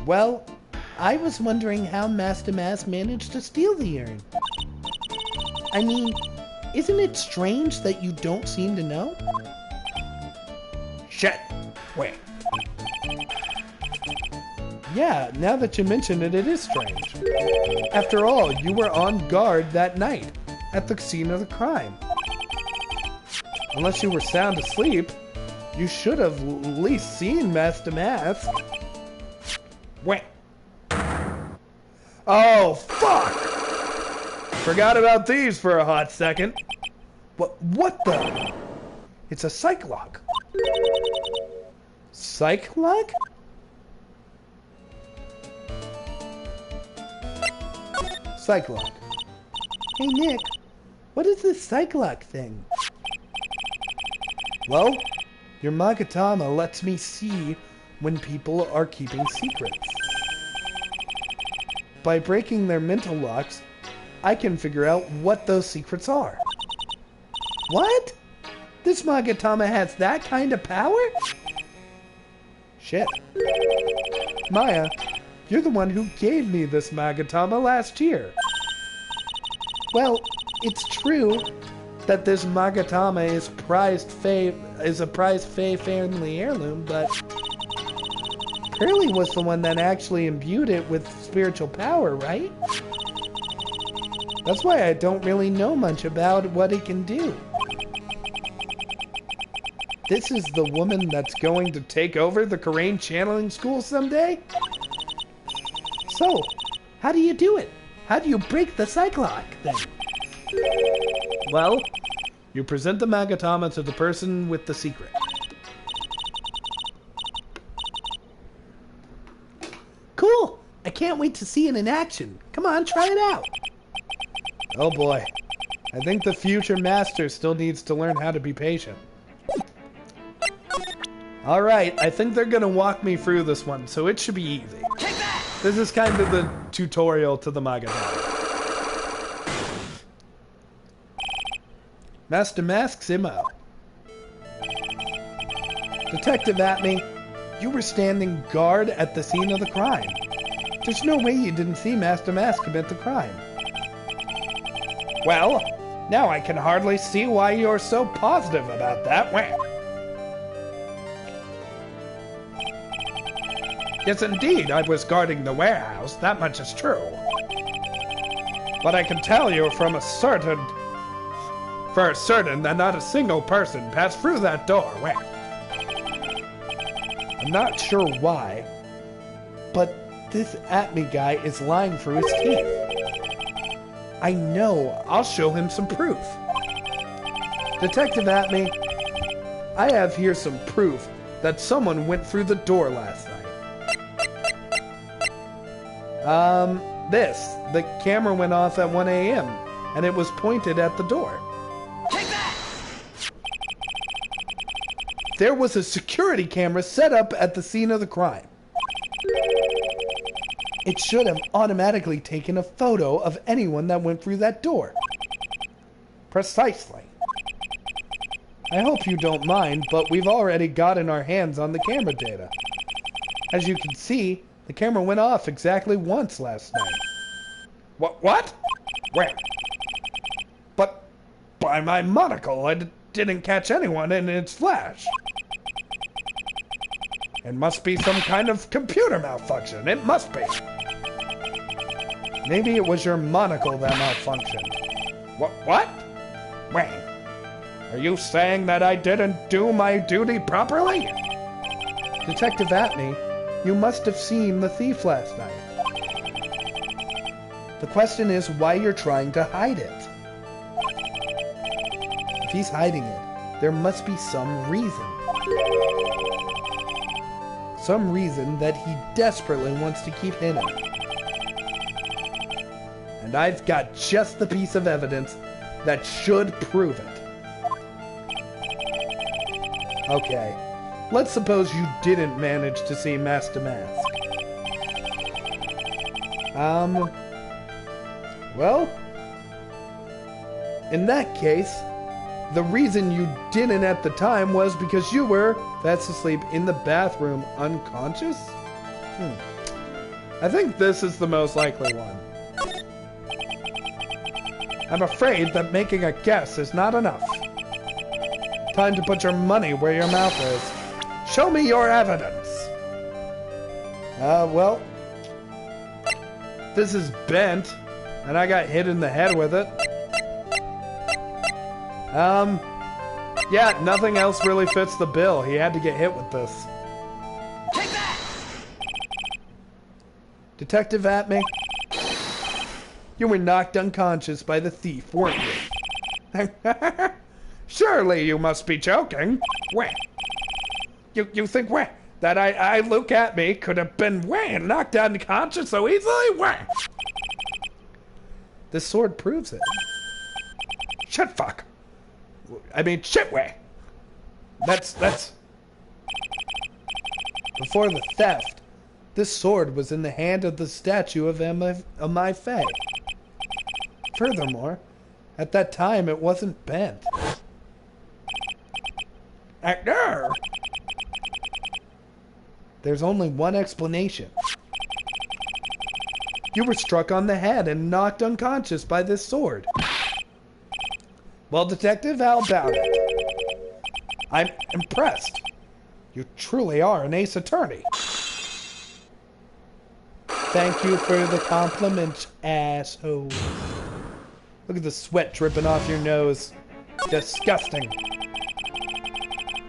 Well, I was wondering how Master Mask managed to steal the urn. I mean, isn't it strange that you don't seem to know? Shit. Wait. Yeah, now that you mention it, it is strange. After all, you were on guard that night at the scene of the crime. Unless you were sound asleep, you should have at least seen Master Mask. Wait. Oh, fuck! Forgot about these for a hot second. What the? It's a Psychlock. Psychlock? Psychlock. Hey, Nick, what is this Psychlock thing? Well, your Magatama lets me see when people are keeping secrets. By breaking their mental locks, I can figure out what those secrets are. What? This Magatama has that kind of power? Shit. Maya, you're the one who gave me this Magatama last year. Well, it's true that this Magatama is a prized Fae family heirloom, but Pearly was the one that actually imbued it with spiritual power, right? That's why I don't really know much about what it can do. This is the woman that's going to take over the Karain channeling school someday? So, how do you do it? How do you break the Psychlock, then? Well, you present the Magatama to the person with the secret. Cool! I can't wait to see it in action. Come on, try it out. Oh boy. I think the future master still needs to learn how to be patient. Alright, I think they're gonna walk me through this one, so it should be easy. This is kind of the tutorial to the Magatama. Master Mask's MO. Detective Atme, you were standing guard at the scene of the crime. There's no way you didn't see Master Mask commit the crime. Well, now I can hardly see why you're so positive about that. Yes, indeed, I was guarding the warehouse. That much is true. But I can tell you for certain that not a single person passed through that door. I'm not sure why, but this Atme guy is lying through his teeth. I know. I'll show him some proof. Detective Atme, I have here some proof that someone went through the door last night. The camera went off at 1 a.m. and it was pointed at the door. Take that! There was a security camera set up at the scene of the crime. It should have automatically taken a photo of anyone that went through that door. Precisely. I hope you don't mind, but we've already gotten our hands on the camera data. As you can see, the camera went off exactly once last night. What? Where? But by my monocle, I didn't catch anyone in its flash. It must be some kind of computer malfunction. It must be. Maybe it was your monocle that malfunctioned. What? Wait. Are you saying that I didn't do my duty properly? Detective Atme, you must have seen the thief last night. The question is why you're trying to hide it. If he's hiding it, there must be some reason. Some reason that he desperately wants to keep hidden. And I've got just the piece of evidence that should prove it. Okay, let's suppose you didn't manage to see Master Mask. Well, in that case, the reason you didn't at the time was because you were fast asleep in the bathroom unconscious? I think this is the most likely one. I'm afraid that making a guess is not enough. Time to put your money where your mouth is. Show me your evidence. Well, this is bent, and I got hit in the head with it. Yeah, nothing else really fits the bill. He had to get hit with this. Take that! Detective Atme, you were knocked unconscious by the thief, weren't you? Surely you must be joking. Where? You think where? That I look at me could have been where? Knocked unconscious so easily? Where? This sword proves it. Shit fuck. I mean shit where? That's before the theft. This sword was in the hand of the statue of my Fae. Furthermore, at that time it wasn't bent. There's only one explanation. You were struck on the head and knocked unconscious by this sword. Well, Detective, how about it? I'm impressed. You truly are an ace attorney. Thank you for the compliment, asshole. Look at the sweat dripping off your nose. Disgusting.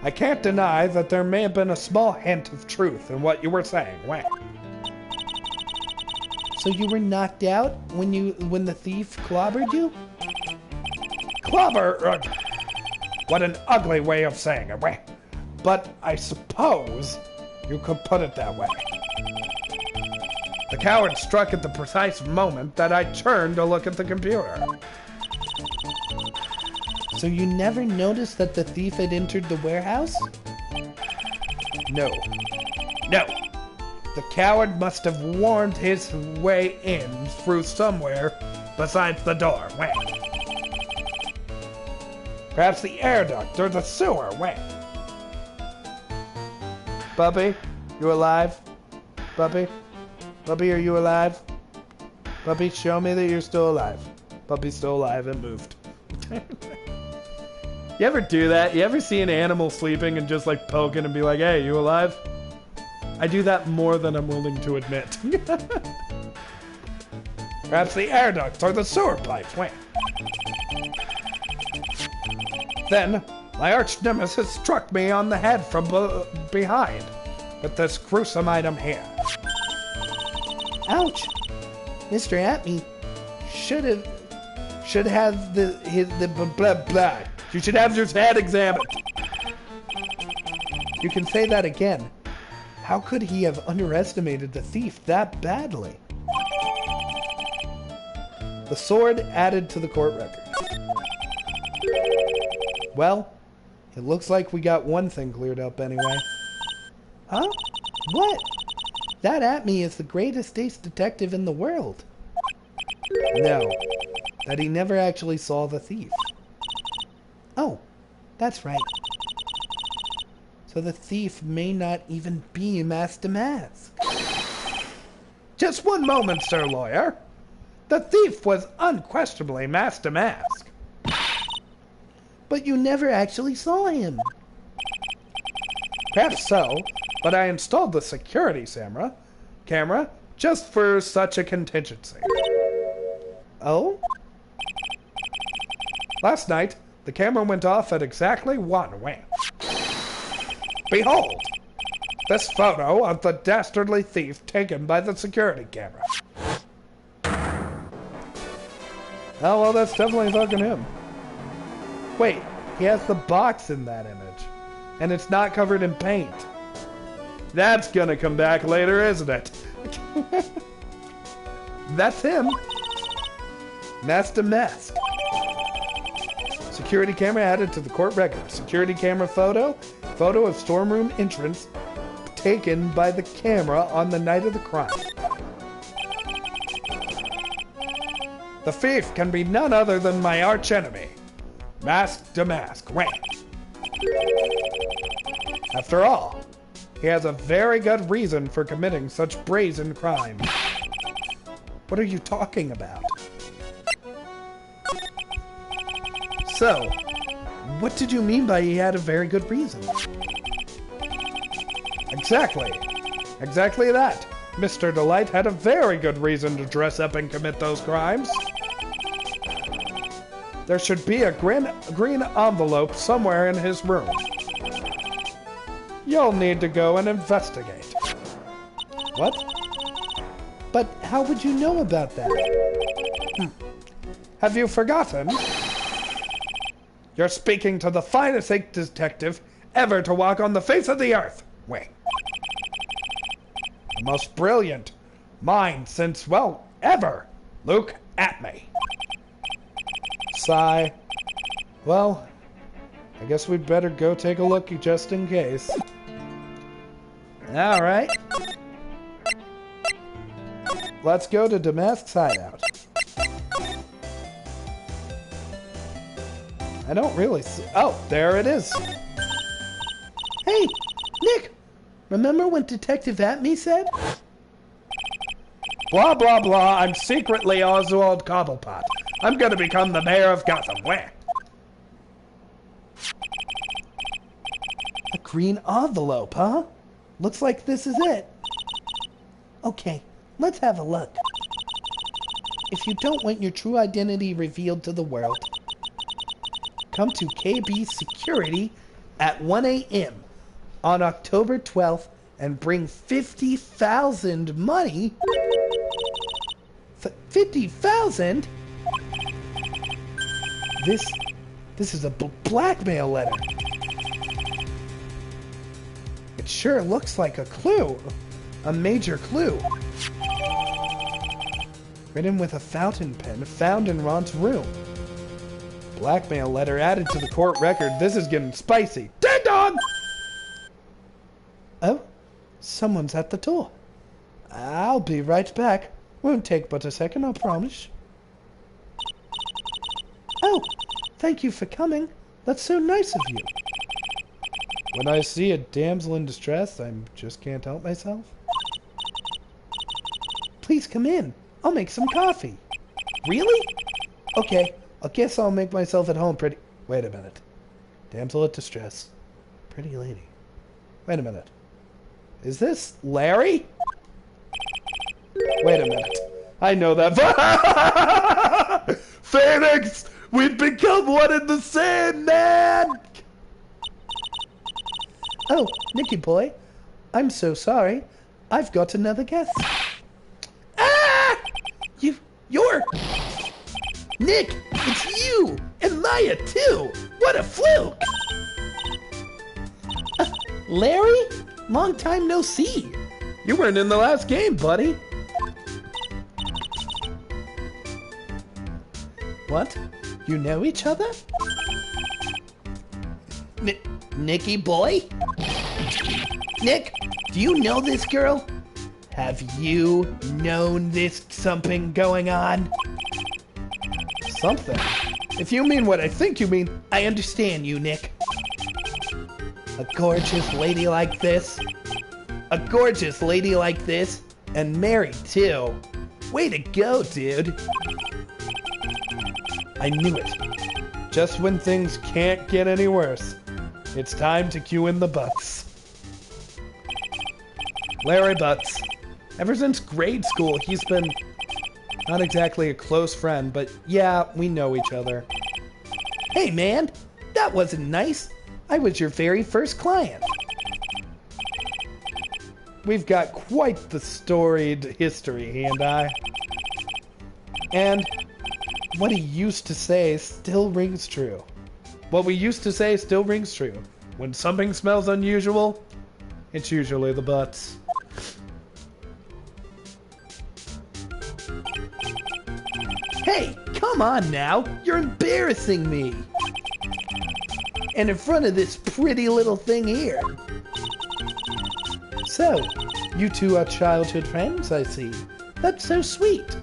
I can't deny that there may have been a small hint of truth in what you were saying. Wah. So you were knocked out when the thief clobbered you? Clobber? What an ugly way of saying it. Wah. But I suppose you could put it that way. The coward struck at the precise moment that I turned to look at the computer. So you never noticed that the thief had entered the warehouse? No. No. The coward must have wormed his way in through somewhere besides the door. Wah. Perhaps the air duct or the sewer. Wah. Puppy, you alive? Puppy? Puppy, are you alive? Puppy, show me that you're still alive. Puppy's still alive and moved. You ever do that? You ever see an animal sleeping and just like poke it and be like, hey, you alive? I do that more than I'm willing to admit. Perhaps the air ducts or the sewer pipes went. Then, my arch nemesis struck me on the head from behind with this gruesome item here. Ouch! Mr. Atme should have the Blah, blah. You should have your head examined. You can say that again. How could he have underestimated the thief that badly? The sword added to the court record. Well, it looks like we got one thing cleared up anyway. Huh? What? That Atme is the greatest ace detective in the world. No, that he never actually saw the thief. Oh, that's right. So the thief may not even be Master Mask. Just one moment, Sir Lawyer. The thief was unquestionably Master Mask. But you never actually saw him. Perhaps so, but I installed the security camera just for such a contingency. Oh? Last night, the camera went off at exactly 1 wham. Behold! This photo of the dastardly thief taken by the security camera. Oh, well, that's definitely fucking him. Wait, he has the box in that image. And it's not covered in paint. That's gonna come back later, isn't it? That's him. Master Mask. Security camera added to the court record. Security camera photo. Photo of storeroom entrance taken by the camera on the night of the crime. The thief can be none other than my archenemy, Master Mask. Wham. After all, he has a very good reason for committing such brazen crime. What are you talking about? So, what did you mean by he had a very good reason? Exactly. Exactly that. Mr. Delight had a very good reason to dress up and commit those crimes. There should be a green envelope somewhere in his room. You'll need to go and investigate. What? But how would you know about that? Have you forgotten? You're speaking to the finest ink detective ever to walk on the face of the earth. Wing. The most brilliant mind since, well, ever. Look at me. Sigh. Well, I guess we'd better go take a look just in case. Alright. Let's go to Damask's hideout. I don't really see... Oh, there it is. Hey, Nick! Remember when Detective Atme said? Blah, blah, blah. I'm secretly Oswald Cobblepot. I'm gonna become the mayor of Gotham. Where? A green envelope, huh? Looks like this is it. Okay, let's have a look. If you don't want your true identity revealed to the world, come to KB Security at 1 a.m. on October 12th and bring 50,000 money. 50,000? This is a blackmail letter. It sure looks like a clue. A major clue. Written with a fountain pen found in Ron's room. Blackmail letter added to the court record. This is getting spicy. Ding dong! Oh, someone's at the door. I'll be right back. Won't take but a second, I promise. Oh, thank you for coming. That's so nice of you. When I see a damsel in distress, I just can't help myself. Please come in. I'll make some coffee. Really? Okay, I guess I'll make myself at home pretty... Wait a minute. Damsel in distress. Pretty lady. Wait a minute. Is this Larry? Wait a minute. I know that. Phoenix! We've become one and the same, man! Oh, Nicky boy. I'm so sorry. I've got another guest. Ah! You're... Nick, it's you! And Maya, too! What a fluke! Larry? Long time no see. You weren't in the last game, buddy. What? You know each other? Nicky boy? Nick, do you know this girl? Have you known this something going on? Something? If you mean what I think you mean, I understand you, Nick. A gorgeous lady like this? A gorgeous lady like this? And married, too. Way to go, dude. I knew it. Just when things can't get any worse, it's time to cue in the Butts. Larry Butts. Ever since grade school, he's been not exactly a close friend, but yeah, we know each other. Hey, man, that wasn't nice. I was your very first client. We've got quite the storied history, he and I. And what he used to say still rings true. What we used to say still rings true. When something smells unusual, it's usually the Butts. Hey, come on now. You're embarrassing me. And in front of this pretty little thing here. So, you two are childhood friends, I see. That's so sweet.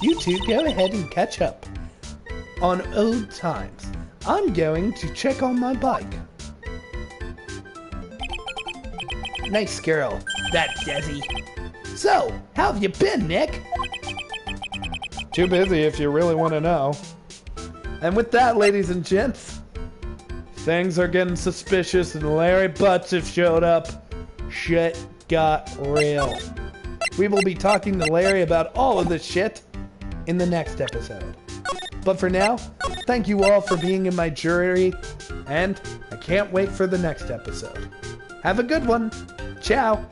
You two go ahead and catch up on old times. I'm going to check on my bike. Nice girl, that Desi. So, how have you been, Nick? Too busy if you really want to know. And with that, ladies and gents, things are getting suspicious and Larry Butts have showed up. Shit got real. We will be talking to Larry about all of this shit in the next episode. But for now, thank you all for being in my jury, and I can't wait for the next episode. Have a good one. Ciao.